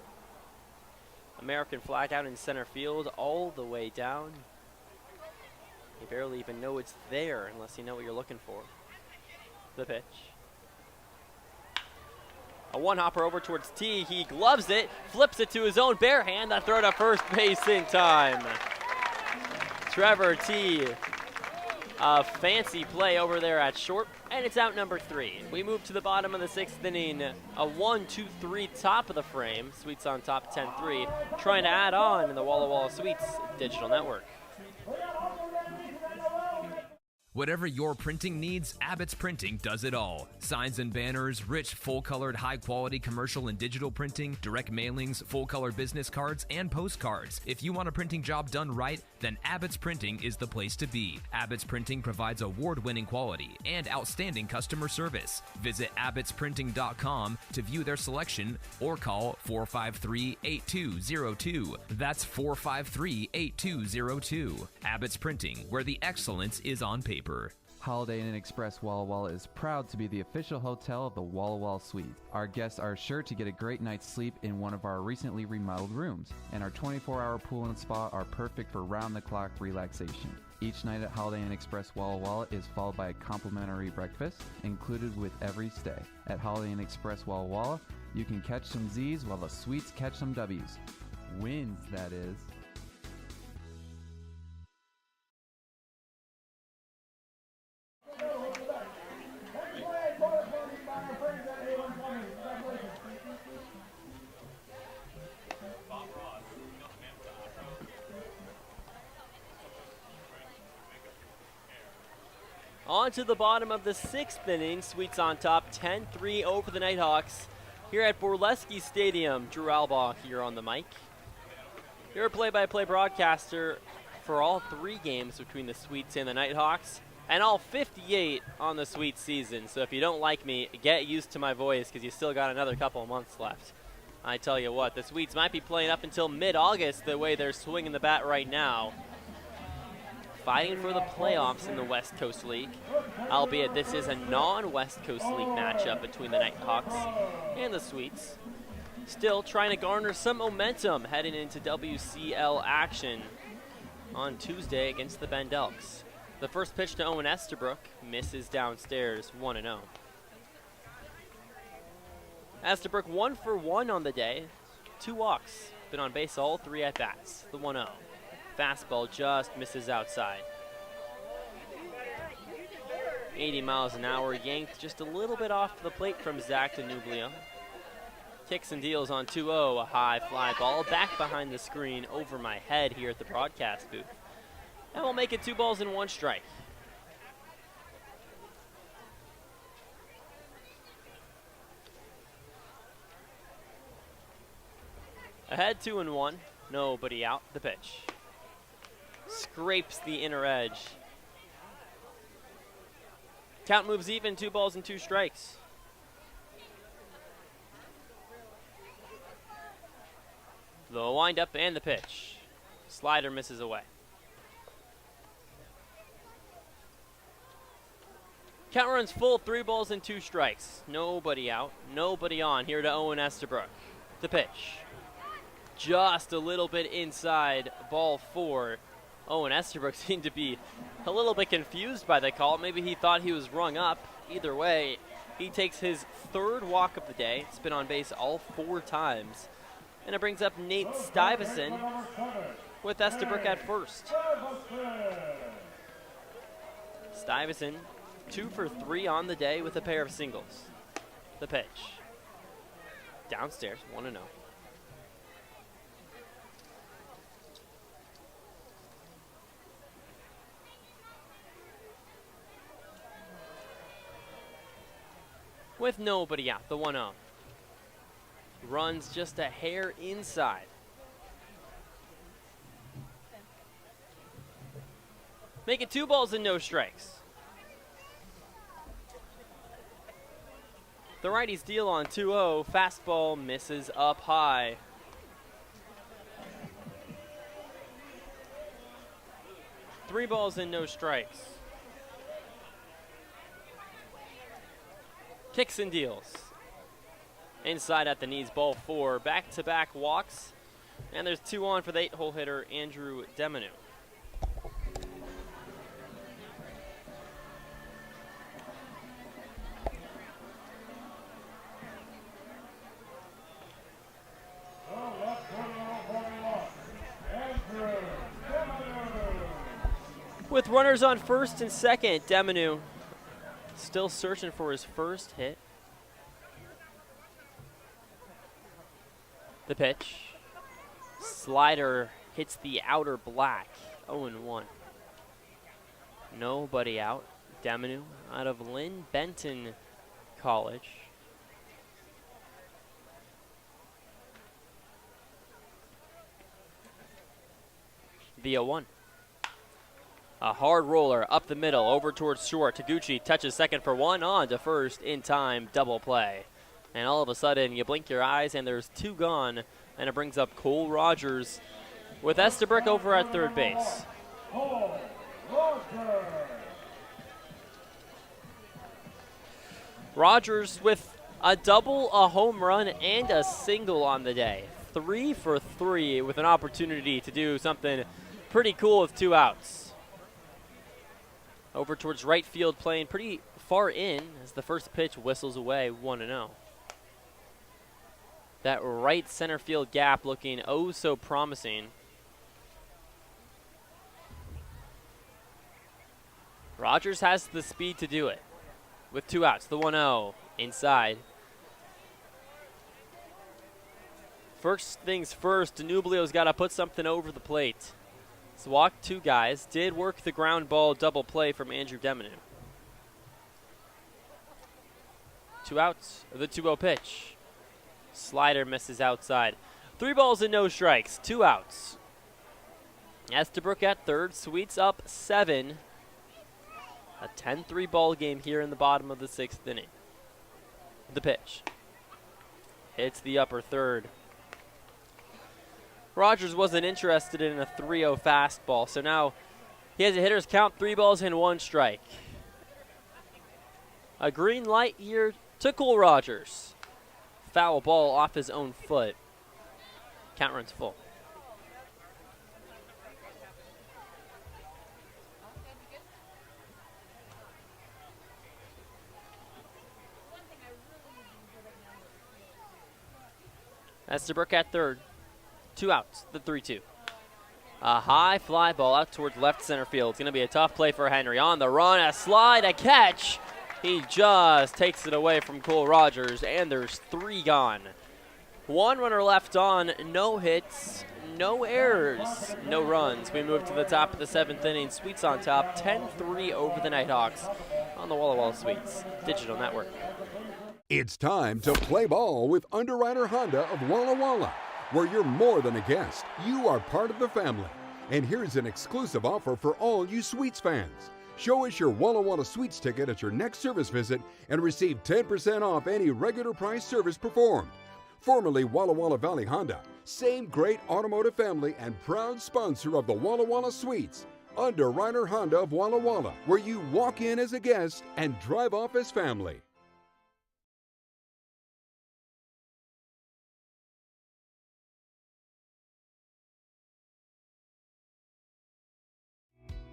American flag out in center field all the way down. You barely even know it's there unless you know what you're looking for. The pitch. A 1-hopper over towards T. He gloves it, flips it to his own bare hand. That throw to first base in time. Trevor T. A fancy play over there at short, and it's out number 3. We move to the bottom of the 6th inning. A 1-2-3 top of the frame. Sweets on top 10-3. Trying to add on in the Walla Walla Sweets digital network. Whatever your printing needs, Abbott's Printing does it all. Signs and banners, rich, full-colored, high-quality commercial and digital printing, direct mailings, full-color business cards, and postcards. If you want a printing job done right, then Abbott's Printing is the place to be. Abbott's Printing provides award-winning quality and outstanding customer service. Visit abbottsprinting.com to view their selection or call 453-8202. That's 453-8202. Abbott's Printing, where the excellence is on paper. Holiday Inn Express Walla Walla is proud to be the official hotel of the Walla Walla Suite. Our guests are sure to get a great night's sleep in one of our recently remodeled rooms, and our 24-hour pool and spa are perfect for round-the-clock relaxation. Each night at Holiday Inn Express Walla Walla is followed by a complimentary breakfast included with every stay. At Holiday Inn Express Walla Walla, you can catch some Z's while the Sweets catch some W's. Wins, that is. On to the bottom of the 6th inning. Sweets on top, 10-3 over the Nighthawks. Here at Borleske Stadium, Drew Albaugh here on the mic. You're a play-by-play broadcaster for all 3 games between the Sweets and the Nighthawks, and all 58 on the Sweets season. So if you don't like me, get used to my voice because you still got another couple of months left. I tell you what, the Sweets might be playing up until mid-August the way they're swinging the bat right now. Fighting for the playoffs in the West Coast League, albeit this is a non-West Coast League matchup between the Nighthawks and the Sweets. Still trying to garner some momentum heading into WCL action on Tuesday against the Bend Elks. The first pitch to Owen Estabrook misses downstairs, 1-0. Estabrook 1 for 1 on the day, 2 walks, been on base all 3 at-bats, the 1-0. Fastball just misses outside. 80 miles an hour, yanked just a little bit off the plate from Zach DeNublio. Kicks and deals on 2-0, a high fly ball back behind the screen over my head here at the broadcast booth. And we'll make it 2 balls and 1 strike. Ahead 2-1, nobody out, the pitch. Scrapes the inner edge. Count moves even, 2 balls and 2 strikes. The windup and the pitch. Slider misses away. Count runs full, 3 balls and 2 strikes. Nobody out, nobody on. Here to Owen Estabrook. The pitch. Just a little bit inside, ball 4. Owen Estabrook seemed to be a little bit confused by the call. Maybe he thought he was rung up. Either way, he takes his 3rd walk of the day. It's been on base all 4 times. And it brings up Nate Stuyvesant with Estabrook at first. Stuyvesant 2 for 3 on the day with a pair of singles. The pitch. Downstairs, 1-0. With nobody out, the 1-0. Runs just a hair inside. Make it 2 balls and no strikes. The righties deal on 2-0. Fastball misses up high. Three balls and no strikes. Kicks and deals. Inside at the knees, ball 4. Back-to-back walks. And there's 2 on for the 8-hole hitter, Andrew Demanu. With runners on first and second, Deminu still searching for his first hit. The pitch. Slider hits the outer black. 0-1. Nobody out. Deminu out of Lynn Benton College. The 0-1. A hard roller up the middle, over towards short. Taguchi touches second for one, on to first in time, double play. And all of a sudden, you blink your eyes and there's two gone, and it brings up Cole Rogers with Estabrook over at third base. Rogers with a double, a home run, and a single on the day. 3 for 3 with an opportunity to do something pretty cool with 2 outs. Over towards right field, playing pretty far in as the first pitch whistles away 1-0. That right center field gap looking oh so promising. Rogers has the speed to do it with 2 outs. The 1-0 inside. First things first, Danublio's got to put something over the plate. He's walked 2 guys. Did work the ground ball double play from Andrew Deminu. 2 outs. The 2-0 pitch. Slider misses outside. 3 balls and no strikes. 2 outs. Estabrook at third. Sweets up 7. A 10-3 ball game here in the bottom of the 6th inning. The pitch. Hits the upper third. Rogers wasn't interested in a 3-0 fastball, so now he has a hitter's count, 3 balls and 1 strike. A green light here to Cole Rogers. Foul ball off his own foot. Count runs full. Estabrook at third. 2 outs, the 3-2. A high fly ball out towards left center field. It's going to be a tough play for Henry. On the run, a slide, a catch. He just takes it away from Cole Rogers, and there's 3 gone. 1 runner left on, no hits, no errors, no runs. We move to the top of the 7th inning. Sweets on top, 10-3 over the Nighthawks on the Walla Walla Sweets Digital Network. It's time to play ball with Underwriter Honda of Walla Walla, where you're more than a guest. You are part of the family. And here's an exclusive offer for all you Sweets fans. Show us your Walla Walla Sweets ticket at your next service visit and receive 10% off any regular price service performed. Formerly Walla Walla Valley Honda, same great automotive family and proud sponsor of the Walla Walla Sweets. Underwriter Honda of Walla Walla, where you walk in as a guest and drive off as family.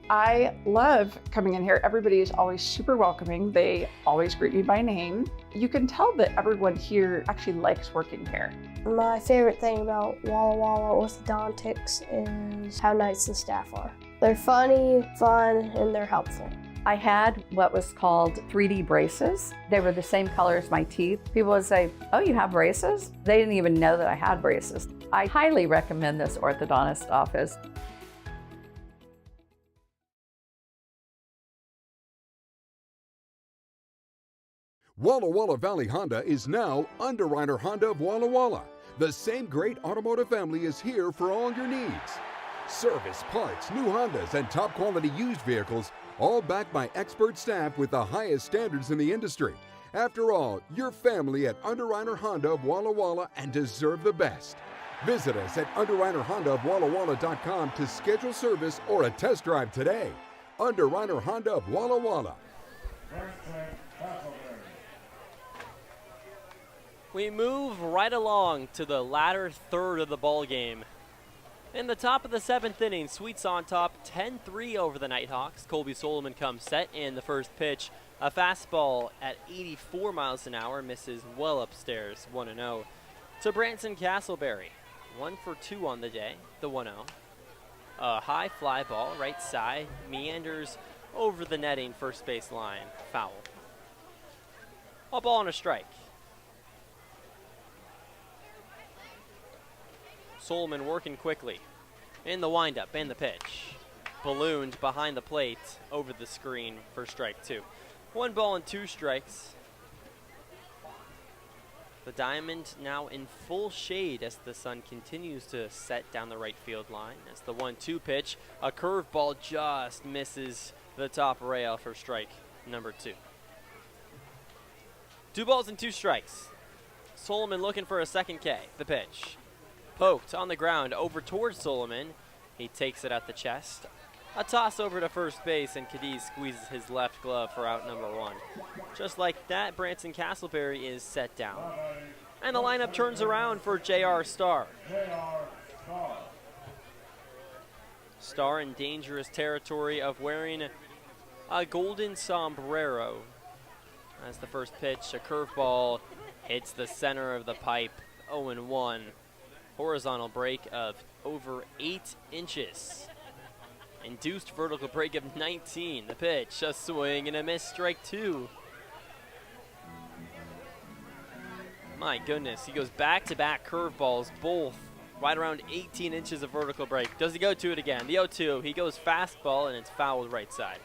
I love coming in here. Everybody is always super welcoming. They always greet me by name. You can tell that everyone here actually likes working here. My favorite thing about Walla Walla orthodontics is how nice the staff are. They're funny, fun, and they're helpful. I had what was called 3D braces. They were the same color as my teeth. People would say, "Oh, you have braces?" They didn't even know that I had braces. I highly recommend this orthodontist office. Walla Walla Valley Honda is now Underwriter Honda of Walla Walla. The same great automotive family is here for all your needs. Service, parts, new Hondas, and top quality used vehicles, all backed by expert staff with the highest standards in the industry. After all, you're family at Underwriter Honda of Walla Walla and deserve the best. Visit us at underwriterhondaofwallawalla.com to schedule service or a test drive today. Underwriter Honda of Walla Walla. We move right along to the latter third of the ball game. In the top of the 7th inning, Sweets on top, 10-3 over the Nighthawks. Colby Solomon comes set in the first pitch. A fastball at 84 miles an hour misses well upstairs, 1-0. To Branson Castleberry, 1 for 2 on the day, the 1-0. A high fly ball, right side, meanders over the netting, first base line, foul. A ball and a strike. Solomon working quickly. In the windup and the pitch. Ballooned behind the plate over the screen for strike 2. 1 ball and 2 strikes. The diamond now in full shade as the sun continues to set down the right field line. As the 1-2 pitch, a curveball just misses the top rail for strike number 2. 2 balls and 2 strikes. Solomon looking for a second K. The pitch. Poked on the ground over towards Solomon. He takes it at the chest. A toss over to first base, and Cadiz squeezes his left glove for out number 1. Just like that, Branson Castleberry is set down. And the lineup turns around for J.R. Starr. Starr in dangerous territory of wearing a golden sombrero. As the first pitch, a curveball hits the center of the pipe, 0-1. Horizontal break of over 8 inches. Induced vertical break of 19. The pitch, a swing and a miss, strike 2. My goodness, he goes back-to-back curveballs, both right around 18 inches of vertical break. Does he go to it again? The 0-2, he goes fastball, and it's fouled right side.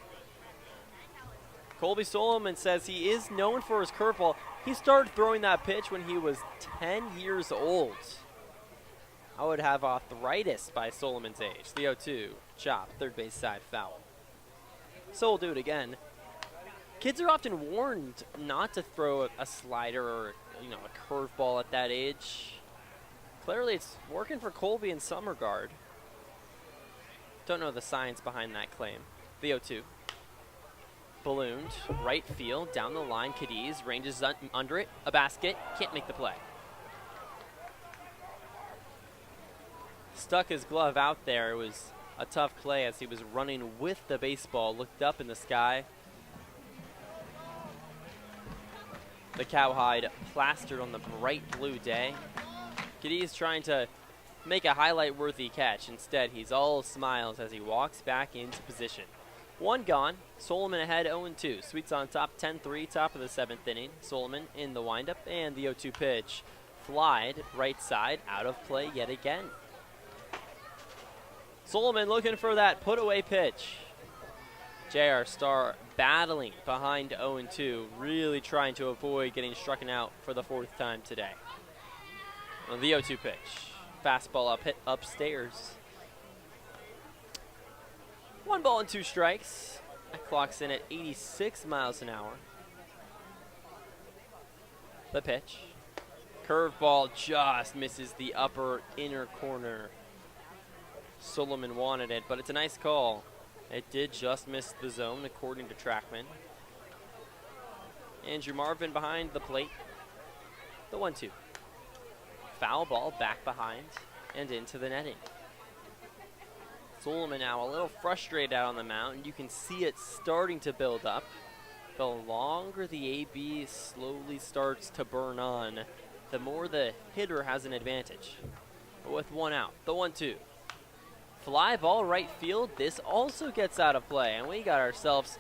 Colby Solomon says he is known for his curveball. He started throwing that pitch when he was 10 years old. I would have arthritis by Solomon's age. The 0-2, chop, third base side, foul. So we'll do it again. Kids are often warned not to throw a slider or a curveball at that age. Clearly it's working for Colby in some regard. Don't know the science behind that claim. The 0-2. Ballooned, right field, down the line, Cadiz ranges under it, a basket, can't make the play. Stuck his glove out there. It was a tough play as he was running with the baseball, looked up in the sky. The cowhide plastered on the bright blue day. Cadiz trying to make a highlight-worthy catch. Instead, he's all smiles as he walks back into position. 1 gone. Solomon ahead 0-2. Sweets on top 10-3, top of the 7th inning. Solomon in the windup, and the 0-2 pitch. Flied right side, out of play yet again. Solomon looking for that put-away pitch. J.R. Starr battling behind 0-2, really trying to avoid getting struck out for the 4th time today. Well, the 0-2 pitch. Fastball hit upstairs. 1 ball and 2 strikes. That clocks in at 86 miles an hour. The pitch. Curveball just misses the upper inner corner. Solomon wanted it, but it's a nice call. It did just miss the zone, according to TrackMan. Andrew Marvin behind the plate. The 1-2. Foul ball back behind and into the netting. Solomon now a little frustrated out on the mound, and you can see it starting to build up. The longer the AB slowly starts to burn on, the more the hitter has an advantage. But with 1 out, the 1-2. Fly ball right field. This also gets out of play, and we got ourselves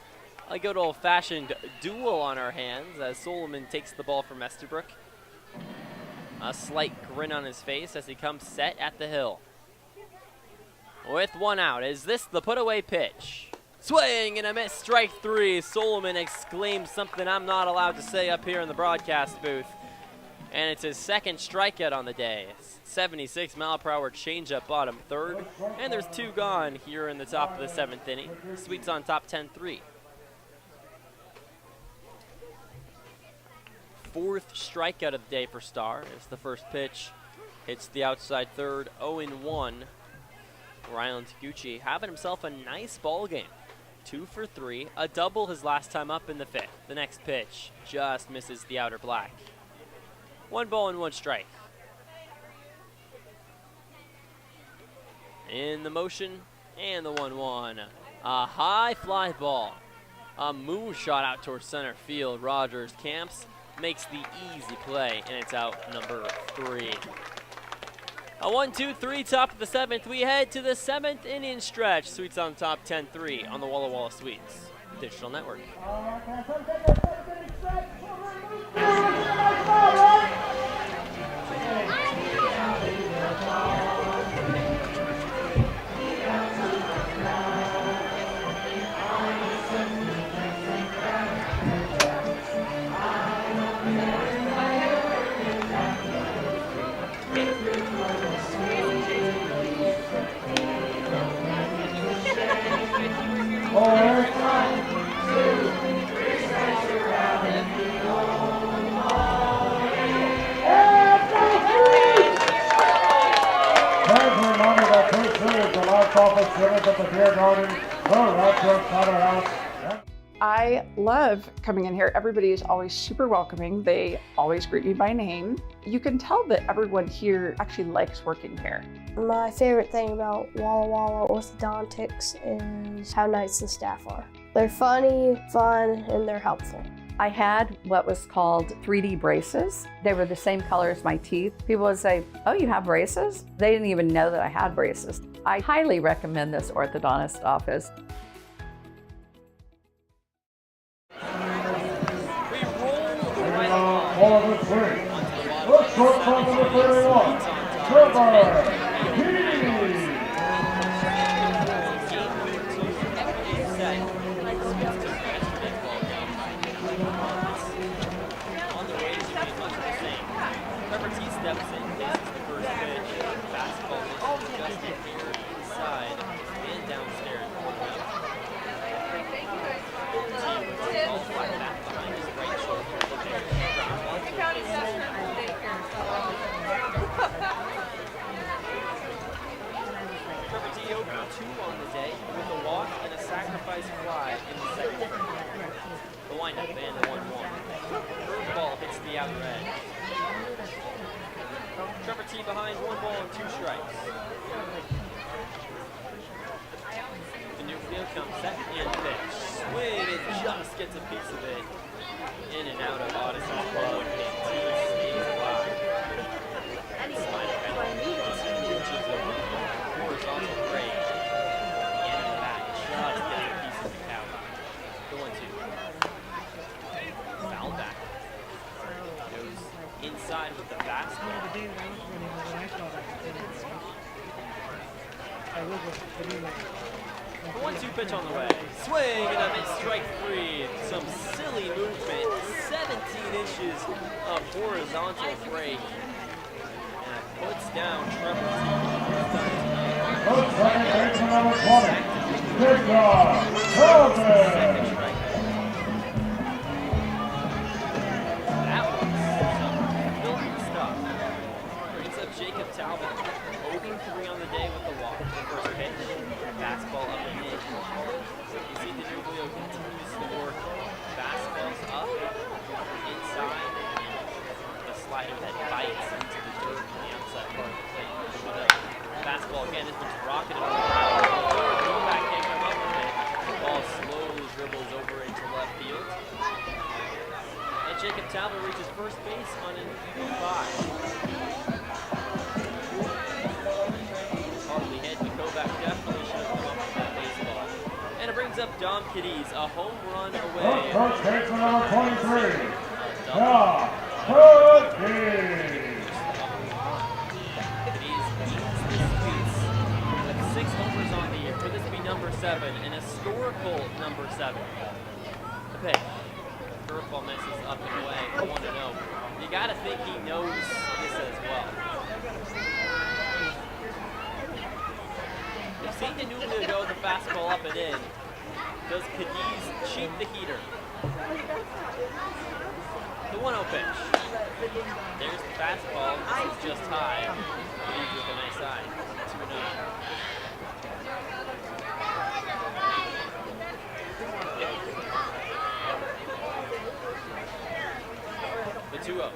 a good old-fashioned duel on our hands as Solomon takes the ball from Estabrook. A slight grin on his face as he comes set at the hill. With 1 out, is this the put-away pitch? Swing and a miss, strike 3. Solomon exclaims something I'm not allowed to say up here in the broadcast booth. And it's his 2nd strikeout on the day. 76-mile-per-hour changeup bottom 3rd. And there's 2 gone here in the top of the 7th inning. Sweets on top 10-3. 4th strikeout of the day for Starr as the first pitch hits the outside 3rd, 0-1. Rylan Taguchi having himself a nice ball game. 2 for 3, a double his last time up in the 5th. The next pitch just misses the outer black. 1 ball and 1 strike. In the motion, and the 1-1. A high fly ball. A moonshot out towards center field. Rogers camps, makes the easy play, and it's out number 3. A 1-2-3 top of the 7th. We head to the 7th inning stretch. Sweets on top 10-3 on the Walla Walla Sweets Digital Network. I love coming in here. Everybody is always super welcoming. They always greet me by name. You can tell that everyone here actually likes working here. My favorite thing about Walla Walla orthodontics is how nice the staff are. They're funny, fun, and they're helpful. I had what was called 3D braces. They were the same color as my teeth. People would say, "Oh, you have braces?" They didn't even know that I had braces. I highly recommend this orthodontist office. Behind 1 ball and 2 strikes. The new field comes set and pitch. Swing and just gets a piece of it. In and out of Odyssey's glove. And T stays alive. Slider penalty. 10 inches of horizontal break. The end of the bat just gets a piece of the cow. The 1-2. Foul back. Goes inside with the fastball. The 1-2 pitch on the way. Swing and a miss, strike 3. Some silly movement. 17 inches of horizontal break. And it puts down Trevor T. That was some filthy stuff. Brings up Jacob Talbot. 0-3 on the day with the walk. First pitch, fastball up and in. You see the Nucleo continues to work. Fastballs up, inside, the slider that bites into the dirt on the outside part of the plate. Fastball again, this one's rocketed on the ground. Back can't come up with it. The ball slowly dribbles over into left field. And Jacob Talbot reaches first base on an 5. Definitely should have come up with that baseball. And it brings up Dom Cadiz, a home run away. First baseman number 23. Cadiz leads the Sweets with 6 homers on the year. Could this be number 7? An historical number 7. The pitch. Curveball misses up and away. 1-0. You gotta think he knows this as well. You've seen the Nucleo go the fastball up and in. Does Cadiz cheat the heater? The 1-0 pitch. There's the fastball. This is just high. Cadiz with a nice eye. 2-0. The 2-0.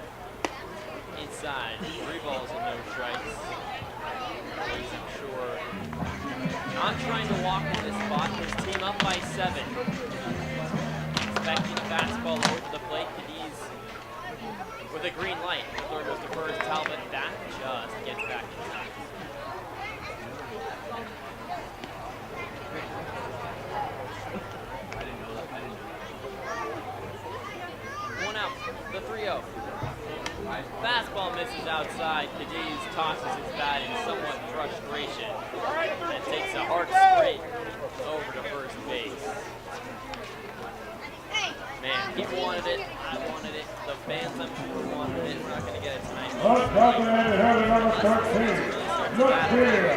Inside. 3 balls and no strikes. I'm sure not trying to walk in this spot. His team up by 7. Expecting a fastball over the plate. Cadiz With a green light, the throw goes to first. Talbot back, just gets back in time. One out, the 3-0. Fastball misses outside. Cadiz tosses his bat in somewhat frustration and takes a hard sprint over to first base. Man, he wanted it. I wanted it. The fans, I'm sure, wanted it. We're not going to get it tonight. Let's welcome in hitter number 13, look here.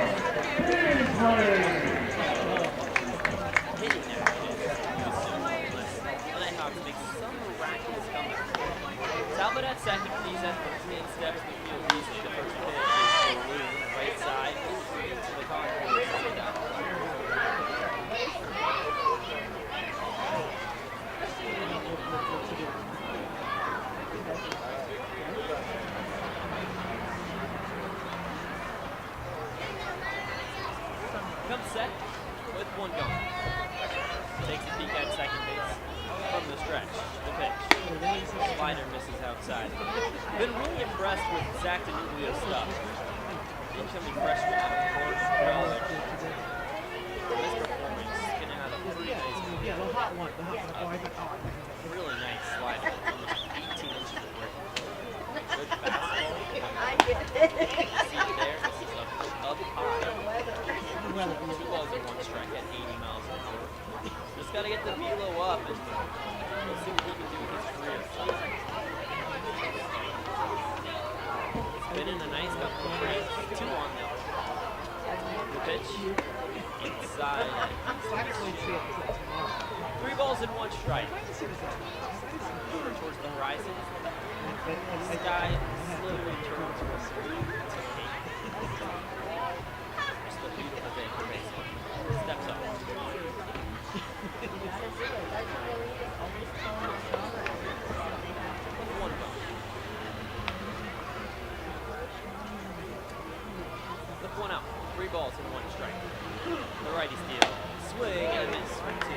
Hitting there is unless the Nighthawks make some miraculous comeback. Talbot at second, he's at 13 steps to the field easily. The first pitch is balloon, right side, into the concourse. Comes set with one going. Takes a peek at second base from the stretch. The pitch. Slider misses outside. Been really impressed with Zach DeNuglio's stuff. Incoming freshman out of Borleske Stadium. This performance is going to have a pretty nice really nice slider. Almost 18 inches of work. Good fastball. See there, this is up high. 2 balls and 1 strike at 80 miles an hour. Just got to get the velo up and we'll see what he can do with his career. He's been in a nice couple of frames. 2 on there. The pitch inside. 3 balls and 1 strike. Over towards the horizon. The sky slowly turns from blue to pink. Just a beautiful day for baseball. Steps up. One ball. Flip one out. 3 balls and 1 strike. The righty steal. Swing and a miss for 2.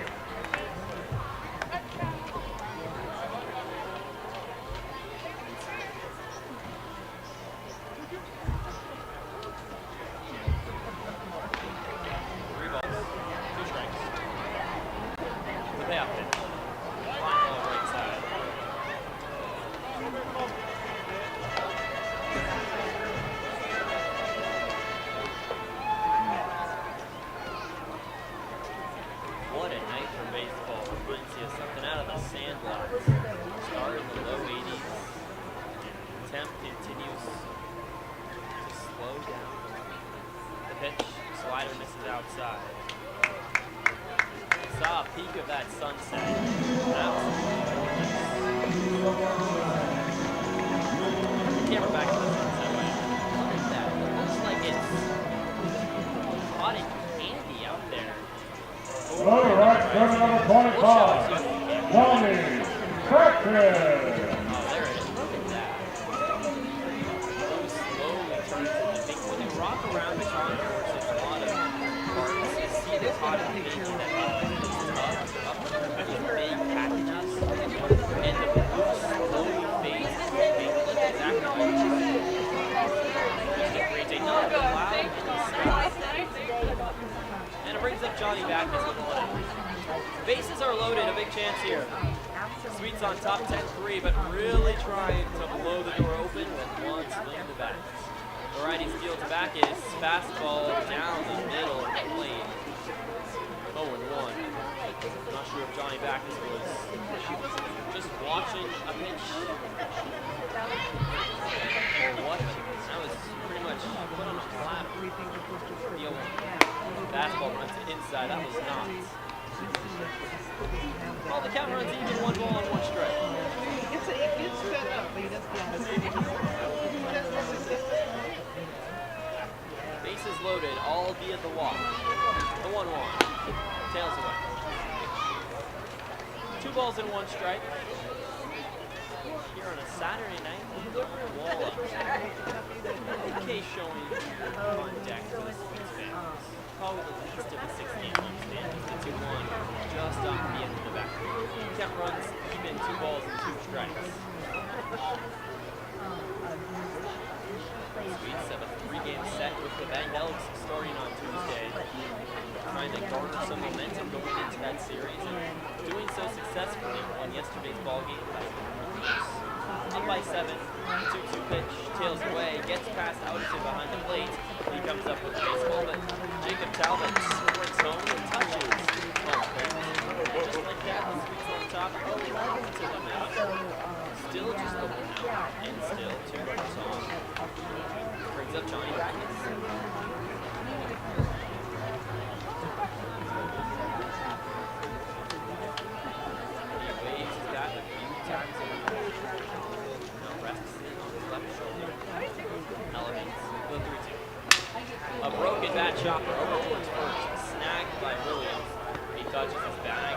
Bases are loaded, a big chance here. Sweets on top 10-3, but really trying to blow the door open with one swing to bat. The righty steal to back is fastball down the middle of the plate. 0-1. Not sure if Johnny Backus was just watching a pitch or what, but that was pretty much put on a flat. The 0-1. Fastball runs it inside, that was not. Well, the count runs even, 1 ball and 1 strike. It gets set up, but he Bases loaded, all via the walk. The 1-1. Tails away. 2 balls and 1 strike. Here on a Saturday night, Walla. Okay, showing here on deck for the Sweets fans. Probably the least of the 6 game homestand. The 2-1 just off the end of the back. Count runs even, 2 balls and 2 strikes. Sweets have a 3-game set with the Vandelks starting on Tuesday, trying to garner some momentum going into that series, and doing so successfully. Won yesterday's ball game by 3 up by 7. 2-2 pitch, tails away, gets past Outerton behind the plate. He comes up with the baseball, but Jacob Talbot sprints home and touches home plate. Just like that, the Sweets on top, 11 to the mound. Still just the 1 out, and still 2 runners on. Brings up Johnny Backus. He waves his bat a few times over the now rests it on his left shoulder. Elevates the 3-2. A broken bat chopper over towards first, snagged by Williams. He touches his bag.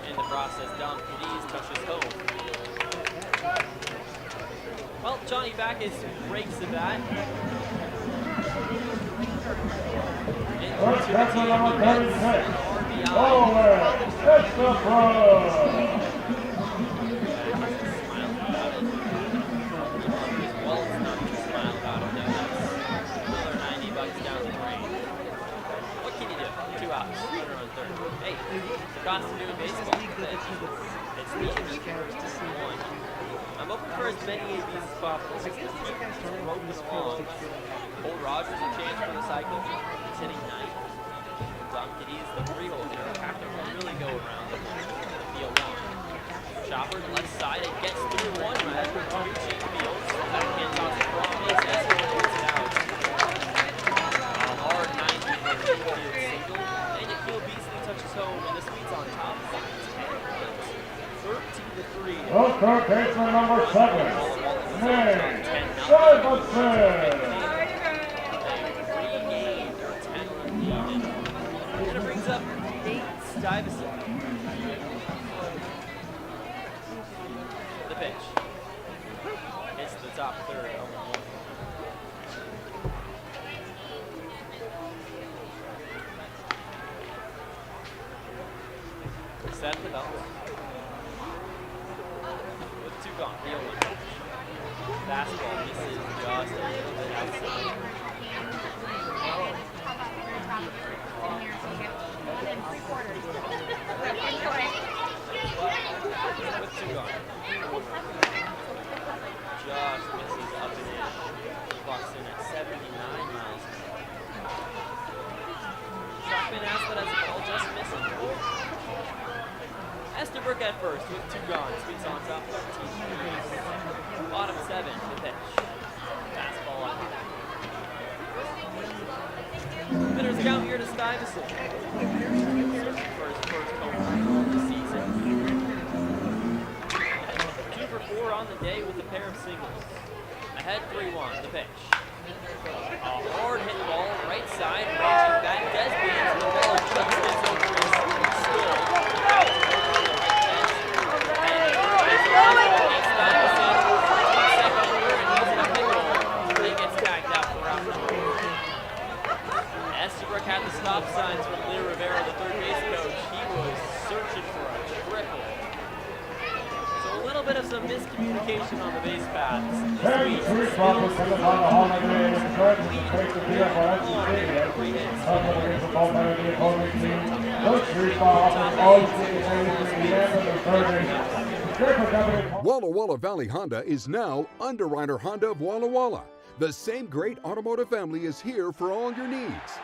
In the process, Dom Cadiz touches home. Well, Johnny Backus breaks the bat. First baseman number 36, Borleske Stadium. What can you do? 2 outs, runner on third. Hey, the cost of doing baseball. It's the one. I'm open for as many ABs as possible. Just rope this along. Cole Rogers a chance for the cycle. He's hitting 9th. Dom Cadiz, the 3-hole hitter, have to really go around the field one. Chopper to the left side, it gets through 1 right for Tucci fields. Backhand toss it wrong. It's Esco points it out. A hard 90 for the field single. And Nikhil Beasley touches home, and the Sweets on top by 10 runs. 13-3. First baseman number 7, Nick Stuyvesant. And it brings up Nate Stuyvesant. The pitch. Hits the top third. 0-1. Set the belt. With 2 gone. The 0-1. Fastball misses just a little bit outside. With 2 gone. Just misses up and in. Clocks in at 79 miles an hour. Shockman asked that as a ball, just missing. Estabrook at first with 2 gone. Sweets on top, 13-3. Bottom 7, the pitch. Fastball up. Hitters count here to Stuyvesant. Searching for his first home run of the season. 2 for 4 on the day with a pair of singles. Ahead 3-1, the pitch. A hard hit ball, right side, ranging back. Desby into the ball, just gets over his still. Estabrook had the stop signs from Lee Rivera, the third base coach. He was searching for a triple. So a little bit of some miscommunication on the base paths. Walla Walla Valley Honda is now Underwriter Honda of Walla Walla. The same great automotive family is here for all your needs.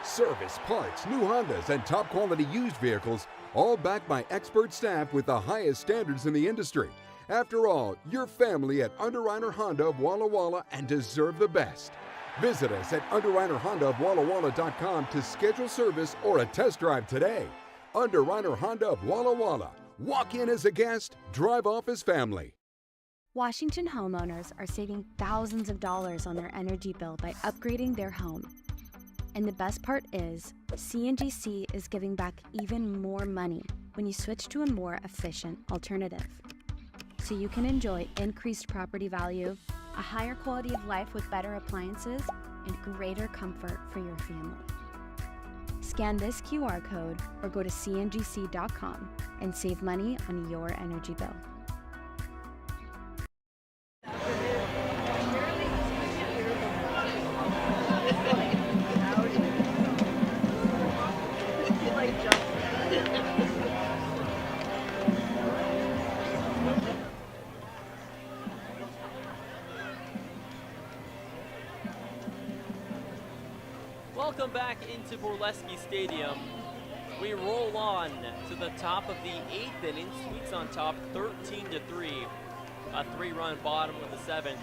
Service, parts, new Hondas, and top quality used vehicles, all backed by expert staff with the highest standards in the industry. After all, you're family at Underwriter Honda of Walla Walla and deserve the best. Visit us at underwriterhondaofwallawalla.com to schedule service or a test drive today. Underwriter Honda of Walla Walla. Walk in as a guest, drive off as family. Washington homeowners are saving thousands of dollars on their energy bill by upgrading their home. And the best part is, CNGC is giving back even more money when you switch to a more efficient alternative. So you can enjoy increased property value, a higher quality of life with better appliances, and greater comfort for your family. Scan this QR code or go to cngc.com and save money on your energy bill. Welcome back into Borleske Stadium. We roll on to the top of the 8th inning. Sweets on top, 13-3. A 3-run bottom of the 7th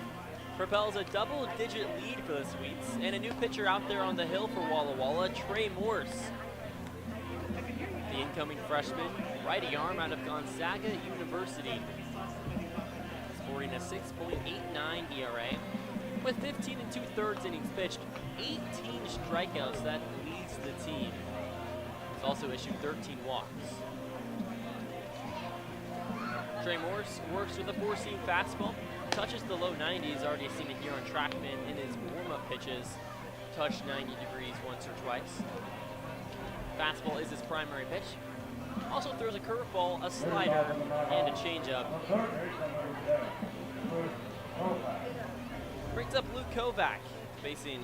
propels a double-digit lead for the Sweets, and a new pitcher out there on the hill for Walla Walla, Trey Morse. The incoming freshman, righty arm out of Gonzaga University, sporting a 6.89 ERA. With 15 2/3 innings pitched, 18 strikeouts, that leads the team. He's also issued 13 walks. Trey Morse works with a 4-seam fastball, touches the low 90s, already seen it here on TrackMan in his warm-up pitches, touched 90 degrees once or twice. Fastball is his primary pitch. Also throws a curveball, a slider, and a changeup. Brings up Luke Kovac, facing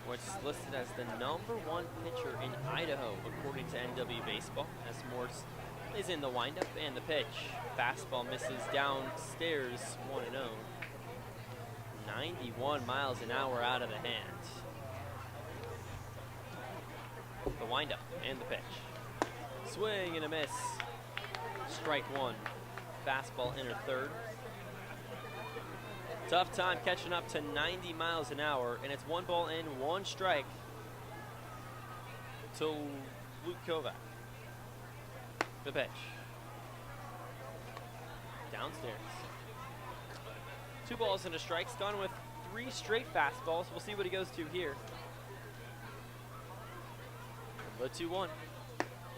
what's listed as the #1 pitcher in Idaho, according to NW Baseball, as Morse is in the windup and the pitch. Fastball misses downstairs, 1-0. 91 miles an hour out of the hand. The windup and the pitch. Swing and a miss. Strike 1. Fastball inner third. Tough time catching up to 90 miles an hour, and it's 1 ball and 1 strike to Luke Kovac. The pitch. Downstairs. 2 balls and a strike. Gone with 3 straight fastballs. We'll see what he goes to here. The 2-1.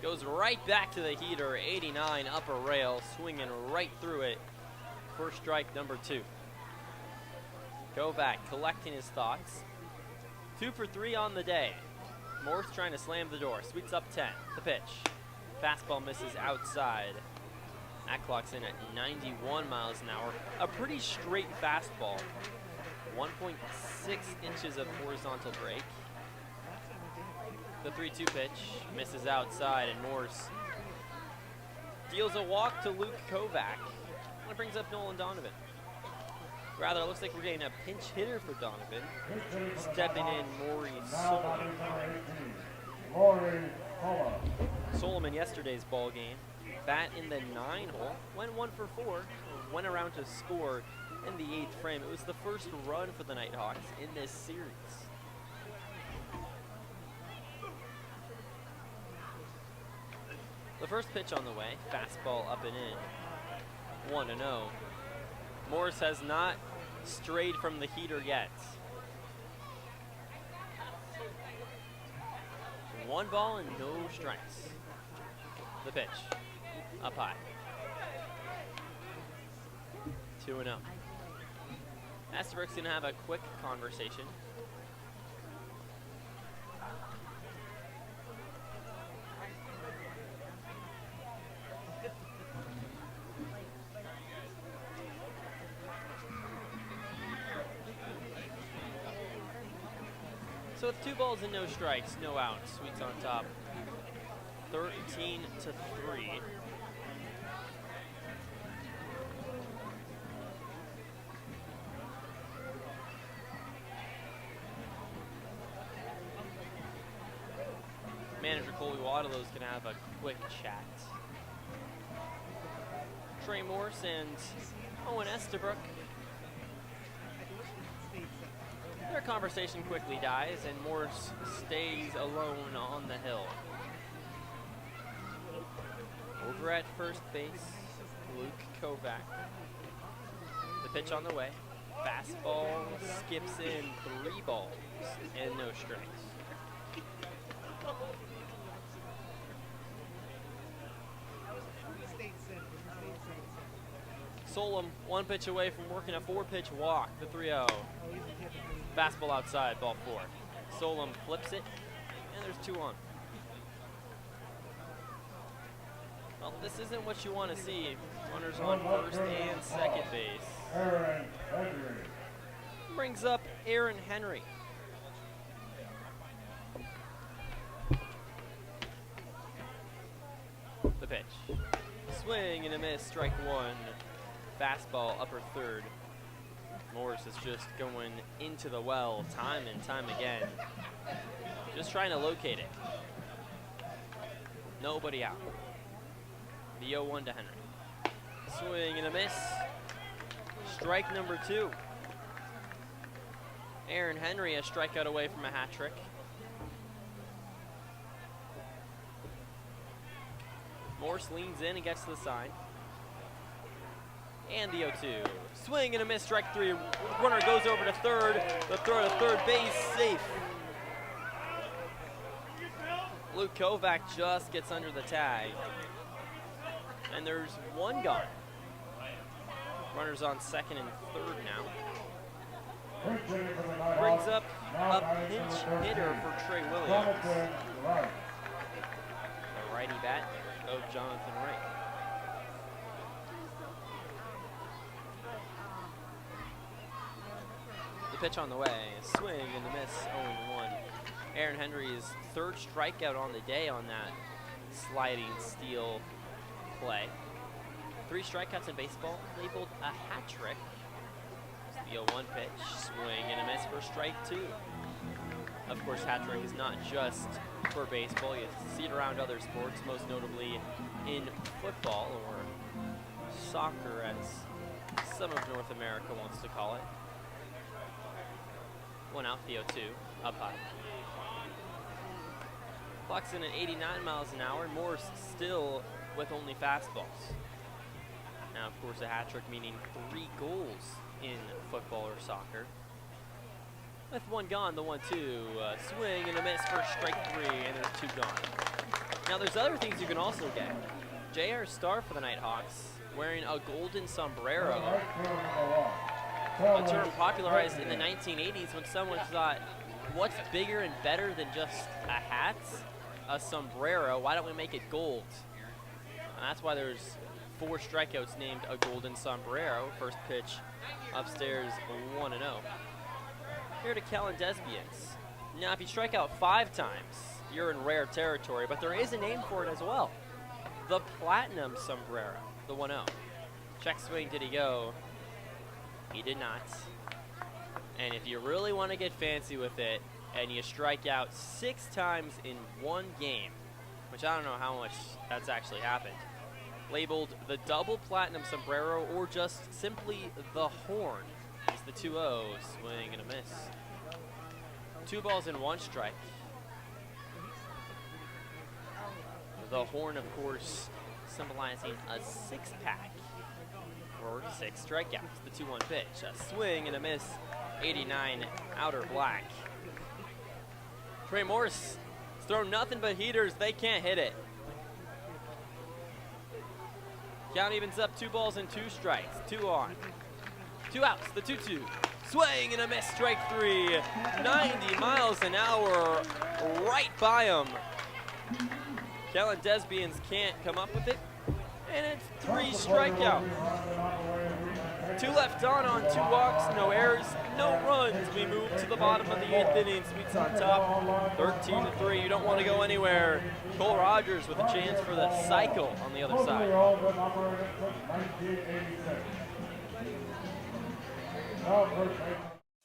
Goes right back to the heater. 89 upper rail. Swinging right through it. First strike, number 2. Kovac collecting his thoughts. 2 for 3 on the day. Morse trying to slam the door. Sweets up 10. The pitch. Fastball misses outside. That clocks in at 91 miles an hour. A pretty straight fastball. 1.6 inches of horizontal break. The 3-2 pitch misses outside, and Morse deals a walk to Luke Kovac. That brings up Nolan Donovan. Rather, it looks like we're getting a pinch hitter for Donovan. Stepping in, Maurice Solomon yesterday's ball game. Bat in the 9 hole, went 1 for 4, went around to score in the 8th frame. It was the first run for the Nighthawks in this series. The first pitch on the way, fastball up and in, 1-0. Morse has not strayed from the heater yet. 1 ball and no strikes. The pitch, up high. 2-0. Estabrook's gonna have a quick conversation. So with 2 balls and no strikes, no outs, Sweets on top, 13-3. Manager Colby Waterloo is going to have a quick chat. Trey Morse and Owen Estabrook. Their conversation quickly dies, and Morse stays alone on the hill. Over at first base, Luke Kovac. The pitch on the way. Fastball skips in, 3 balls and no strikes. Solom 1 pitch away from working a 4-pitch walk, the 3-0. Fastball outside, ball 4. Solom flips it, and there's 2 on. Well, this isn't what you want to see. Runners on first and second base. Aaron Henry. Brings up Aaron Henry. The pitch. Swing and a miss, strike one. Fastball, upper third. Morris is just going into the well time and time again. Just trying to locate it. Nobody out. The 0-1 to Henry. Swing and a miss. Strike number two. Aaron Henry, a strikeout away from a hat trick. Morse leans in and gets to the side. And the 0-2. Swing and a miss, strike three. Runner goes over to third. The throw to third base, safe. Luke Kovac just gets under the tag. And there's one gone. Runners on second and third now. Brings up a pinch hitter for Trey Williams. The righty bat of Jonathan Wright. The pitch on the way, swing and a miss, 0-1. Aaron Henry's third strikeout on the day on that sliding steal play. 3 strikeouts in baseball, labeled a hat trick. The 0-1 pitch, swing and a miss for strike two. Of course, hat trick is not just for baseball. You see it around other sports, most notably in football or soccer, as some of North America wants to call it. One out, the 0-2, up high. Clock's in at 89 miles an hour. Morse still with only fastballs. Now, of course, a hat trick meaning 3 goals in football or soccer. With one gone, the 1-2, swing and a miss for strike 3, and there's 2 gone. Now, there's other things you can also get. J.R. Starr for the Nighthawks wearing a golden sombrero, a term popularized in the 1980s when someone thought, what's bigger and better than just a hat? A sombrero, why don't we make it gold? And that's why there's 4 strikeouts named a golden sombrero. First pitch upstairs, 1-0. Here to Kellen Desbians. Now, if you strike out 5 times, you're in rare territory, but there is a name for it as well. The platinum sombrero, the 1-0. Check swing, did he go? He did not. And if you really want to get fancy with it, and you strike out 6 times in one game, which I don't know how much that's actually happened, labeled the double platinum sombrero or just simply the horn, is the 2-0, swing and a miss. 2 balls and 1 strike. The horn, of course, symbolizing a 6-pack or 6 strikeouts. The 2-1 pitch, a swing and a miss, 89 outer black. Trey Morse has thrown nothing but heaters. They can't hit it. Count evens up, 2 balls and 2 strikes. 2 on. 2 outs, the 2-2. Swing and a miss, strike 3. 90 miles an hour right by him. Kellen Desbians can't come up with it. And it's 3 strikeouts. 2 left on 2 walks, no errors, no runs. We move to the bottom of the 8th inning. Sweets on top, 13-3. You don't want to go anywhere. Cole Rogers with a chance for the cycle on the other side.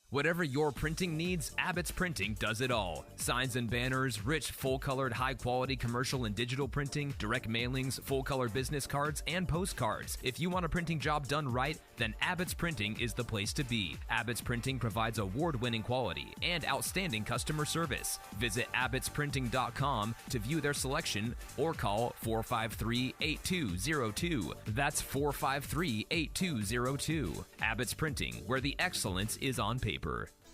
Whatever your printing needs, Abbott's Printing does it all. Signs and banners, rich, full-colored, high-quality commercial and digital printing, direct mailings, full-color business cards, and postcards. If you want a printing job done right, then Abbott's Printing is the place to be. Abbott's Printing provides award-winning quality and outstanding customer service. Visit abbottsprinting.com to view their selection or call 453-8202. That's 453-8202. Abbott's Printing, where the excellence is on paper.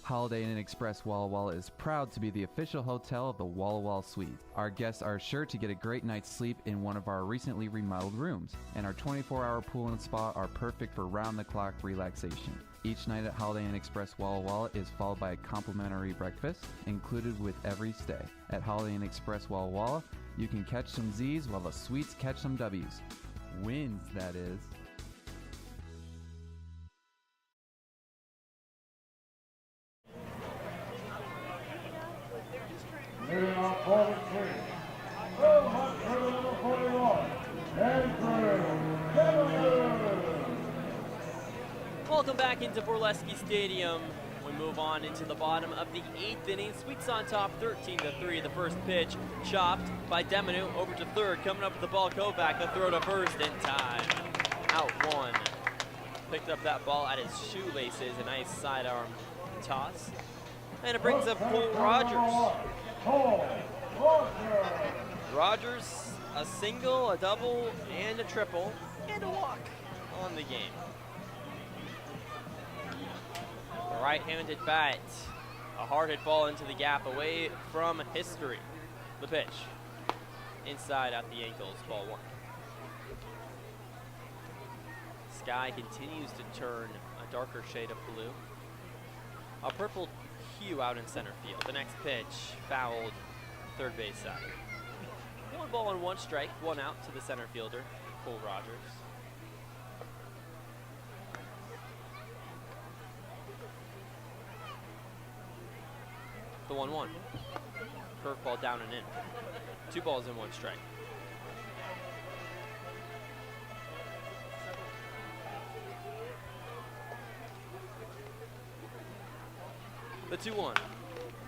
Holiday Inn Express Walla Walla is proud to be the official hotel of the Walla Walla Suite. Our guests are sure to get a great night's sleep in one of our recently remodeled rooms, and our 24-hour pool and spa are perfect for round-the-clock relaxation. Each night at Holiday Inn Express Walla Walla is followed by a complimentary breakfast included with every stay. At Holiday Inn Express Walla Walla, You can catch some Z's while the Sweets catch some W's. Wins, that is. Leading off forward three. Well, hot for number 41. Welcome back into Borleske Stadium. We move on into the bottom of the 8th inning. Sweets on top, 13-3. The first pitch chopped by Deminu over to third. Coming up with the ball, Kovac. The throw to first in time. Out one. Picked up that ball at his shoelaces. A nice sidearm toss. And it brings up Cole Rogers. Rogers, a single, a double, and a triple, and a walk on the game. The right-handed bat, a hard hit ball into the gap away from history. The pitch, inside at the ankles, ball one. Sky continues to turn a darker shade of blue. A purple hue out in center field. The next pitch, fouled third base side. 1 ball and 1 strike, 1 out to the center fielder, Cole Rogers. The 1-1. Curveball down and in. 2 balls and 1 strike. The 2-1.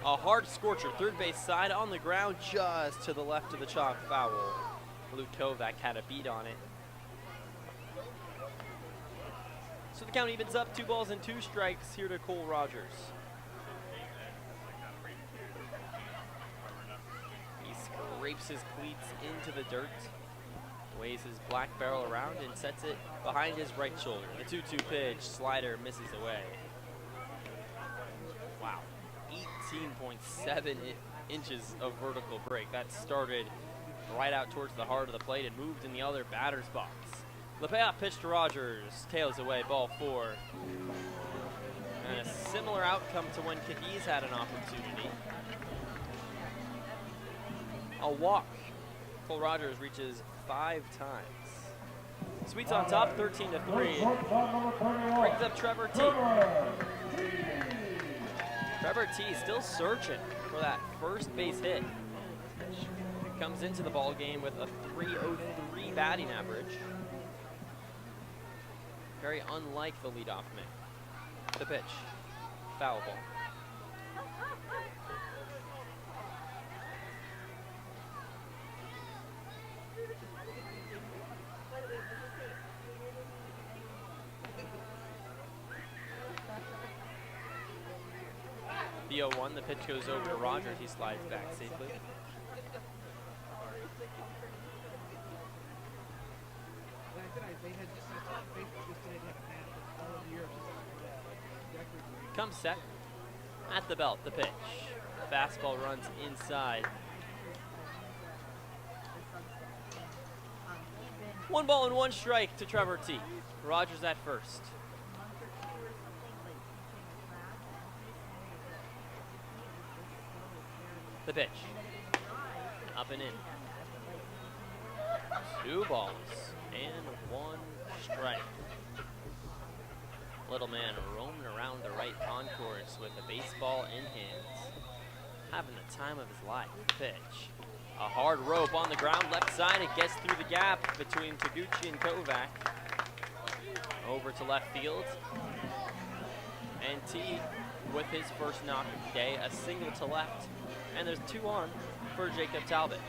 A hard scorcher, third base side on the ground, just to the left of the chalk, foul. Luke Kovac had a beat on it. So the count evens up, 2 balls and 2 strikes here to Cole Rogers. He scrapes his cleats into the dirt, waves his black barrel around and sets it behind his right shoulder. The 2-2 pitch, slider misses away. Wow. 18.7 inches of vertical break. That started right out towards the heart of the plate and moved in the other batter's box. The payoff pitch to Rogers, tails away, ball 4. And a similar outcome to when Cadiz had an opportunity. A walk. Cole Rogers reaches 5 times. Sweets on top, 13-3. Brings up Trevor T. Trevor T still searching for that first base hit. Comes into the ball game with a .303 batting average. Very unlike the leadoff man. The pitch, foul ball. The 0-1, the pitch goes over to Rogers. He slides back safely. Comes set at the belt, the pitch. Fastball runs inside. 1 ball and 1 strike to Trevor T. Rogers at first. The pitch. Up and in. 2 balls and 1 strike. Little man roaming around the right concourse with a baseball in hands. Having the time of his life. Pitch. A hard rope on the ground, left side. It gets through the gap between Taguchi and Kovac. Over to left field. And T with his first knock of the day. A single to left. And there's 2 on for Jacob Talbot.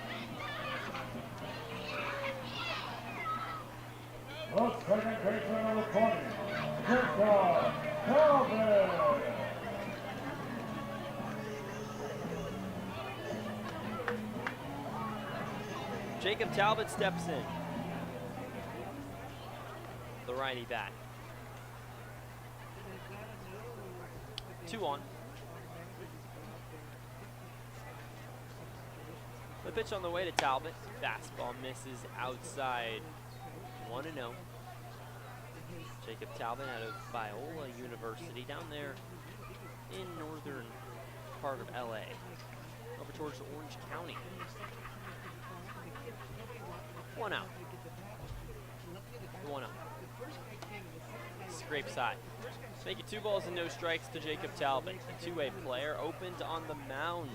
The second baseman, number 20, Jacob Talbot. Jacob Talbot steps in. The righty bat. 2 on. The pitch on the way to Talbot. Fastball misses outside. 1-0. Jacob Talbot out of Biola University down there in northern part of LA. Over towards Orange County. 1 out. 1 out. Scrape side. Make it 2 balls and no strikes to Jacob Talbot. The two-way player opened on the mound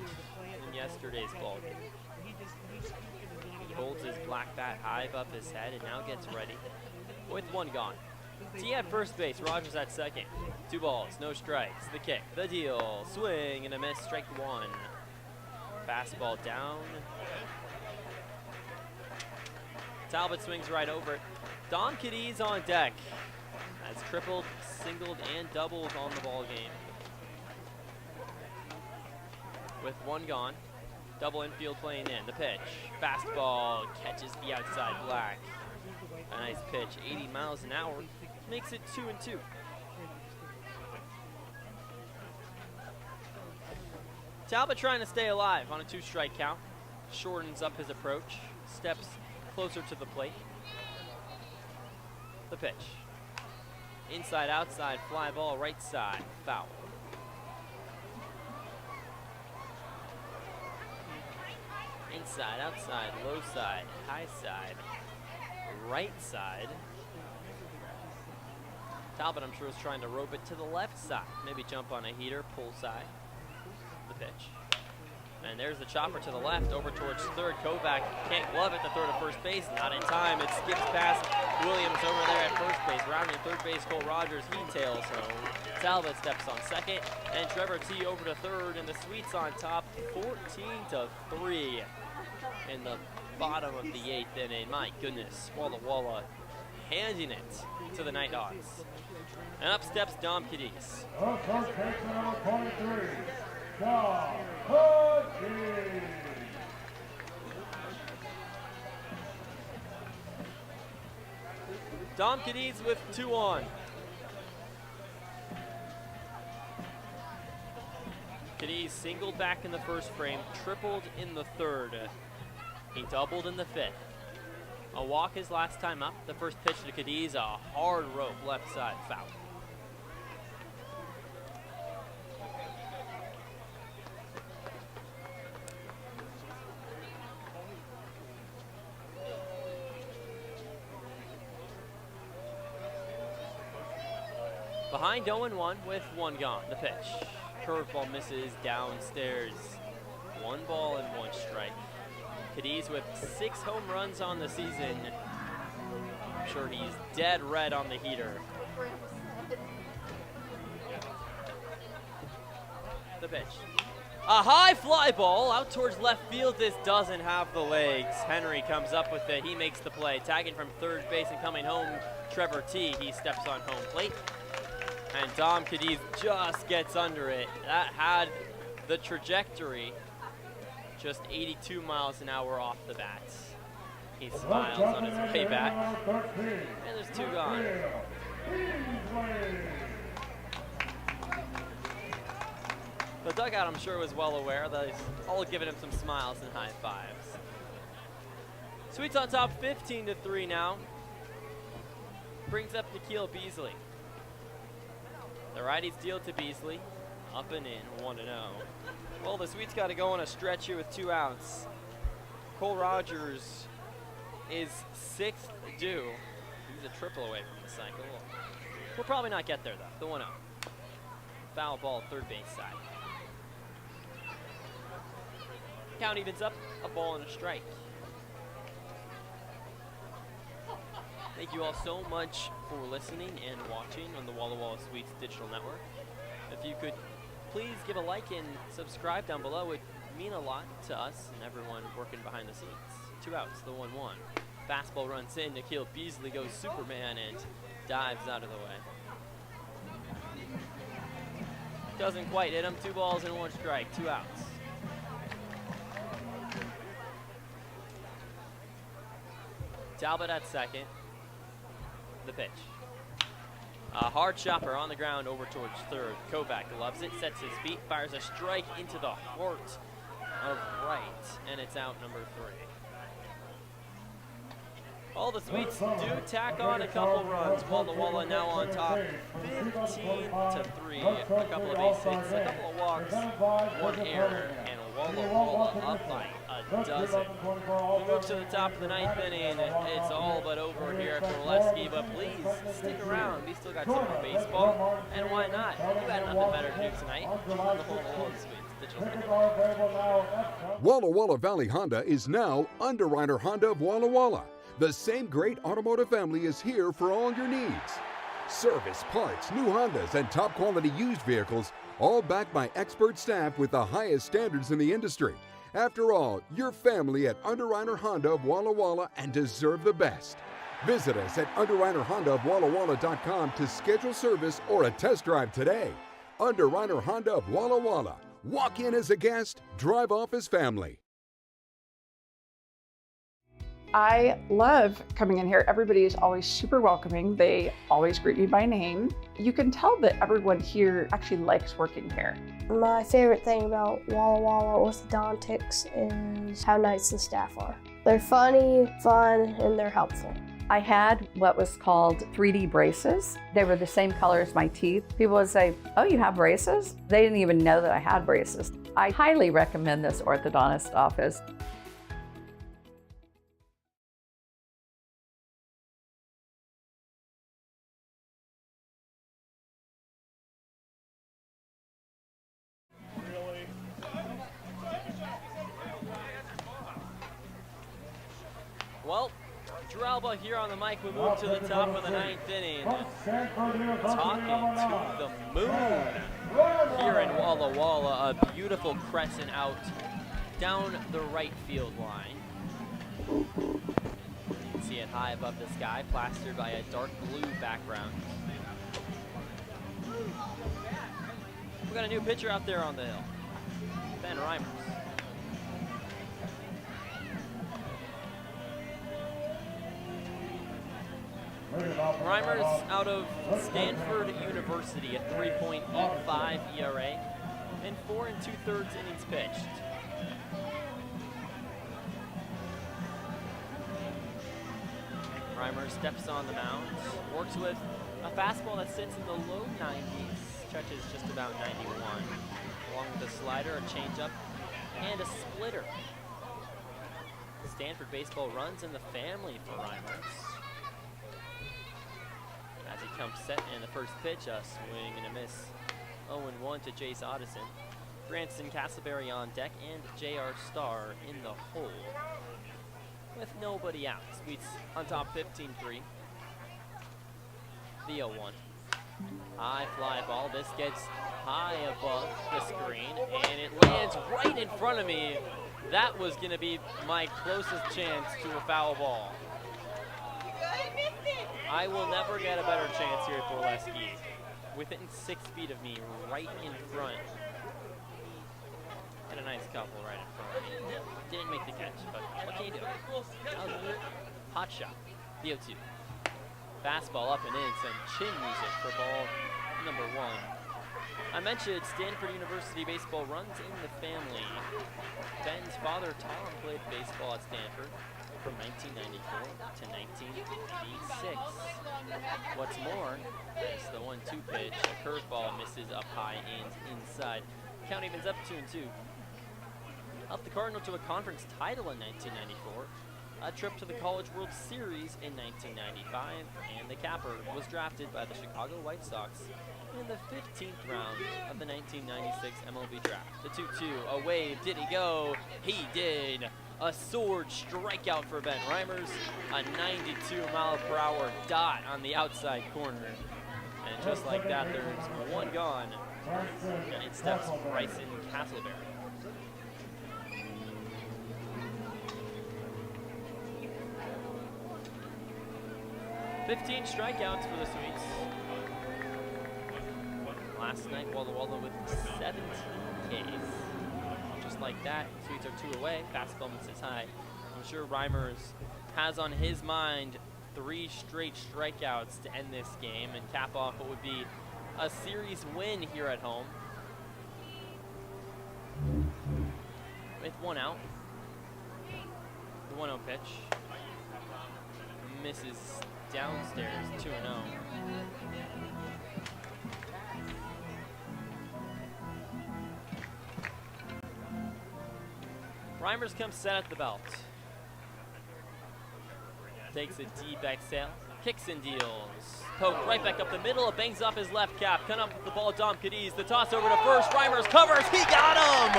in yesterday's ball game. He holds his black bat high above his head and now gets ready. With 1 gone. T at first base, Rogers at second. 2 balls, no strikes. The kick, the deal, swing and a miss, strike 1. Fastball down. Talbot swings right over it. Dom Cadiz on deck. Has tripled, singled, and doubled on the ball game. With 1 gone, double infield playing in. The pitch, fastball, catches the outside black. A nice pitch, 80 miles an hour, makes it 2-2. Talbot trying to stay alive on a 2-strike count. Shortens up his approach, steps closer to the plate. The pitch. Inside, outside, fly ball, right side, foul. Inside, outside, low side, high side, right side. Talbot, I'm sure, is trying to rope it to the left side. Maybe jump on a heater, pull side. The pitch. And there's the chopper to the left, over towards third. Kovac can't glove it to third or first base. Not in time. It skips past Williams over there at first base. Rounding third base, Cole Rogers, he tails home. Talbot steps on second. And Trevor T over to third. And the Sweets on top, 14-3 in the bottom of the 8th inning. My goodness, Walla Walla handing it to the Nighthawks. And up steps Dom Cadiz. Number 23. Dom Cadiz with 2 on. Cadiz singled back in the first frame, tripled in the third. He doubled in the 5th. A walk his last time up. The first pitch to Cadiz, a hard rope left side foul. Behind 0-1 with 1 gone. The pitch. Curveball misses downstairs. 1 ball and 1 strike. Cadiz with 6 home runs on the season. I'm sure he's dead red on the heater. The pitch. A high fly ball out towards left field. This doesn't have the legs. Henry comes up with it. He makes the play. Tagging from third base and coming home, Trevor T. He steps on home plate. And Dom Cadiz just gets under it. That had the trajectory just 82 miles an hour off the bat. He smiles on his way back. And there's 2 gone. The dugout, I'm sure, was well aware that he's all giving him some smiles and high fives. Sweets on top, 15-3 now. Brings up Nikhil Beasley. The righties deal to Beasley. Up and in, 1-0. Well, the Sweets got to go on a stretch here with 2 outs. Cole Rogers is 6th due. He's a triple away from the cycle. We'll probably not get there, though. The 1-0. Foul ball, third base side. Count evens up, a ball and a strike. Thank you all so much for listening and watching on the Walla Walla Sweets digital network. If you could please give a like and subscribe down below, it would mean a lot to us and everyone working behind the scenes. 2 outs, the 1-1. Fastball runs in, Nikhil Beasley goes Superman and dives out of the way. Doesn't quite hit him, 2 balls and 1 strike, 2 outs. Talbot at second. The pitch. A hard chopper on the ground over towards third. Kovac loves it, sets his feet, fires a strike into the heart of right, and it's out, number 3. All the Sweets do tack on a couple runs. Walla Walla now on top, 15-3. A couple of base hits, a couple of walks, 1 error, and Walla Walla up by a does it. We move to the top of the ninth inning. It's all but over here at Borleske, but please stick around. We still got some more baseball, and why not? You got nothing better to do tonight. The whole Sweets digital. Walla Walla Valley Honda is now Underwriter Honda of Walla Walla. The same great automotive family is here for all your needs. Service, parts, new Hondas, and top quality used vehicles, all backed by expert staff with the highest standards in the industry. After all, you're family at Underwriter Honda of Walla Walla and deserve the best. Visit us at underwriterhondaofwallawalla.com to schedule service or a test drive today. Underwriter Honda of Walla Walla. Walk in as a guest, drive off as family. I love coming in here. Everybody is always super welcoming. They always greet me by name. You can tell that everyone here actually likes working here. My favorite thing about Walla Walla orthodontics is how nice the staff are. They're funny, fun, and they're helpful. I had what was called 3D braces. They were the same color as my teeth. People would say, "Oh, you have braces?" They didn't even know that I had braces. I highly recommend this orthodontist office. Well, Drew Albaugh here on the mic. We move to the top of the ninth inning. Talking to the moon here in Walla Walla. A beautiful crescent out down the right field line. You can see it high above the sky, plastered by a dark blue background. We got a new pitcher out there on the hill, Ben Reimers. Reimers out of Stanford University, a 3.85 ERA, and 4 2/3 innings pitched. Reimers steps on the mound, works with a fastball that sits in the low 90s, stretches just about 91, along with a slider, a changeup, and a splitter. Stanford baseball runs in the family for Reimers. As he comes set in the first pitch, a swing and a miss. 0-1 to Jace Addison. Granson Castleberry on deck and J.R. Starr in the hole. With nobody out. Sweets on top 15-3. The 0-1. High fly ball. This gets high above the screen and it lands right in front of me. That was going to be my closest chance to a foul ball. I will never get a better chance here at Borleske. Within 6 feet of me, right in front. And a nice couple right in front of me. Didn't make the catch, but what can you do? Hot shot. The 0-2. Fastball up and in, some chin music for ball number 1. I mentioned Stanford University baseball runs in the family. Ben's father, Tom, played baseball at Stanford from 1994 to 1986. What's more, it's the 1-2 pitch. A curveball misses up high and inside. Count evens up 2-2. Helped the Cardinal to a conference title in 1994, a trip to the College World Series in 1995, and the capper was drafted by the Chicago White Sox in the 15th round of the 1996 MLB draft. The 2-2, a wave, did he go? He did. A sword strikeout for Ben Reimers, a 92-mile-per-hour dot on the outside corner. And just like that, there's one gone, and it steps Bryson Castleberry. "15 strikeouts for the Sweets. Last night, Walla Walla with 17 Ks. Just like that, Sweets are 2 away. Fastball misses high. I'm sure Reimers has on his mind 3 straight strikeouts to end this game and cap off what would be a series win here at home. With 1 out. The 1-0 pitch. Misses downstairs, 2-0. Reimers comes set at the belt. Takes a deep exhale. Kicks and deals. Poke right back up the middle. It bangs off his left cap. Coming up with the ball, Dom Cadiz. The toss over to first. Reimers covers. He got him!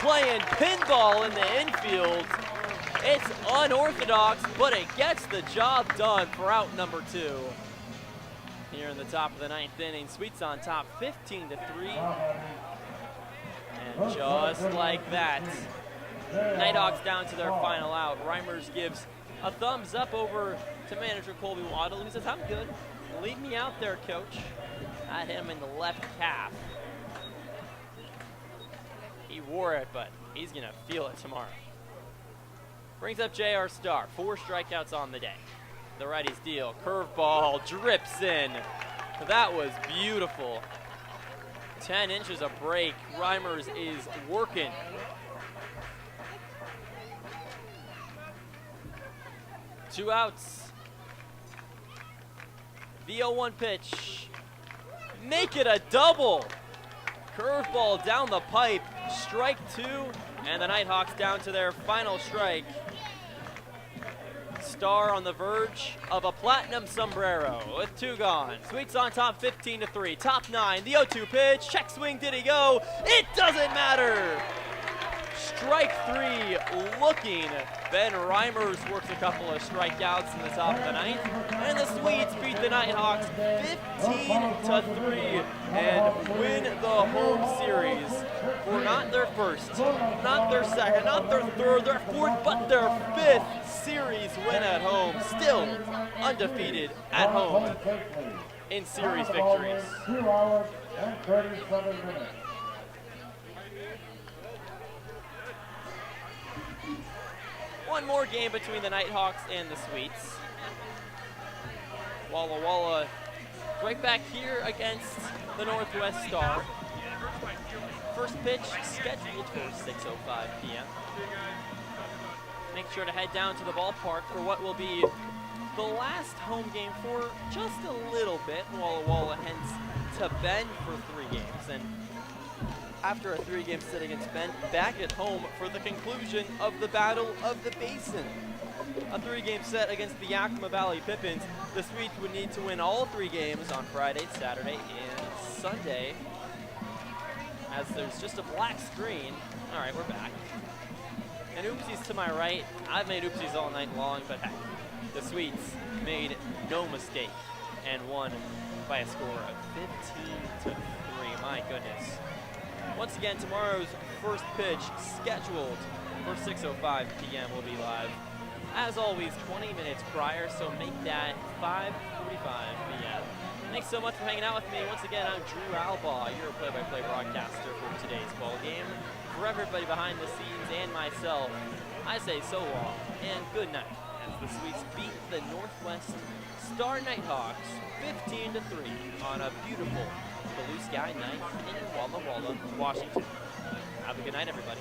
Playing pinball in the infield. It's unorthodox, but it gets the job done for out number 2. Here in the top of the 9th inning, Sweets on top 15-3. And just like that, Nighthawks down to their final out. Reimers gives a thumbs up over to manager Colby Waddle, who says, I'm good. Leave me out there, coach. I hit him in the left calf. He wore it, but he's going to feel it tomorrow. Brings up J.R. Starr. 4 strikeouts on the day. The righty's deal. Curveball drips in. That was beautiful. 10 inches of break. Reimers is working. Two outs. The 0-1 pitch. Make it a double. Curveball down the pipe. Strike 2. And the Nighthawks down to their final strike. Starr on the verge of a platinum sombrero with 2 gone. Sweets on top 15-3. Top 9. The 0-2 pitch. Check swing. Did he go? It doesn't matter. Strike 3 looking. Ben Reimers works a couple of strikeouts in the top of the 9th. And the Swedes beat the Nighthawks 15-3 and win the home series for not their first, not their second, not their third, their fourth, but their 5th series win at home. Still undefeated at home in series victories. 2 hours and 37 minutes. One more game between the Nighthawks and the Sweets. Walla Walla right back here against the Northwest Star. First pitch scheduled for 6:05 p.m. Make sure to head down to the ballpark for what will be the last home game for just a little bit. Walla Walla heads to Bend for 3 games, and after a 3-game sit against Bend, back at home for the conclusion of the Battle of the Basin. A 3-game set against the Yakima Valley Pippins. The Swedes would need to win all 3 games on Friday, Saturday, and Sunday. As there's just a black screen. All right, we're back. And oopsies to my right. I've made oopsies all night long, but heck, the Swedes made no mistake and won by a score of 15-3. My goodness. Once again, tomorrow's first pitch scheduled for 6:05 p.m. will be live. As always, 20 minutes prior, so make that 5:45 p.m. Thanks so much for hanging out with me. Once again, I'm Drew Albaugh, your play-by-play broadcaster for today's ball game. For everybody behind the scenes and myself, I say so long and good night as the Swedes beat the Northwest Star Nighthawks 15-3 on a beautiful blue sky night in Walla Walla, Washington. Have a good night, everybody.